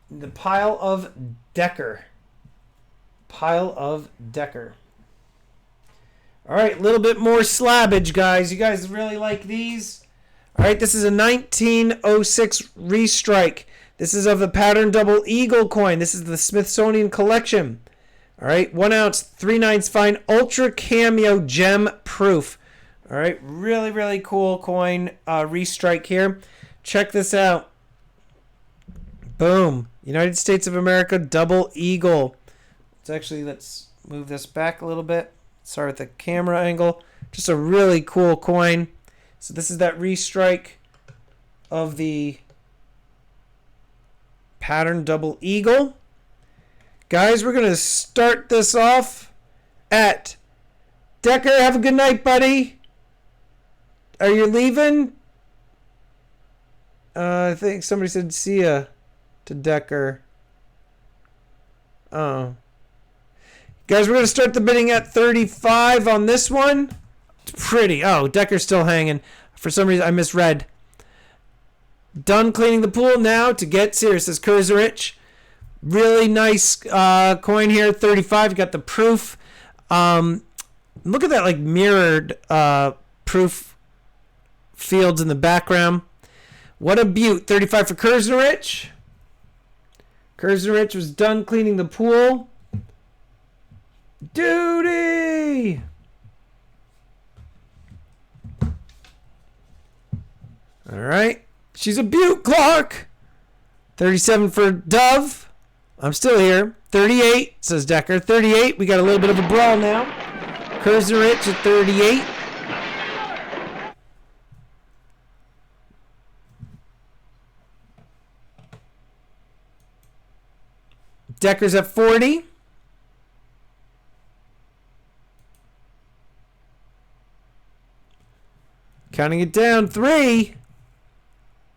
[SPEAKER 1] in the pile of Decker. Pile of Decker. All right, a little bit more slabbage, guys. You guys really like these? All right, this is a 1906 restrike. This is of the pattern double eagle coin. This is the Smithsonian collection. All right, 1 ounce, 3/9 fine, ultra cameo gem proof. All right, really, really cool coin restrike here. Check this out. Boom. United States of America double eagle. let's move this back a little bit. Sorry with the camera angle. Just a really cool coin. So this is that restrike of the pattern double eagle. Guys, we're going to start this off at Decker. Have a good night, buddy. Are you leaving? I think somebody said see ya to Decker. Oh. Guys, we're going to start the bidding at 35 on this one. It's pretty. Oh, Decker's still hanging. For some reason, I misread. Done cleaning the pool now to get serious, says Kurzerich. Really nice coin here, 35. You got the proof. Look at that, like, mirrored proof fields in the background. What a beaut. 35 for Kurzerich. Kurzerich was done cleaning the pool. Duty! All right. She's a beaut, Clark. 37 for Dove. I'm still here. 38, says Decker. 38. We got a little bit of a brawl now. Kurzerich at 38. Decker's at 40. Counting it down. 3.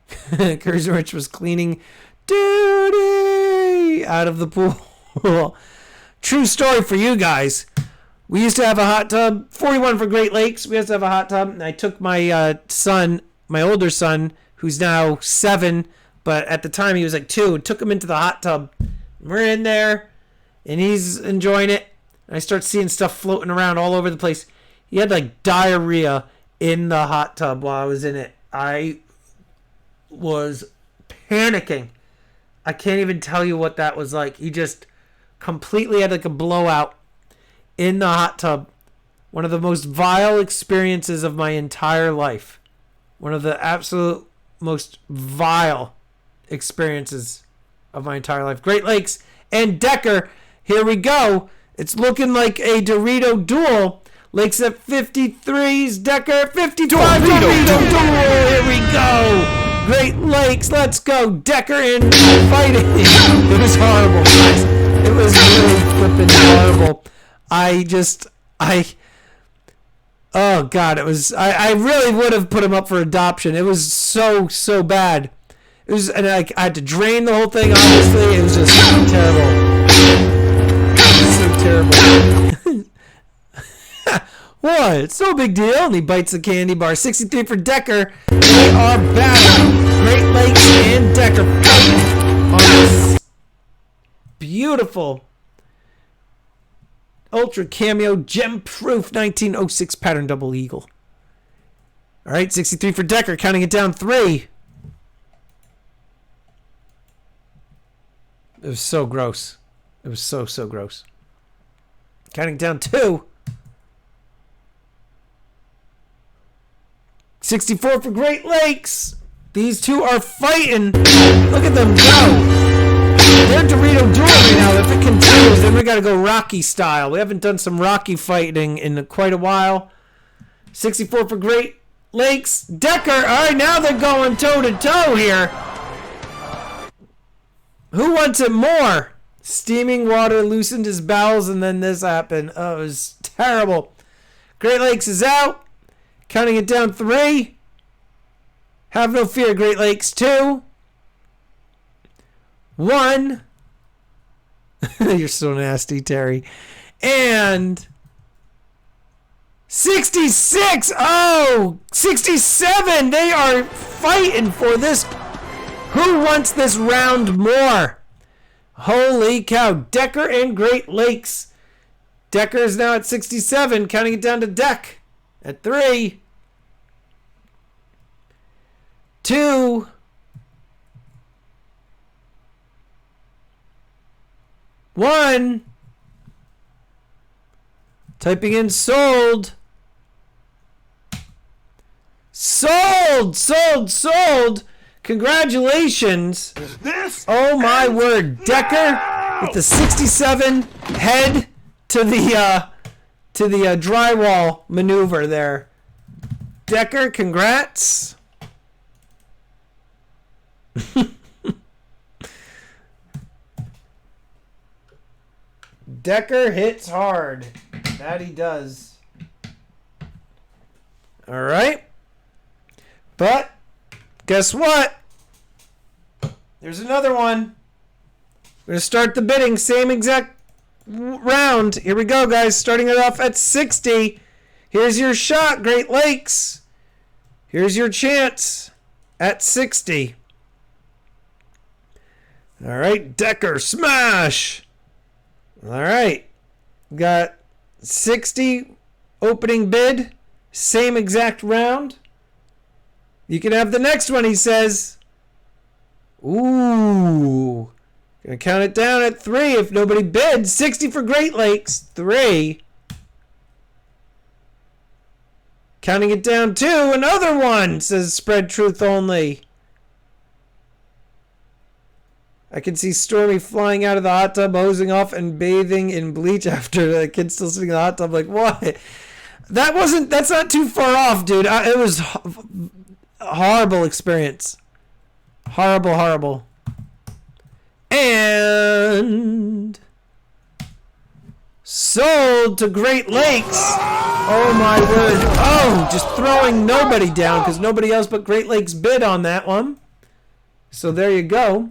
[SPEAKER 1] Kurzerich was cleaning duty out of the pool. True story for you guys. We used to have a hot tub. 41 for Great Lakes. We used to have a hot tub. And I took my son, my older son, who's now 7, but at the time he was like 2, and took him into the hot tub. We're in there, and he's enjoying it. And I start seeing stuff floating around all over the place. He had like diarrhea in the hot tub while I was in it. I was panicking. I can't even tell you what that was like. He just completely had like a blowout in the hot tub. One of the most vile experiences of my entire life. One of the absolute most vile experiences of my entire life. Great Lakes and Decker. Here we go. It's looking like a Dorito duel. Lakes at 53s. Decker 55. Dorito duel. Here we go. Great Lakes. Let's go. Decker in fighting. It was horrible, guys. It was really flipping horrible. Oh God, it was. I really would have put him up for adoption. It was so bad. It was, and I had to drain the whole thing. Obviously, it was just terrible. So terrible. What? It's no big deal. And he bites the candy bar. 63 for Decker. They are battling. Great Lakes and Decker fighting on this beautiful Ultra Cameo Gem Proof 1906 pattern double eagle. All right, 63 for Decker. Counting it down. 3. It was so gross. It was so gross. Counting down. 2. 64 for Great Lakes. These two are fighting. Look at them go. They're Dorito duel right now. If it continues, then we got to go Rocky style. We haven't done some Rocky fighting in quite a while. 64 for Great Lakes. Decker. All right, now they're going toe-to-toe here. Who wants it more? Steaming water loosened his bowels, and then this happened. Oh, it was terrible. Great Lakes is out. Counting it down. 3. Have no fear, Great Lakes. 2. 1. You're so nasty, Terry. And 66. Oh, 67. They are fighting for this. Who wants this round more? Holy cow. Decker and Great Lakes. Decker is now at 67. Counting it down to Deck at 3. 2. 1. Typing in sold. Sold. Congratulations. Oh my word. Decker with the 67 head to the drywall maneuver there. Decker, congrats. Decker hits hard. That he does. All right. But guess what? There's another one. We're going to start the bidding. Same exact round. Here we go, guys. Starting it off at 60. Here's your shot, Great Lakes. Here's your chance at 60. All right, Decker, smash. All right. Got 60 opening bid. Same exact round. You can have the next one, he says. Ooh. Gonna count it down at 3 if nobody bids. 60 for Great Lakes. 3. Counting it down 2. Another one, says Spread Truth Only. I can see Stormy flying out of the hot tub, hosing off, and bathing in bleach after the kid's still sitting in the hot tub. Like, what? That's not too far off, dude. It was a horrible experience. Horrible. And sold to Great Lakes. Oh my word. Oh, just throwing nobody down because nobody else but Great Lakes bid on that one. So there you go.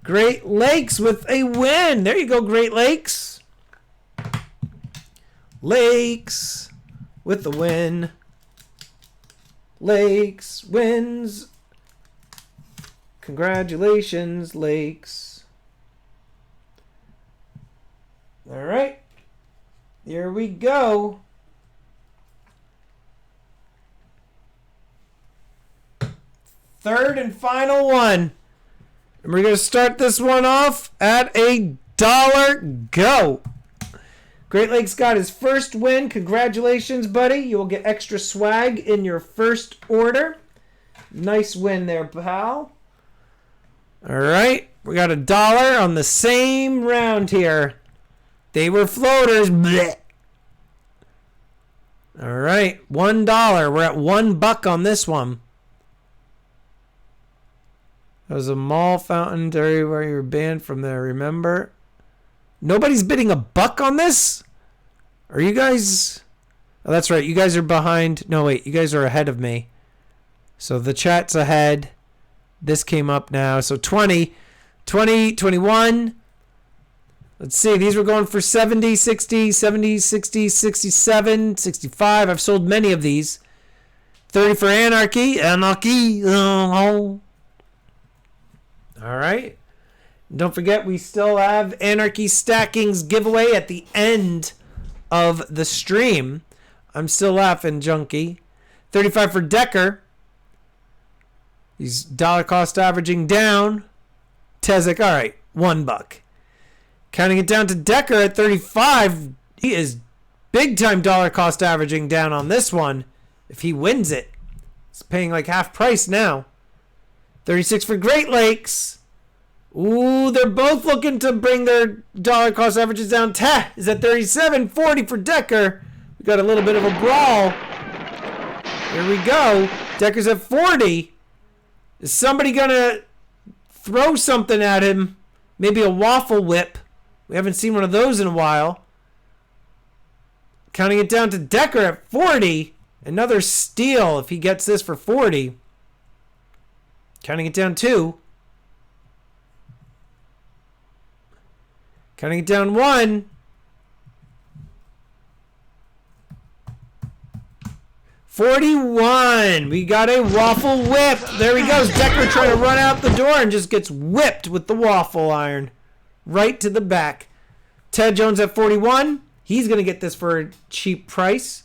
[SPEAKER 1] Great Lakes with a win. There you go, Great Lakes. Lakes with the win. Lakes wins. Congratulations, Lakes. All right. Here we go. Third and final one. And we're going to start this one off at $1. Go. Great Lakes got his first win. Congratulations, buddy. You will get extra swag in your first order. Nice win there, pal. All right. We got $1 on the same round here. They were floaters. Blech. All right. $1. We're at $1 on this one. That was a mall fountain area where you were banned from there, remember? Nobody's bidding $1 on this? Are you guys... Oh, that's right. You guys are behind... No, wait. You guys are ahead of me. So the chat's ahead. This came up now. So 20, 21. Let's see. These were going for 70, 60, 70, 60, 67, 65. I've sold many of these. 30 for Anarchy. Anarchy. Oh. All right. Don't forget, we still have Anarchy Stacking's giveaway at the end of the stream. I'm still laughing, Junkie. 35 for Decker. He's dollar cost averaging down. Tezek, all right, $1. Counting it down to Decker at 35. He is big time dollar cost averaging down on this one. If he wins it, it's paying like half price now. 36 for Great Lakes. Ooh, they're both looking to bring their dollar cost averages down. Teh is at 37. 40 for Decker. We got a little bit of a brawl. Here we go. Decker's at 40. Is somebody going to throw something at him? Maybe a waffle whip. We haven't seen one of those in a while. Counting it down to Decker at 40. Another steal if he gets this for 40. Counting it down 2. Counting it down 1. 41. We got a waffle whip. There he goes. Decker trying to run out the door and just gets whipped with the waffle iron. Right to the back. Ted Jones at 41. He's going to get this for a cheap price.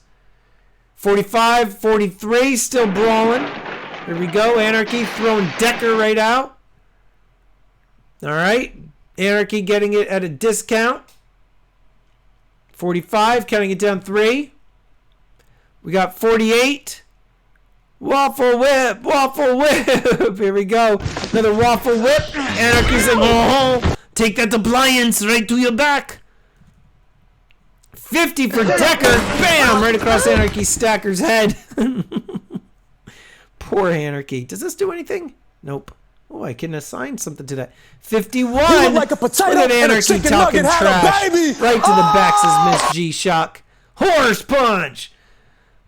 [SPEAKER 1] 45, 43. Still brawling. Here we go. Anarchy throwing Decker right out. All right. Anarchy getting it at a discount. 45. Counting it down 3. We got 48. Waffle whip. Waffle whip. Here we go. Another waffle whip. Anarchy's like, oh, take that appliance right to your back. 50 for Decker. Bam! Right across Anarchy Stacker's head. Poor Anarchy. Does this do anything? Nope. Oh, I can assign something to that. 51.
[SPEAKER 5] look like a potato
[SPEAKER 1] Look at
[SPEAKER 5] and a
[SPEAKER 1] Anarchy
[SPEAKER 5] chicken
[SPEAKER 1] talking
[SPEAKER 5] nugget had a
[SPEAKER 1] trash.
[SPEAKER 5] baby.
[SPEAKER 1] Right to the backs is Miss G-Shock. Horse punch.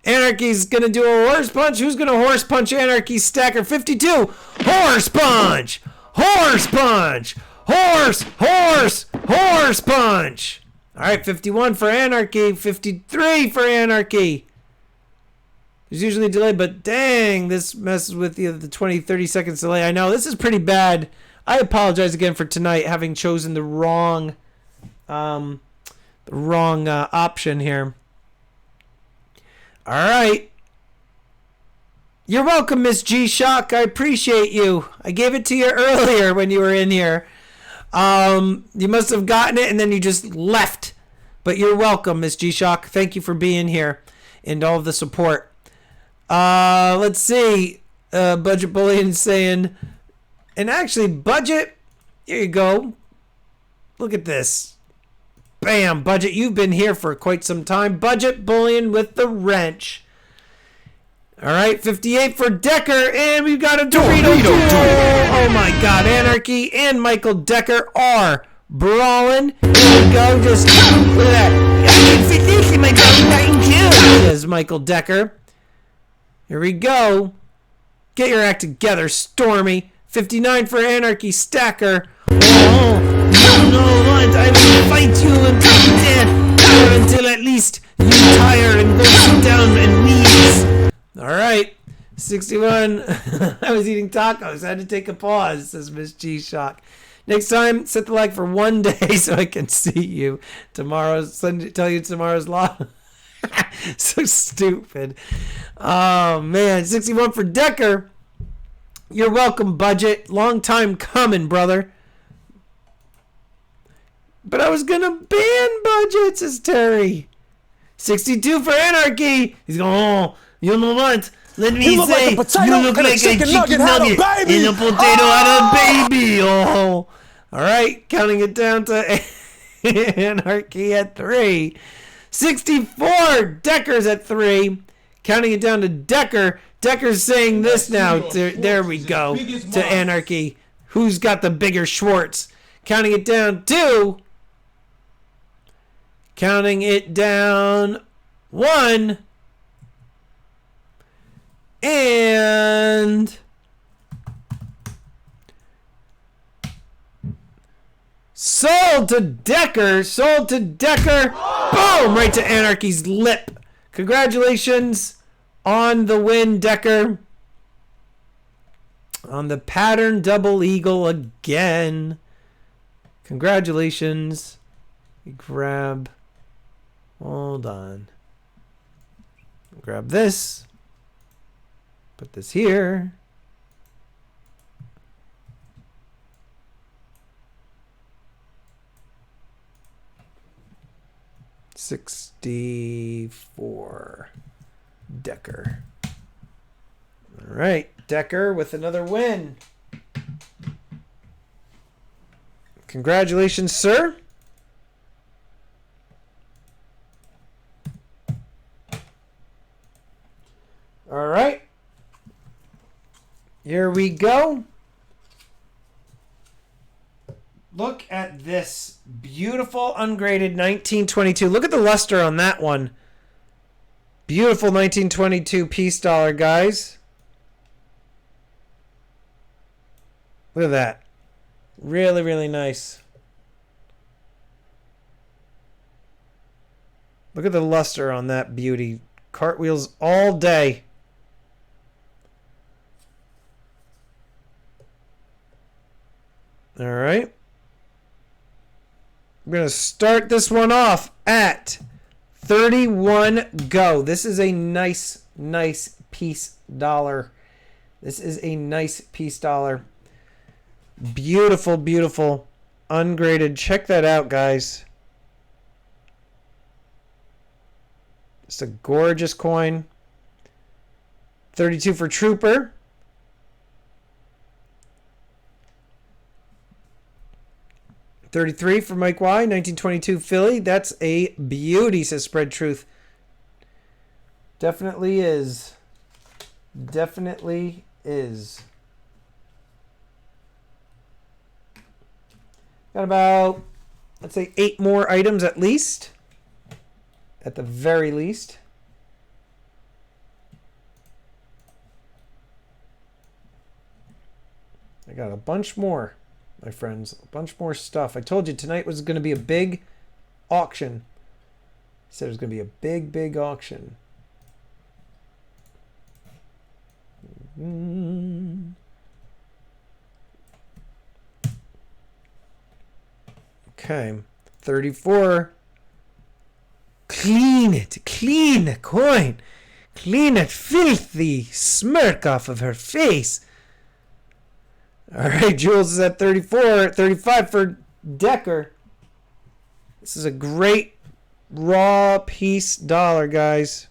[SPEAKER 1] Anarchy's going to do a horse punch. Who's going to horse punch Anarchy Stacker? 52. Horse punch. Horse punch. Horse punch. All right, 51 for Anarchy. 53 for Anarchy. There's usually a delay, but dang, this messes with you. The 20, 30 seconds delay. I know, this is pretty bad. I apologize again for tonight having chosen the wrong option here. All right. You're welcome, Miss G-Shock. I appreciate you. I gave it to you earlier when you were in here. You must have gotten it and then you just left. But you're welcome, Miss G-Shock. Thank you for being here and all of the support. Let's see. Budget Bullion saying, and actually, Budget, here you go. Look at this. Bam, Budget, you've been here for quite some time. Budget Bullion with the wrench. All right, 58 for Decker, and we've got a Dorito duel. Oh my God, Anarchy and Michael Decker are brawling. Here we go, just look at that. I can fit this in my tongue, says Michael Decker. Here we go. Get your act together, Stormy. 59 for Anarchy Stacker. Oh, no, I will fight you until death, or until at least you tire and go sit down and wheeze. All right, 61. I was eating tacos. I had to take a pause, says Miss G-Shock. Next time, set the like for 1 day so I can see you. Tell you tomorrow's law. So stupid. Oh, man. 61 for Decker. You're welcome, Budget. Long time coming, brother. But I was going to ban Budget, says Terry. 62 for Anarchy. He's going, oh, you know what? Let me say, you look like a chicken nugget and a potato had a baby. Oh. All right, counting it down to Anarchy at 3. 64, Decker's at 3. Counting it down to Decker. Decker's saying this now. There we go. To Anarchy. Who's got the bigger Schwartz? Counting it down to... Counting it down 1. And... Sold to Decker. Sold to Decker. Boom! Right to Anarchy's lip. Congratulations on the win, Decker. On the pattern double eagle again. Congratulations. We grab... Hold on. Grab this. Put this here. $64. Decker. All right, Decker with another win. Congratulations, sir. All right. Here we go. Look at this beautiful ungraded 1922. Look at the luster on that one. Beautiful 1922 piece dollar, guys. Look at that. Really, really nice. Look at the luster on that beauty. Cartwheels all day. All right. We're going to start this one off at 31 go. This is a nice piece dollar. This is a nice piece dollar. Beautiful, beautiful. Ungraded. Check that out, guys. It's a gorgeous coin. 32 for Trooper. 33 for Mike Y. 1922 Philly. That's a beauty, says Spread Truth. Definitely is. Definitely is. Got about, let's say, 8 more items at least. At the very least. I got a bunch more, my friends. A bunch more stuff. I told you tonight was going to be a big auction. I said it was going to be a big, big auction. Okay. 34. Clean it. Clean the coin. Clean that filthy smirk off of her face. All right, Jules is at 34, 35 for Decker. This is a great raw piece dollar, guys.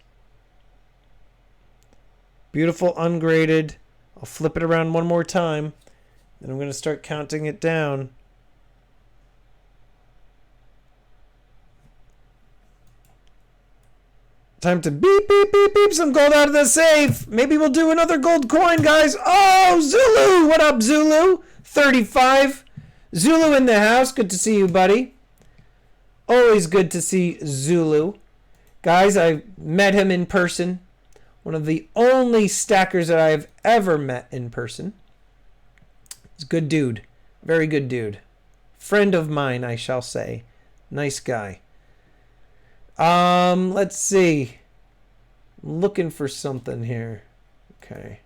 [SPEAKER 1] Beautiful ungraded. I'll flip it around one more time. Then I'm going to start counting it down. Time to beep, beep, beep, beep some gold out of the safe. Maybe we'll do another gold coin, guys. Oh, Zulu. What up, Zulu? 35. Zulu in the house. Good to see you, buddy. Always good to see Zulu. Guys, I met him in person. One of the only stackers that I've ever met in person. He's a good dude. Very good dude. Friend of mine, I shall say. Nice guy. Let's see. I'm looking for something here. Okay.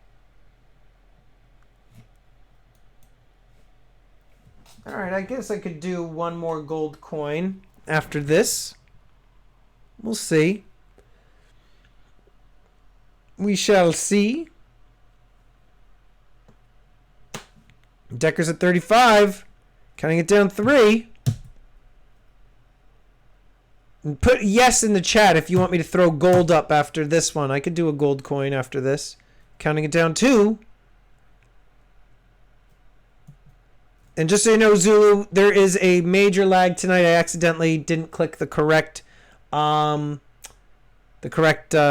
[SPEAKER 1] All right, I guess I could do one more gold coin after this. We'll see. We shall see. Decker's at 35. Counting it down 3. Put yes in the chat if you want me to throw gold up after this one. I could do a gold coin after this. Counting it down 2. And just so you know, Zulu, there is a major lag tonight. I accidentally didn't click the correct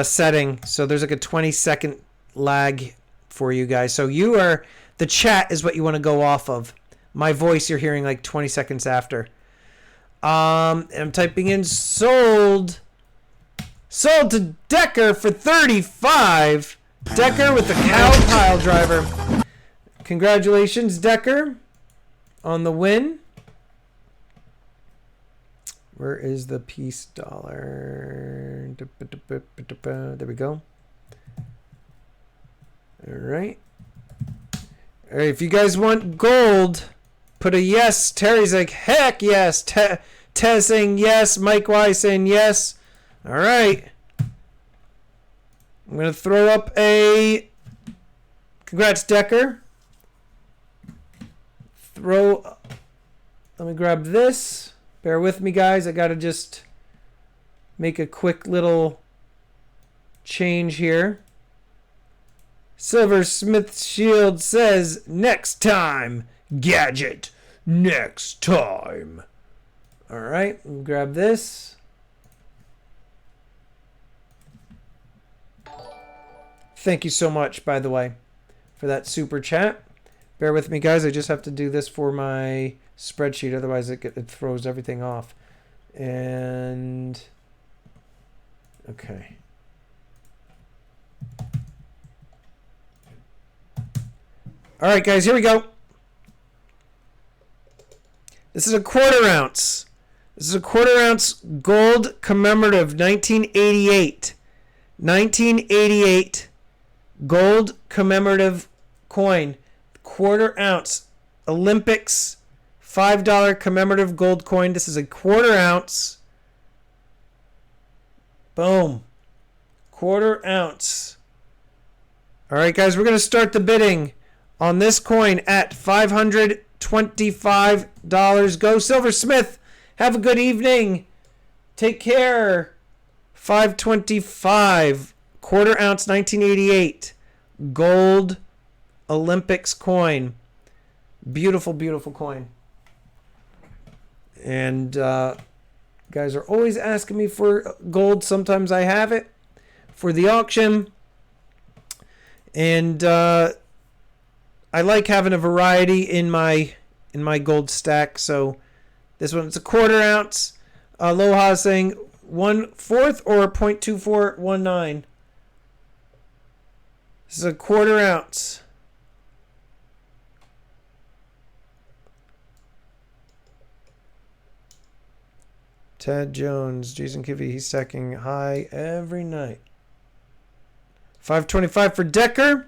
[SPEAKER 1] setting. So there's like a 20-second lag for you guys. So you are, the chat is what you want to go off of. My voice you're hearing like 20 seconds after. I'm typing in sold. Sold to Decker for 35. Decker with the cow pile driver. Congratulations, Decker, on the win. Where is the piece dollar? There we go. All right. All right, if you guys want gold, put a yes. Terry's like, heck yes. Tez saying yes. Mike Y saying yes. All right. I'm going to throw up a... Congrats, Decker. Let me grab this. Bear with me, guys. I got to just make a quick little change here. Silversmith Shield says, next time, Gadget. Next time. All right, grab this. Thank you so much, by the way, for that super chat. Bear with me, guys. I just have to do this for my spreadsheet. Otherwise, it throws everything off. And... okay. All right, guys, here we go. This is a quarter ounce. This is a quarter ounce gold commemorative 1988. 1988 gold commemorative coin. Quarter ounce Olympics $5 commemorative gold coin. This is a quarter ounce. Boom. Quarter ounce. All right, guys, we're going to start the bidding on this coin at $525. Go Silversmith. Have a good evening. Take care. $525. Quarter ounce 1988. Gold Olympics coin. Beautiful, beautiful coin. And guys are always asking me for gold. Sometimes I have it for the auction. And I like having a variety in my gold stack. So this one, it's a 1/4 ounce. Aloha is saying 1/4 or 0.2419. This is a 1/4 ounce. Ted Jones, Jason Kivy, he's stacking high every night. 525 for Decker.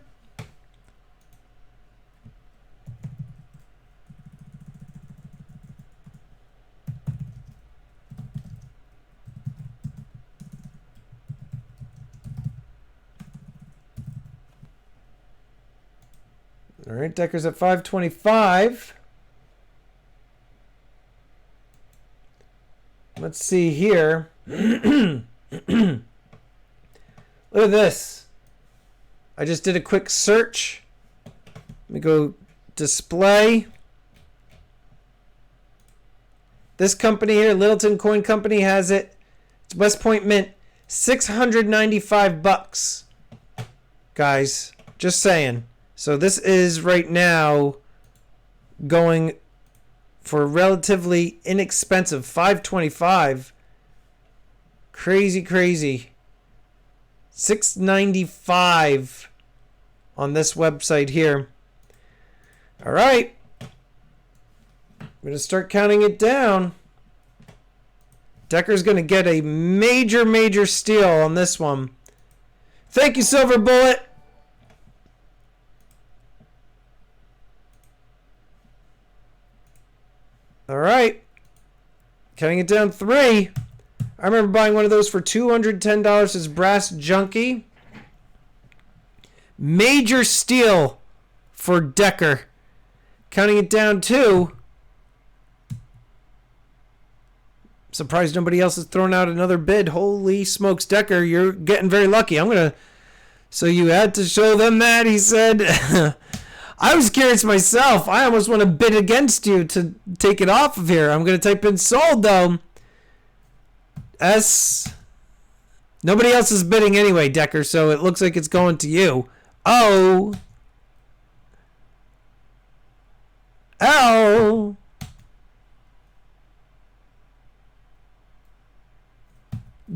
[SPEAKER 1] All right, Decker's at 525. Let's see here. Look at this. I just did a quick search. Let me go display. This company here, Littleton Coin Company, has it. It's West Point Mint. $695. Guys, just saying. So this is right now going for relatively inexpensive, $525. Crazy. $695 on this website here. All right. I'm going to start counting it down. Decker's going to get a major steal on this one. Thank you, Silver Bullet. All right. Counting it down 3. I remember buying one of those for $210. It's Brass Junkie. Major steal for Decker. Counting it down 2. Surprised nobody else has thrown out another bid. Holy smokes, Decker, you're getting very lucky. So you had to show them that, he said. I was curious myself. I almost want to bid against you to take it off of here. I'm going to type in sold, though. S. Nobody else is bidding anyway, Decker, so it looks like it's going to you. O. L.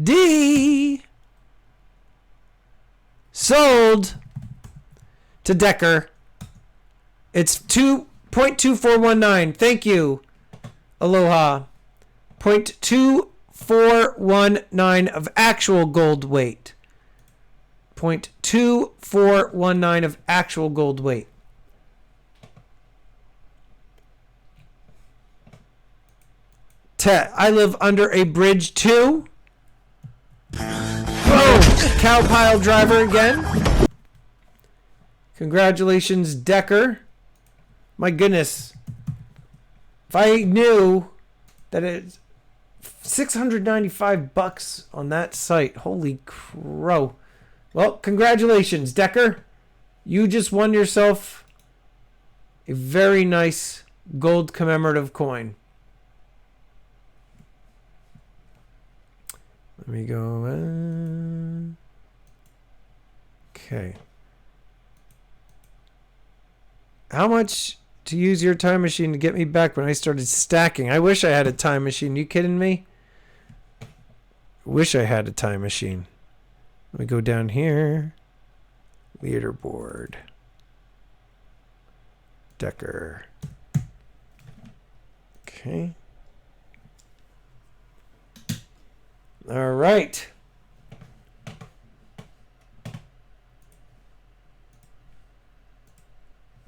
[SPEAKER 1] D. Sold to Decker. It's 2.2419. Thank you. Aloha. 0.2419 of actual gold weight. 0.2419 of actual gold weight. I live under a bridge too. Boom! Cow pile driver again. Congratulations, Decker. My goodness. If I knew that it's $695 on that site. Holy crow. Well, congratulations, Decker. You just won yourself a very nice gold commemorative coin. Let me go. Okay. How much to use your time machine to get me back when I started stacking? I wish I had a time machine. You kidding me? Wish I had a time machine. Let me go down here. Leaderboard. Decker. Okay. All right.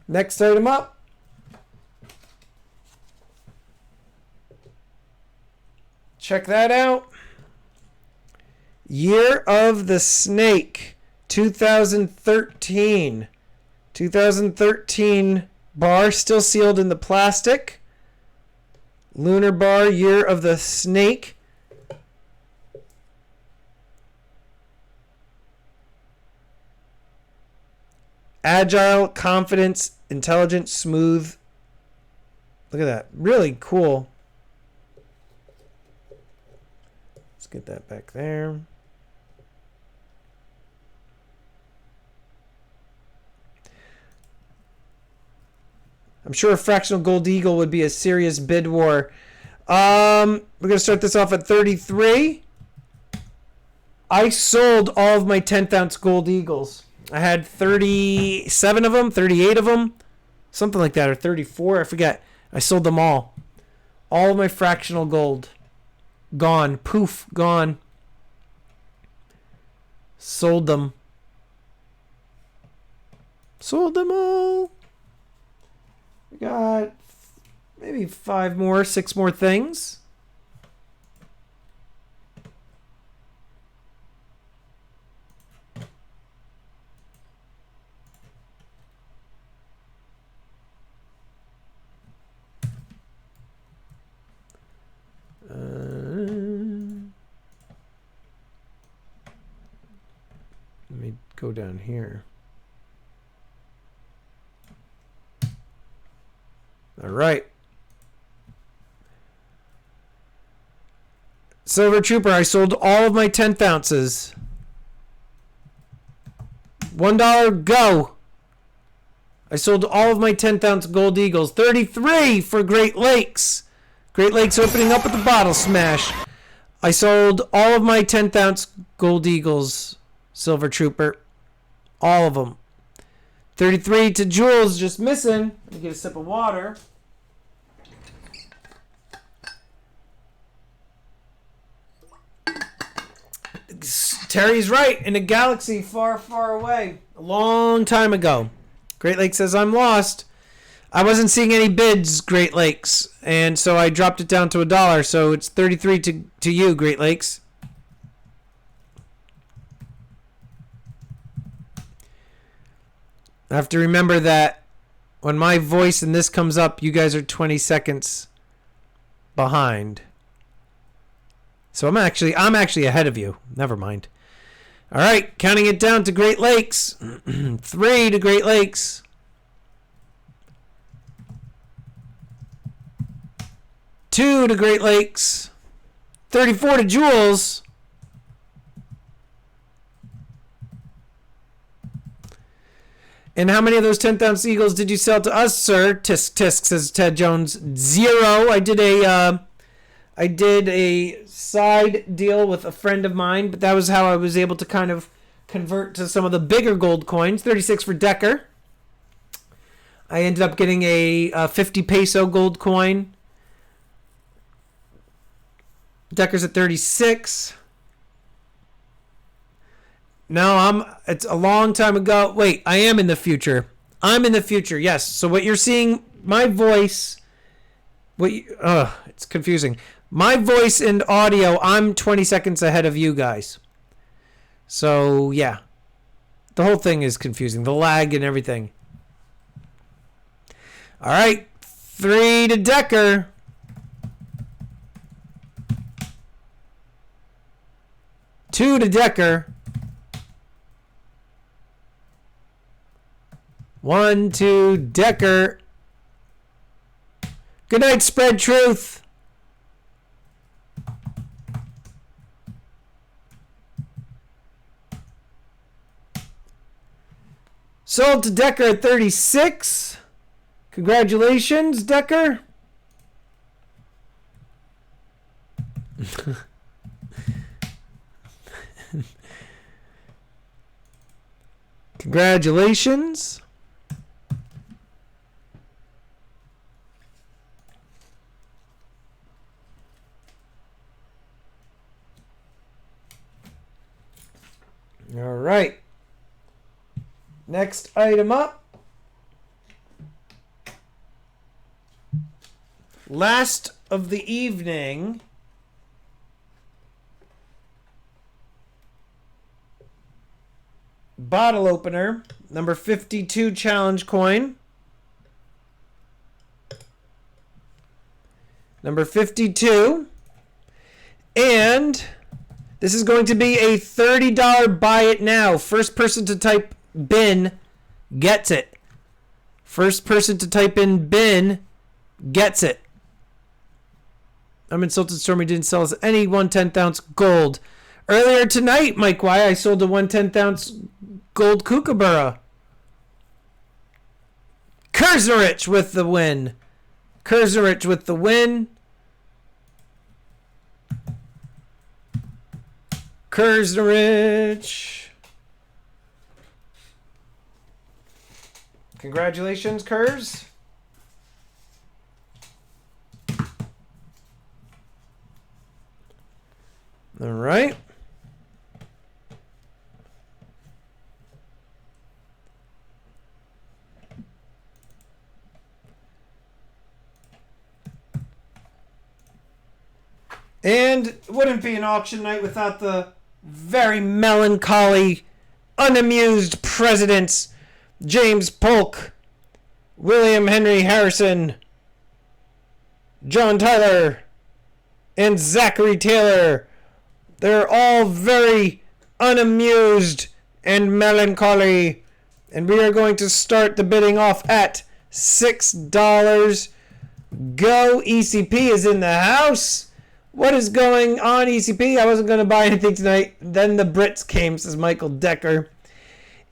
[SPEAKER 1] Next item up. Check that out. Year of the Snake, 2013. 2013 bar, still sealed in the plastic. Lunar bar, Year of the Snake. Agile, confidence, intelligent, smooth. Look at that. Really cool. Let's get that back there. I'm sure a fractional gold eagle would be a serious bid war. We're going to start this off at 33. I sold all of my 10th ounce gold eagles. I had 37 of them, 38 of them, something like that, or 34. I forget. I sold them all. All of my fractional gold. Gone. Poof. Gone. Sold them. Sold them all. We got maybe 5 more, 6 more things. Let me go down here. All right. Silver Trooper, I sold all of my 10th ounces. $1, go. I sold all of my 10th ounce gold eagles. 33 for Great Lakes. Great Lakes opening up with the bottle smash. I sold all of my 10th ounce gold eagles, Silver Trooper. All of them. 33 to Jules, just missing. Let me get a sip of water. Terry's right. In a galaxy far, far away. A long time ago. Great Lakes says, I'm lost. I wasn't seeing any bids, Great Lakes. And so I dropped it down to $1. So it's 33 to you, Great Lakes. I have to remember that when my voice and this comes up, you guys are 20 seconds behind. So I'm actually ahead of you. Never mind. All right, counting it down to Great Lakes. 3 to Great Lakes. 2 to Great Lakes. 34 to Jules. And how many of those 10th ounce eagles did you sell to us, sir? Tisk tisk, says Ted Jones. 0. I did a side deal with a friend of mine, but that was how I was able to kind of convert to some of the bigger gold coins. 36 for Decker. I ended up getting a 50 peso gold coin. Decker's at 36. No, it's a long time ago. Wait, I am in the future. I'm in the future, yes. So what you're seeing, my voice, it's confusing. My voice and audio, I'm 20 seconds ahead of you guys. So, yeah. The whole thing is confusing. The lag and everything. All right. 3 to Decker. 2 to Decker. 1 to Decker. Good night, Spread Truth. Sold to Decker at 36. Congratulations, Decker. Congratulations. All right. Next item up. Last of the evening. Bottle opener. Number 52 challenge coin. Number 52. And this is going to be a $30 buy it now. First person to type bin gets it. First person to type in bin gets it. I'm insulted Stormy didn't sell us any 1/10 ounce gold. Earlier tonight, Mike Y, I sold a 1/10 ounce gold kookaburra. Kurznerich with the win. Kurznerich with the win. Kurznerich. Congratulations, Kurz. All right. And it wouldn't be an auction night without the very melancholy, unamused presidents, James Polk, William Henry Harrison, John Tyler, and Zachary Taylor. They're all very unamused and melancholy. And we are going to start the bidding off at $6. Go. ECP is in the house. What is going on, ECP? I wasn't going to buy anything tonight. Then the Brits came, says Michael Decker.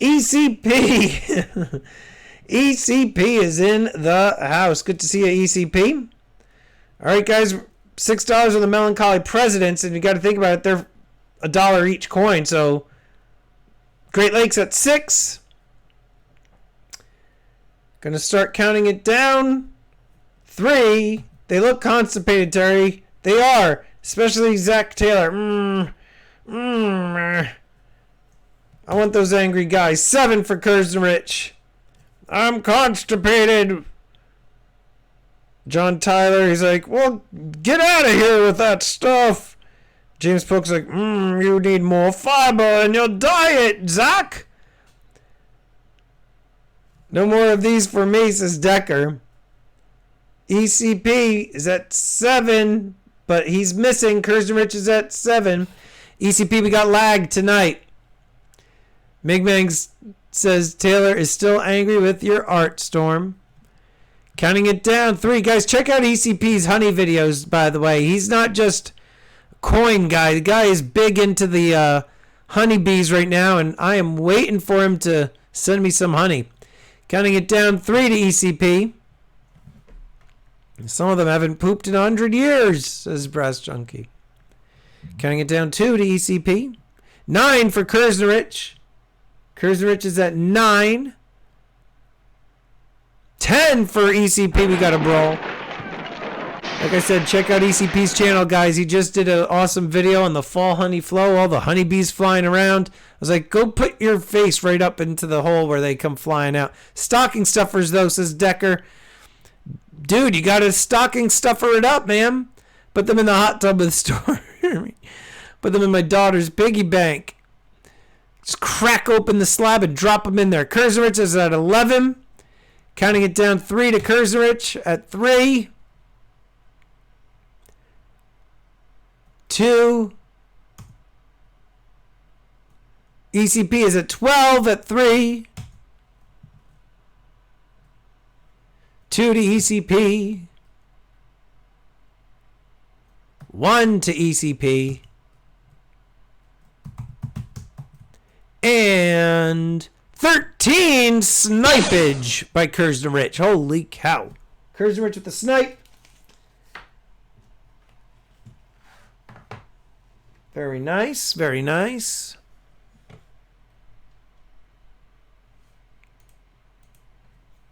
[SPEAKER 1] ECP. ECP is in the house. Good to see you, ECP. All right, guys. $6 on the Melancholy Presidents. And you got to think about it. They're $1 each coin. So Great Lakes at 6. Going to start counting it down. 3. They look constipated, Terry. They are, especially Zach Taylor. I want those angry guys. 7 for Kurznerich. I'm constipated. John Tyler, he's like, well, get out of here with that stuff. James Polk's like, you need more fiber in your diet, Zach. No more of these for me, says Decker. ECP is at 7. But he's missing. Kurznerich is at 7. ECP, we got lag tonight. Migmangs says Taylor is still angry with your art, Storm. Counting it down. 3. Guys, check out ECP's honey videos, by the way. He's not just a coin guy. The guy is big into the honeybees right now, and I am waiting for him to send me some honey. Counting it down. 3 to ECP. Some of them haven't pooped in 100 years, says Brass Junkie. Counting it down. 2 to ECP. 9 for Kurznerich. Kurznerich is at 9. 10 for ECP. We got a brawl. Like I said, check out ECP's channel, guys. He just did an awesome video on the fall honey flow. All the honeybees flying around. I was like, go put your face right up into the hole where they come flying out. Stocking stuffers, though, says Decker. Dude, you got to stocking stuffer it up, man. Put them in the hot tub of the store. Put them in my daughter's piggy bank. Just crack open the slab and drop them in there. Kurznerich is at 11. Counting it down. 3 to Kurznerich at 3. 2. ECP is at 12 at 3. 2 to ECP. 1 to ECP. And 13 snipage by Kurznerich. Holy cow. Kurznerich with the snipe. Very nice. Very nice.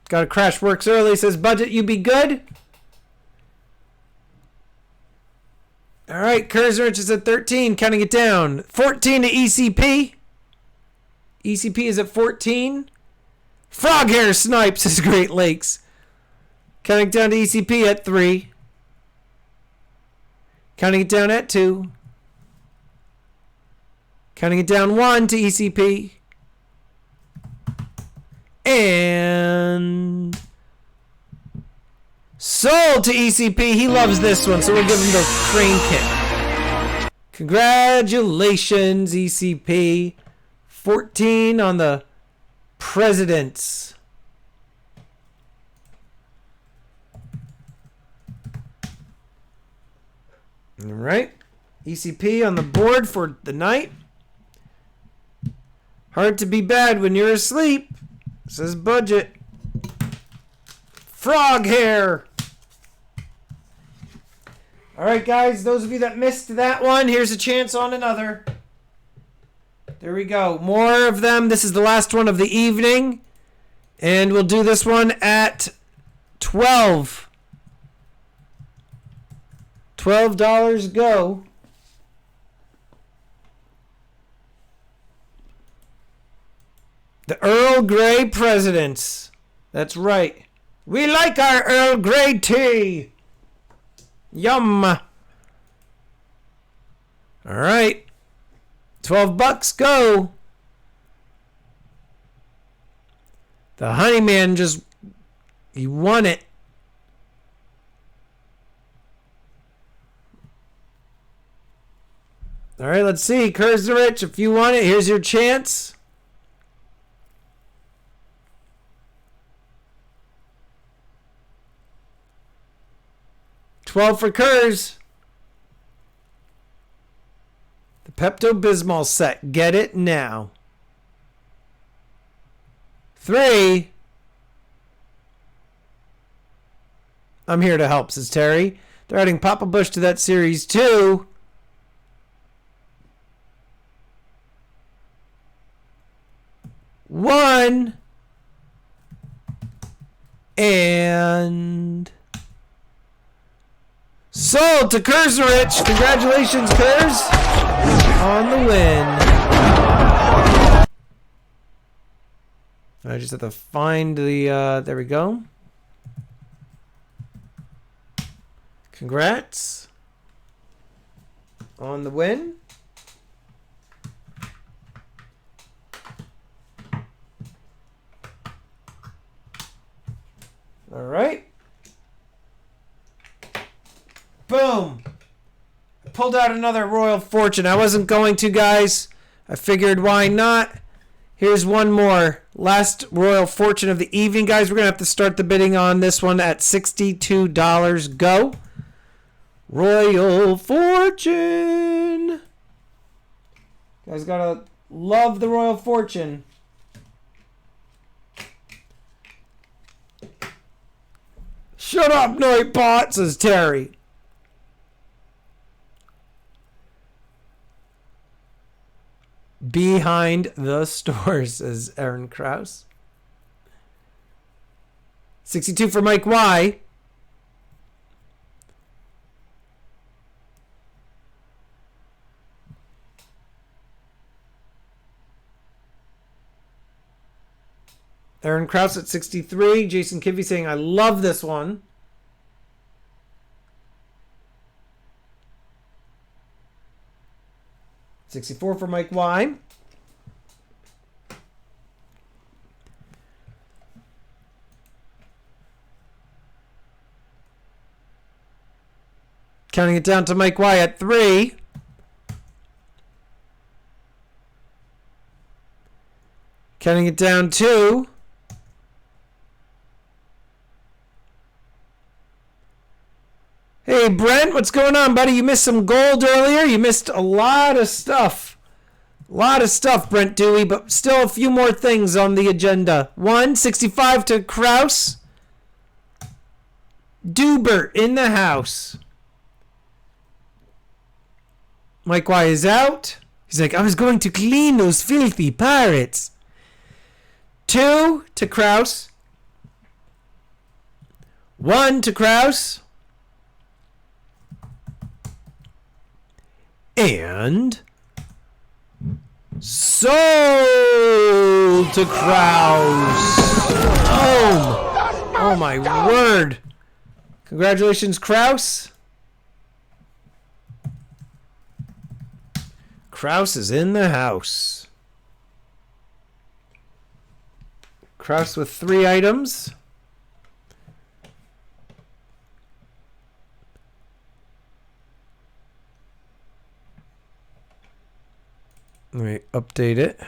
[SPEAKER 1] Got a crash works early. Says budget, you be good. All right, Kurznerich is at 13. Counting it down. 14 to ECP. ECP is at 14. Froghair snipes is Great Lakes. Counting down to ECP at 3. Counting it down at 2. Counting it down 1 to ECP. And sold to ECP. He loves this one, so we'll give him the crane kick. Congratulations, ECP. 14 on the Presidents. All right. ECP on the board for the night. Hard to be bad when you're asleep, says Budget. Frog hair. All right, guys. Those of you that missed that one, here's a chance on another. There we go. More of them. This is the last one of the evening. And we'll do this one at 12. $12 go. The Earl Grey Presidents. That's right. We like our Earl Grey tea. Yum. All right. $12 go. The Honeyman just... he won it. All right, let's see. Curse the Rich, if you want it, here's your chance. $12 for Kurz. The Pepto-Bismol set. Get it now. 3. I'm here to help, says Terry. They're adding Papa Bush to that series too. One. And... sold to Kurzerich. Congratulations, Kurz, on the win. I just have to find the, there we go. Congrats on the win. All right. Boom. I pulled out another Royal Fortune. I wasn't going to, guys. I figured why not. Here's one more. Last Royal Fortune of the evening, guys. We're going to have to start the bidding on this one at $62 go. Royal Fortune. You guys got to love the Royal Fortune. Shut up, Noipot, says Terry. Behind the store, says Aaron Krause. 62 for Mike Y. Aaron Krause at 63. Jason Kivy saying, I love this one. $64 for Mike Y. Counting it down to Mike Y at 3. Counting it down to hey, Brent, what's going on, buddy? You missed some gold earlier. You missed a lot of stuff. A lot of stuff, Brent Dewey, but still a few more things on the agenda. 165 to Kraus. Duber in the house. Mike Y is out. He's like, I was going to clean those filthy pirates. 2 to Kraus. 1 to Kraus. And sold to Kraus. Oh my word. Congratulations, Kraus. Kraus is in the house. Kraus with 3 items. Let me update it.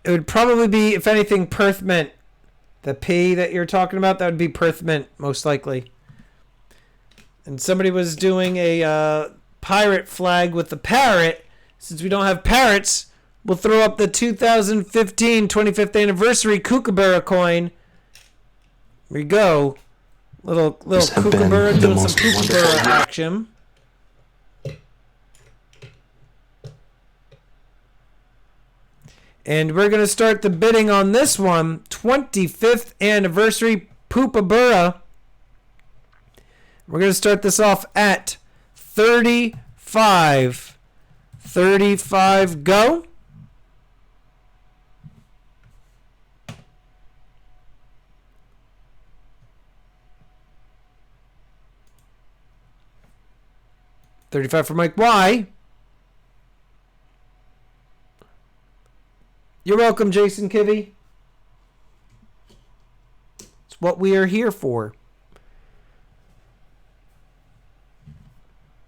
[SPEAKER 1] It would probably be, if anything, Perth Mint The P that you're talking about, that would be Perth Mint, most likely. And somebody was doing a pirate flag with the parrot. Since we don't have parrots, we'll throw up the 2015 25th anniversary kookaburra coin. Here we go. Little kookaburra doing some kookaburra action. And we're going to start the bidding on this one. 25th anniversary Poopaburra. We're going to start this off at 35. 35, go. $35 for Mike Y. You're welcome, Jason Kivy. It's what we are here for.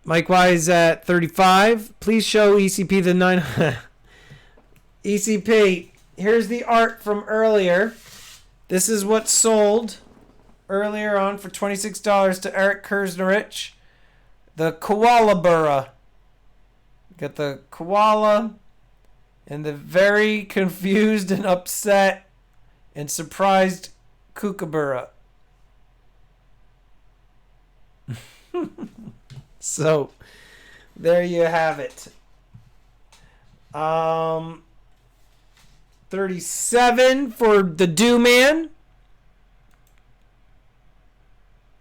[SPEAKER 1] Mike Y is at 35. Please show ECP the 9. ECP, here's the art from earlier. This is what sold earlier on for $26 to Eric Kersnerich. The koala-burra. Got the koala and the very confused and upset and surprised kookaburra. So, there you have it. 37 for the Do Man.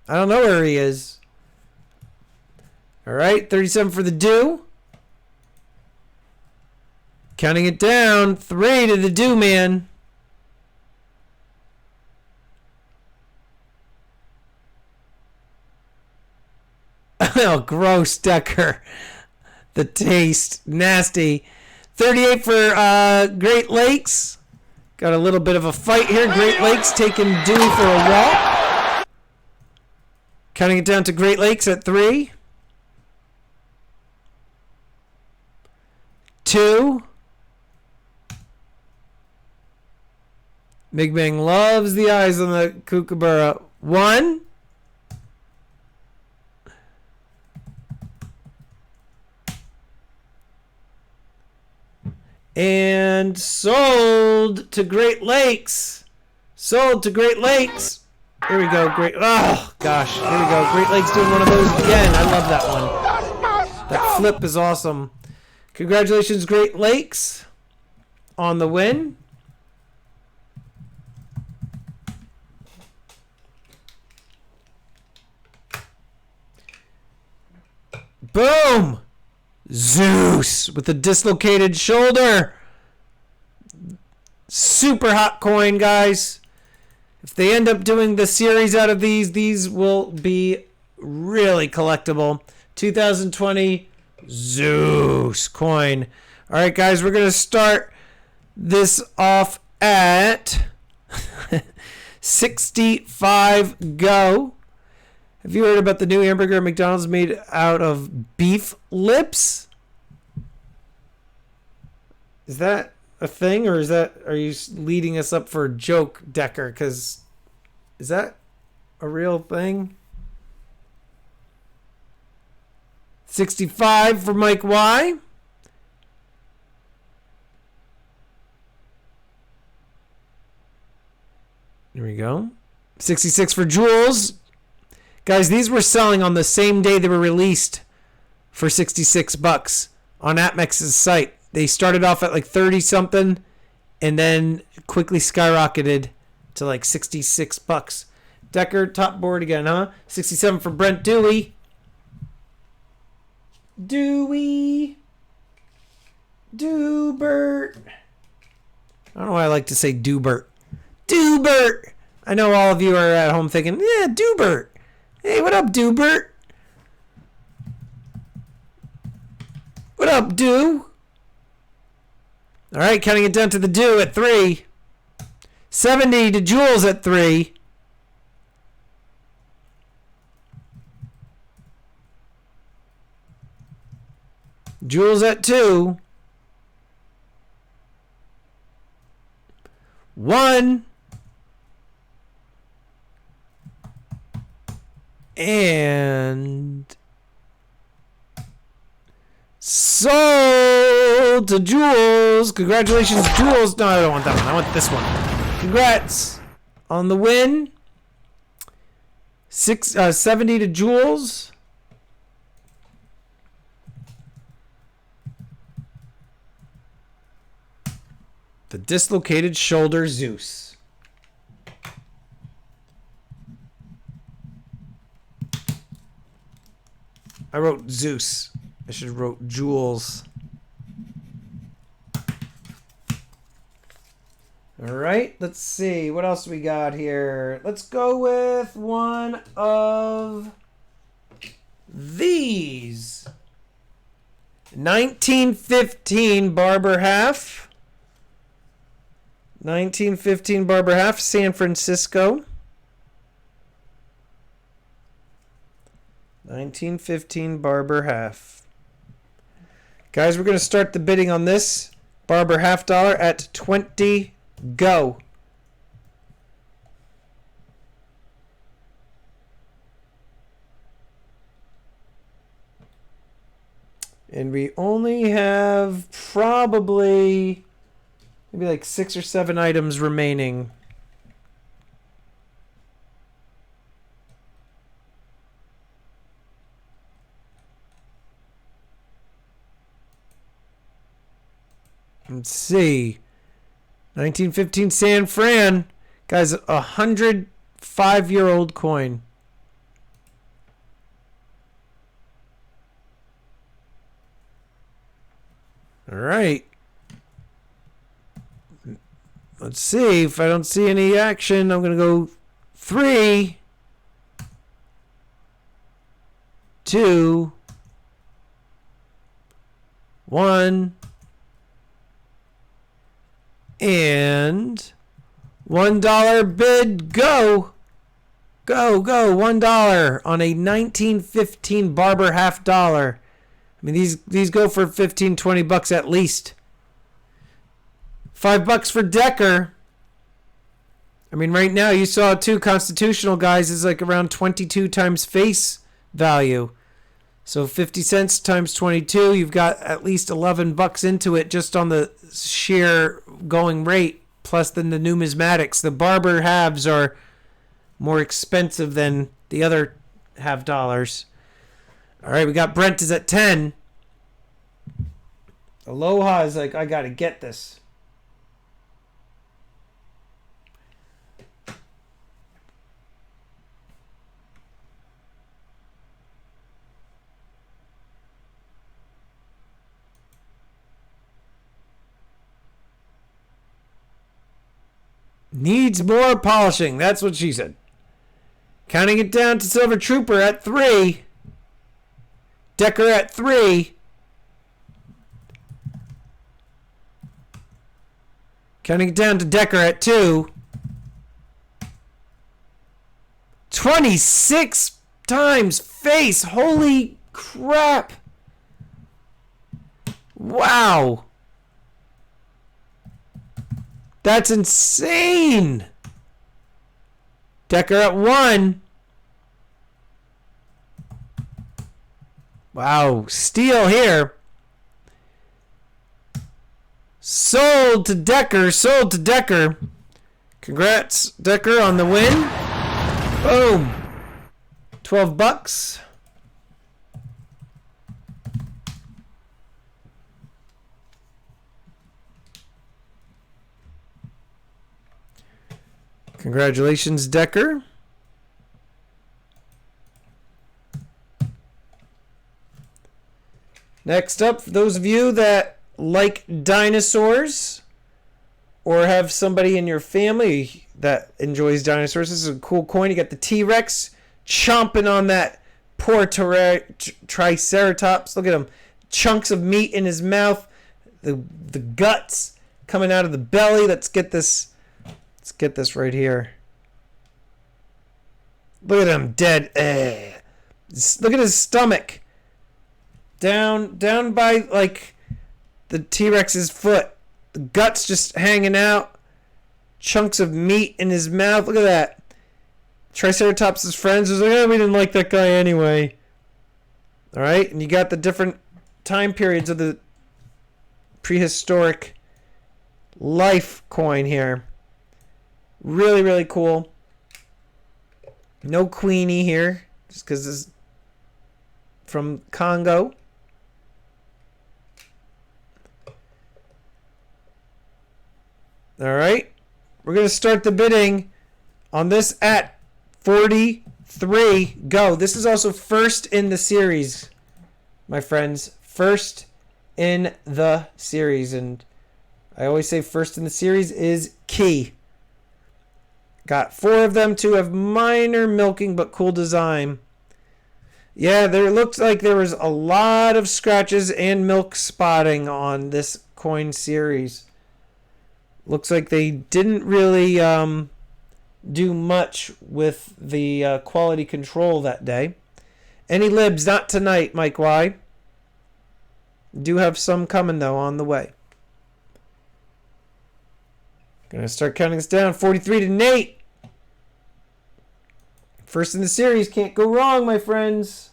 [SPEAKER 1] I don't know where he is. All right, 37 for the Do. Counting it down, 3 to the Do Man. Oh, gross, Decker. The taste, nasty. 38 for Great Lakes. Got a little bit of a fight here. Great Lakes taking Do for a walk. Counting it down to Great Lakes at 3. 2. Big Bang loves the eyes on the kookaburra. 1. And sold to Great Lakes. Sold to Great Lakes. Here we go. Great. Oh, gosh. Here we go. Great Lakes doing one of those again. I love that one. That flip is awesome. Congratulations, Great Lakes, on the win. Boom! Zeus with a dislocated shoulder. Super hot coin, guys. If they end up doing the series out of these will be really collectible. 2020 Zeus coin. All right, guys, we're going to start this off at 65 go. Have you heard about the new hamburger at McDonald's made out of beef lips? Is that a thing, or are you leading us up for a joke, Decker? Because is that a real thing? 65 for Mike Y. Here we go. 66 for Jules. Guys, these were selling on the same day they were released for $66 on AppMex's site. They started off at like 30 something and then quickly skyrocketed to like $66. Decker, top board again, huh? 67 for Brent Dewey. Dewey. Dubert. I don't know why I like to say Dubert. Dubert. I know all of you are at home thinking, yeah, Dubert. Hey, what up, Dubert? What up, Do? All right, counting it down to the Do at 3. 70 to Jules at 3. Jules at 2. 1. to Jules. Congratulations, Jules. No, I don't want that one. I want this one. Congrats on the win. 70 to Jules. The dislocated shoulder Zeus. I wrote Zeus. I should have wrote Jules. All right, let's see. What else we got here? Let's go with one of these. 1915 Barber half. 1915 Barber half, San Francisco. 1915 Barber half. Guys, we're going to start the bidding on this Barber half dollar at 20. Go. And we only have probably maybe like 6 or 7 items remaining. Let's see. 1915 San Fran. Guys, 105-year-old coin. All right. Let's see. If I don't see any action, I'm going to go 3, 2, 1. And $1 bid, go. Go. $1 on a 1915 Barber half dollar. I mean, these go for 15, 20 bucks at least. $5 for Decker. I mean, right now you saw two constitutional guys is like around 22 times face value. So 50 cents times 22, you've got at least $11 into it just on the sheer going rate, plus then the numismatics. The Barber halves are more expensive than the other half dollars. All right, we got Brent is at 10. Aloha is like, I got to get this. Needs more polishing. That's what she said. Counting it down to Silver Trooper at 3. Decker at 3. Counting it down to Decker at 2. 26 times face. Holy crap. Wow. That's insane. Decker at 1. Wow. Steal here. Sold to Decker. Congrats, Decker, on the win. Boom. $12. Congratulations, Decker. Next up, for those of you that like dinosaurs or have somebody in your family that enjoys dinosaurs, this is a cool coin. You got the T-Rex chomping on that poor Triceratops. Look at him. Chunks of meat in his mouth. The guts coming out of the belly. Let's get this right here. Look at him dead. Look at his stomach. Down by like the T-Rex's foot. The guts just hanging out. Chunks of meat in his mouth. Look at that. Triceratops' friends was like, we didn't like that guy anyway. Alright, and you got the different time periods of the prehistoric life coin here. Really, really cool. No Queenie here, just because this is from Congo. All right. We're going to start the bidding on this at 43. Go. This is also first in the series, my friends. First in the series. And I always say first in the series is key. Got 4 of them. 2 have minor milking but cool design. Yeah, there looks like there was a lot of scratches and milk spotting on this coin series. Looks like they didn't really do much with the quality control that day. Any libs? Not tonight, Mike Y. Do have some coming, though, on the way. Gonna start counting this down. 43 to Nate. First in the series. Can't go wrong, my friends.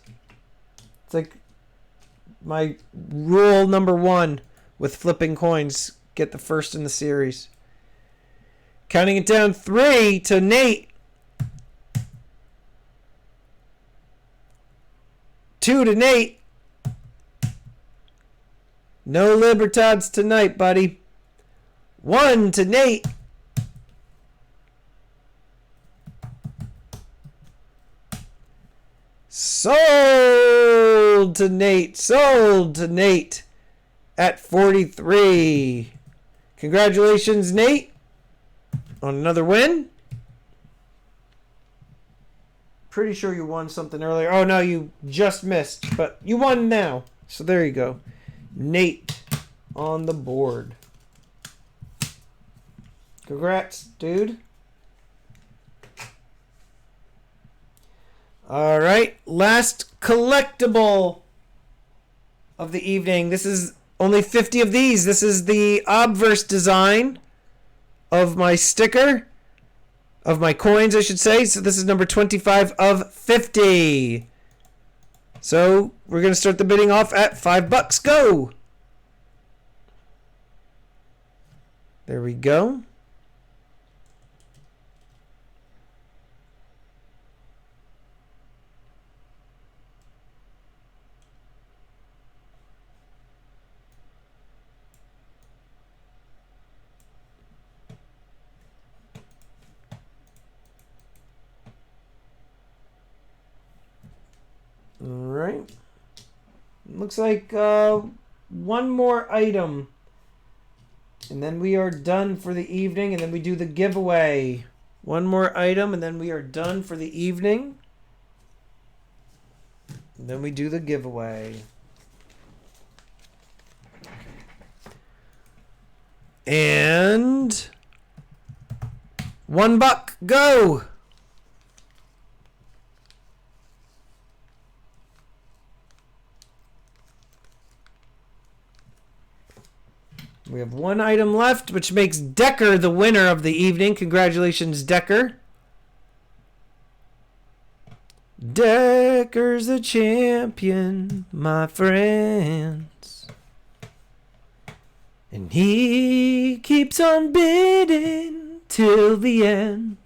[SPEAKER 1] It's like my rule number 1 with flipping coins. Get the first in the series. Counting it down. 3 to Nate. 2 to Nate. No Libertads tonight, buddy. 1 to Nate. Sold to Nate. Sold to Nate at 43. Congratulations, Nate, on another win. Pretty sure you won something earlier. Oh, no, you just missed, but you won now. So there you go. Nate on the board. Congrats, dude. All right, last collectible of the evening. This is only 50 of these. This is the obverse design of my sticker, of my coins, I should say. So this is number 25 of 50. So we're going to start the bidding off at $5. Go. There we go. All right. Looks like one more item. And then we are done for the evening. And then we do the giveaway. One more item and then we are done for the evening. And then we do the giveaway. And $1. Go! We have one item left, which makes Decker the winner of the evening. Congratulations, Decker. Decker's the champion, my friends. And he keeps on bidding till the end.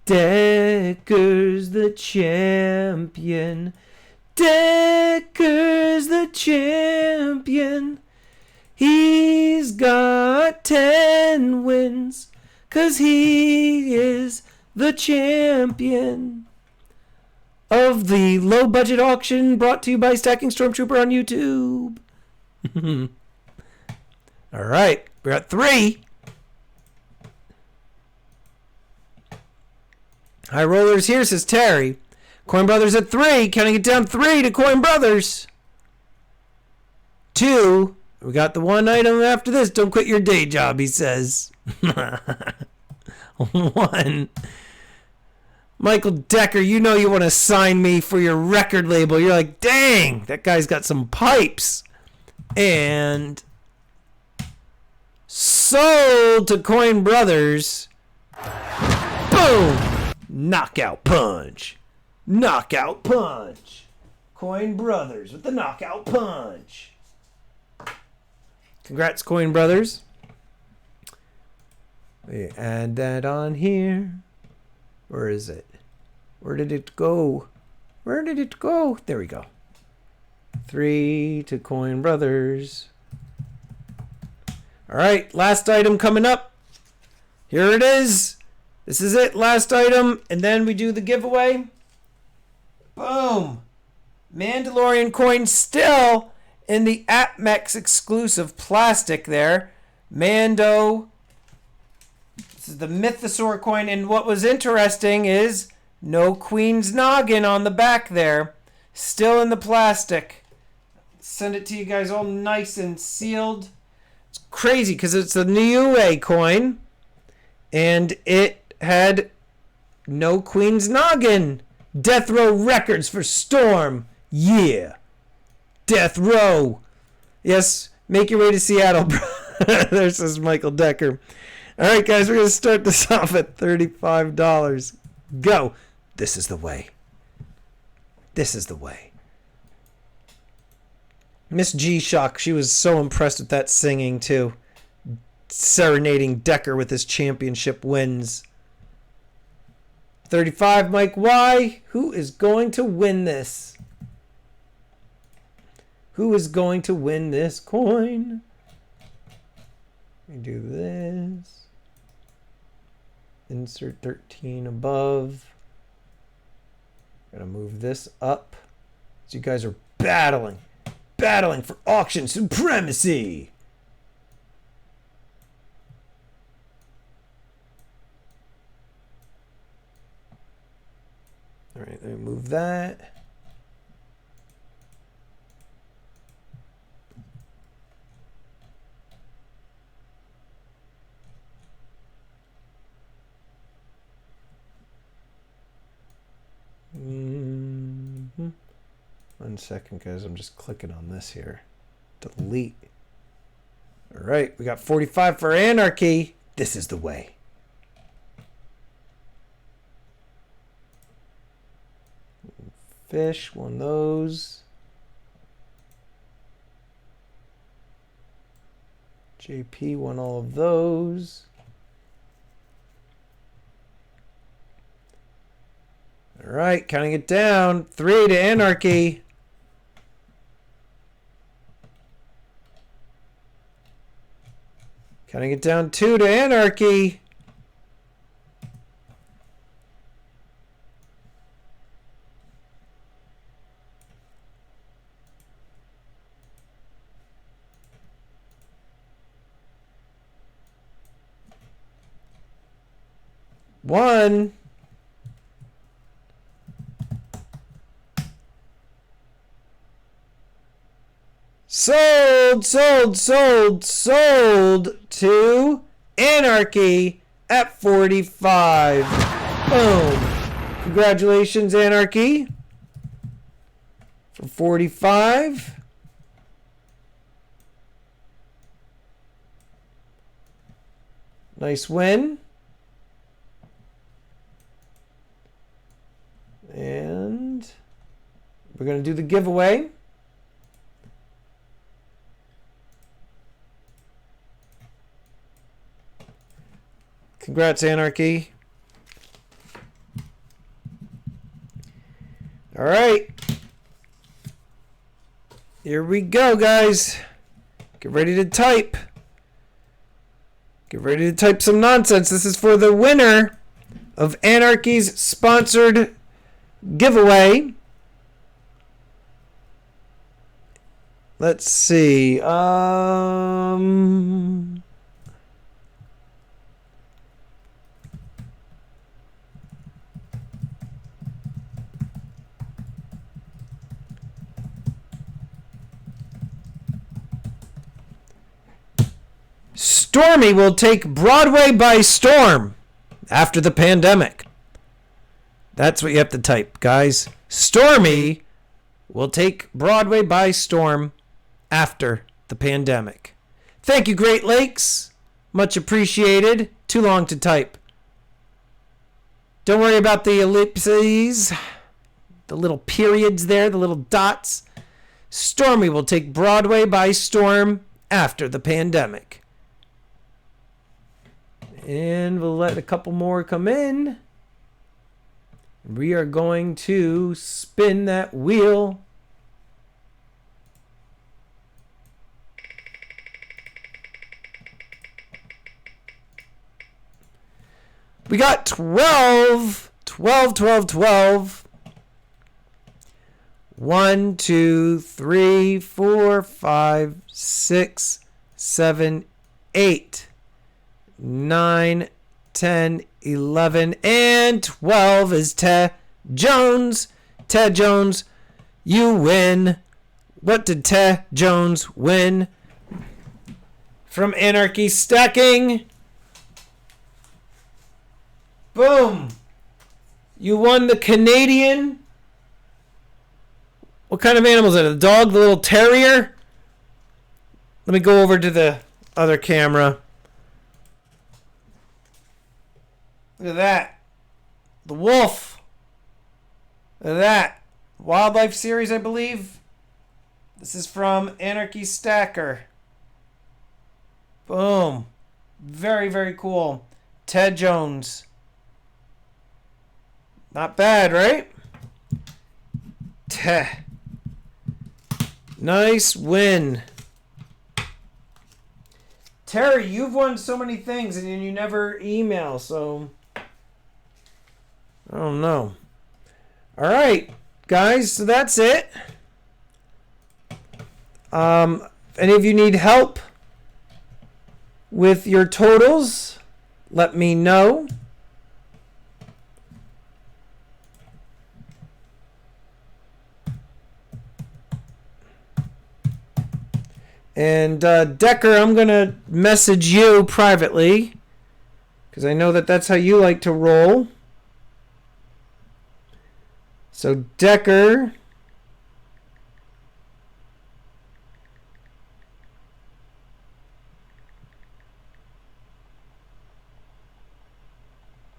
[SPEAKER 1] Decker's the champion. Decker's the champion. He's got 10 wins, 'cause he is the champion of the low budget auction brought to you by Stacking Stormtrooper on YouTube. All right, we're at 3. High rollers here, says Terry. Coin Brothers at 3. Counting it down. 3 to Coin Brothers. 2. We got the one item after this. Don't quit your day job, he says. 1. Michael Decker, you know you want to sign me for your record label. You're like, dang, that guy's got some pipes. And sold to Coin Brothers. Boom. Knockout punch. Knockout punch. Coin Brothers with the knockout punch. Congrats, Coin Brothers. We add that on here. Where is it? Where did it go? Where did it go? There we go. 3 to Coin Brothers. All right, last item coming up. Here it is. This is it, last item. And then we do the giveaway. Boom. Mandalorian coin still in the AppMex exclusive plastic there. Mando. This is the Mythosaur coin. And what was interesting is no Queen's Noggin on the back there. Still in the plastic. Send it to you guys all nice and sealed. It's crazy because it's a Niue coin. And it had no Queen's Noggin. Death Row Records for Storm. Yeah. Death Row. Yes, make your way to Seattle, bro. There's this Michael Decker. All right, guys, we're going to start this off at $35. Go. This is the way. This is the way. Miss G-Shock, she was so impressed with that singing, too. Serenading Decker with his championship wins. 35, Mike Y. Who is going to win this? Who is going to win this coin? We do this. Insert 13 above. Gonna move this up. So you guys are battling for auction supremacy. All right, let me move that. Mm-hmm. 1 second, guys. I'm just clicking on this here. Delete. All right, we got 45 for Anarchy. This is the way. Fish, one of those. JP won all of those. All right, counting it down. 3 to Anarchy. Counting it down. 2 to Anarchy. One. Sold to Anarchy at 45. Boom. Congratulations, Anarchy. For 45. Nice win. And we're going to do the giveaway. Congrats, Anarchy. All right. Here we go, guys. Get ready to type. Get ready to type some nonsense. This is for the winner of Anarchy's sponsored giveaway. Let's see. Stormy will take Broadway by storm after the pandemic. That's what you have to type, guys. Stormy will take Broadway by storm after the pandemic. Thank you, Great Lakes. Much appreciated. Too long to type. Don't worry about the ellipses, the little periods there, the little dots. Stormy will take Broadway by storm after the pandemic. And we'll let a couple more come in. We are going to spin that wheel. We got 12. 12, 12, 12. 1, 2, 3, 4, 5, 6, 7, 8, 9, 10, 11, and 12 is Ted Jones. Ted Jones, you win. What did Ted Jones win? From Anarchy Stacking. Boom. You won the Canadian. What kind of animal is it? A dog? The little terrier? Let me go over to the other camera. Look at that. The wolf. Look at that. Wildlife series, I believe. This is from Anarchy Stacker. Boom. Very, very cool. Ted Jones. Not bad, right? Teh. Nice win. Terry, you've won so many things and you never email, so I don't know. All right, guys, so that's it. If any of you need help with your totals, let me know. And Decker, I'm going to message you privately because I know that that's how you like to roll. So Decker,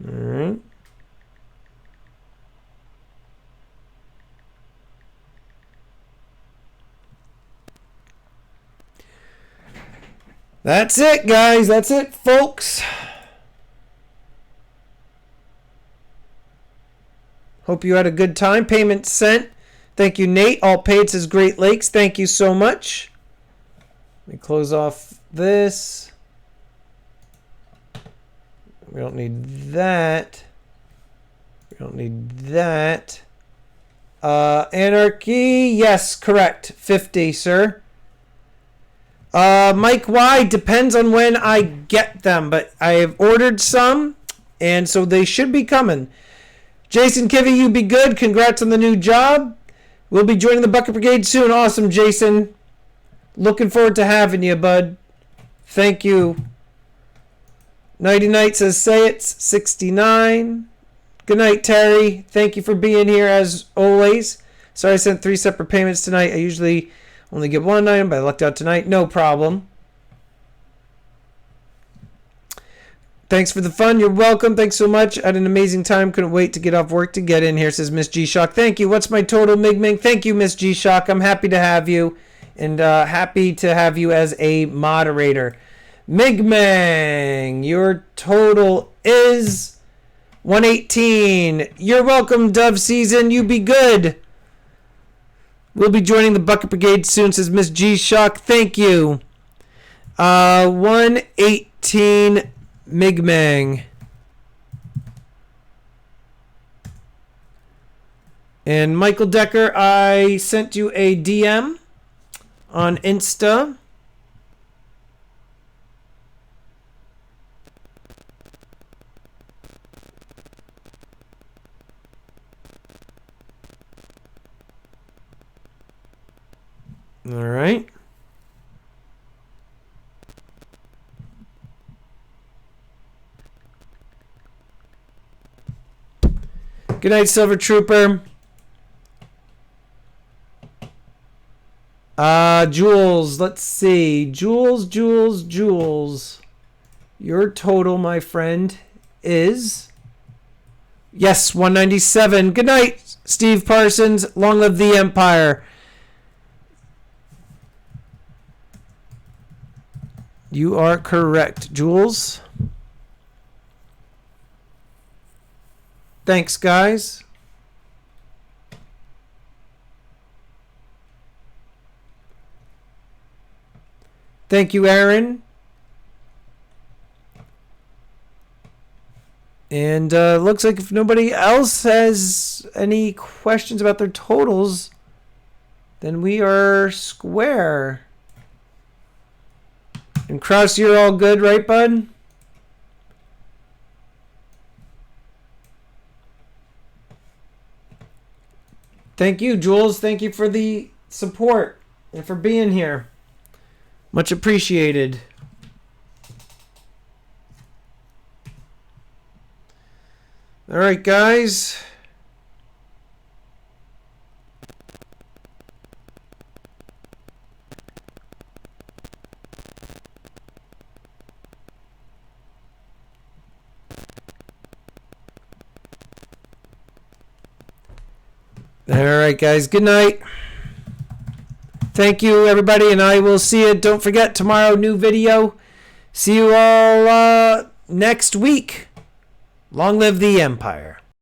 [SPEAKER 1] all right. That's it, guys. That's it, folks. Hope you had a good time. Payment sent. Thank you, Nate. All paid says Great Lakes. Thank you so much. Let me close off this. We don't need that. We don't need that. Anarchy. Yes, correct. 50, sir. Mike Y, depends on when I get them, but I have ordered some, and so they should be coming. Jason Kivy, you be good. Congrats on the new job. We'll be joining the Bucket Brigade soon. Awesome, Jason. Looking forward to having you, bud. Thank you. Nighty Night says, say it's 69. Good night, Terry. Thank you for being here as always. Sorry I sent 3 separate payments tonight. I usually only get one item, but I lucked out tonight. No problem. Thanks for the fun. You're welcome. Thanks so much. I had an amazing time. Couldn't wait to get off work to get in here, says Miss G-Shock. Thank you. What's my total, Mig Ming? Thank you, Miss G-Shock. I'm happy to have you. And happy to have you as a moderator. Mig Mang, your total is 118. You're welcome, Dove Season. You be good. We'll be joining the Bucket Brigade soon, says Miss G-Shock. Thank you. 118 Migmang. And Michael Decker, I sent you a DM on Insta. All right. Good night, Silver Trooper. Jules, let's see. Jules. Your total, my friend, is... Yes, 197. Good night, Steve Parsons. Long live the Empire. You are correct, Jules. Thanks, guys. Thank you, Aaron. And looks like if nobody else has any questions about their totals, then we are square. And Kraus, you're all good, right, bud? Thank you, Jules. Thank you for the support and for being here. Much appreciated. All right, guys. All right, guys. Good night. Thank you, everybody, and I will see you. Don't forget, tomorrow, new video. See you all next week. Long live the Empire.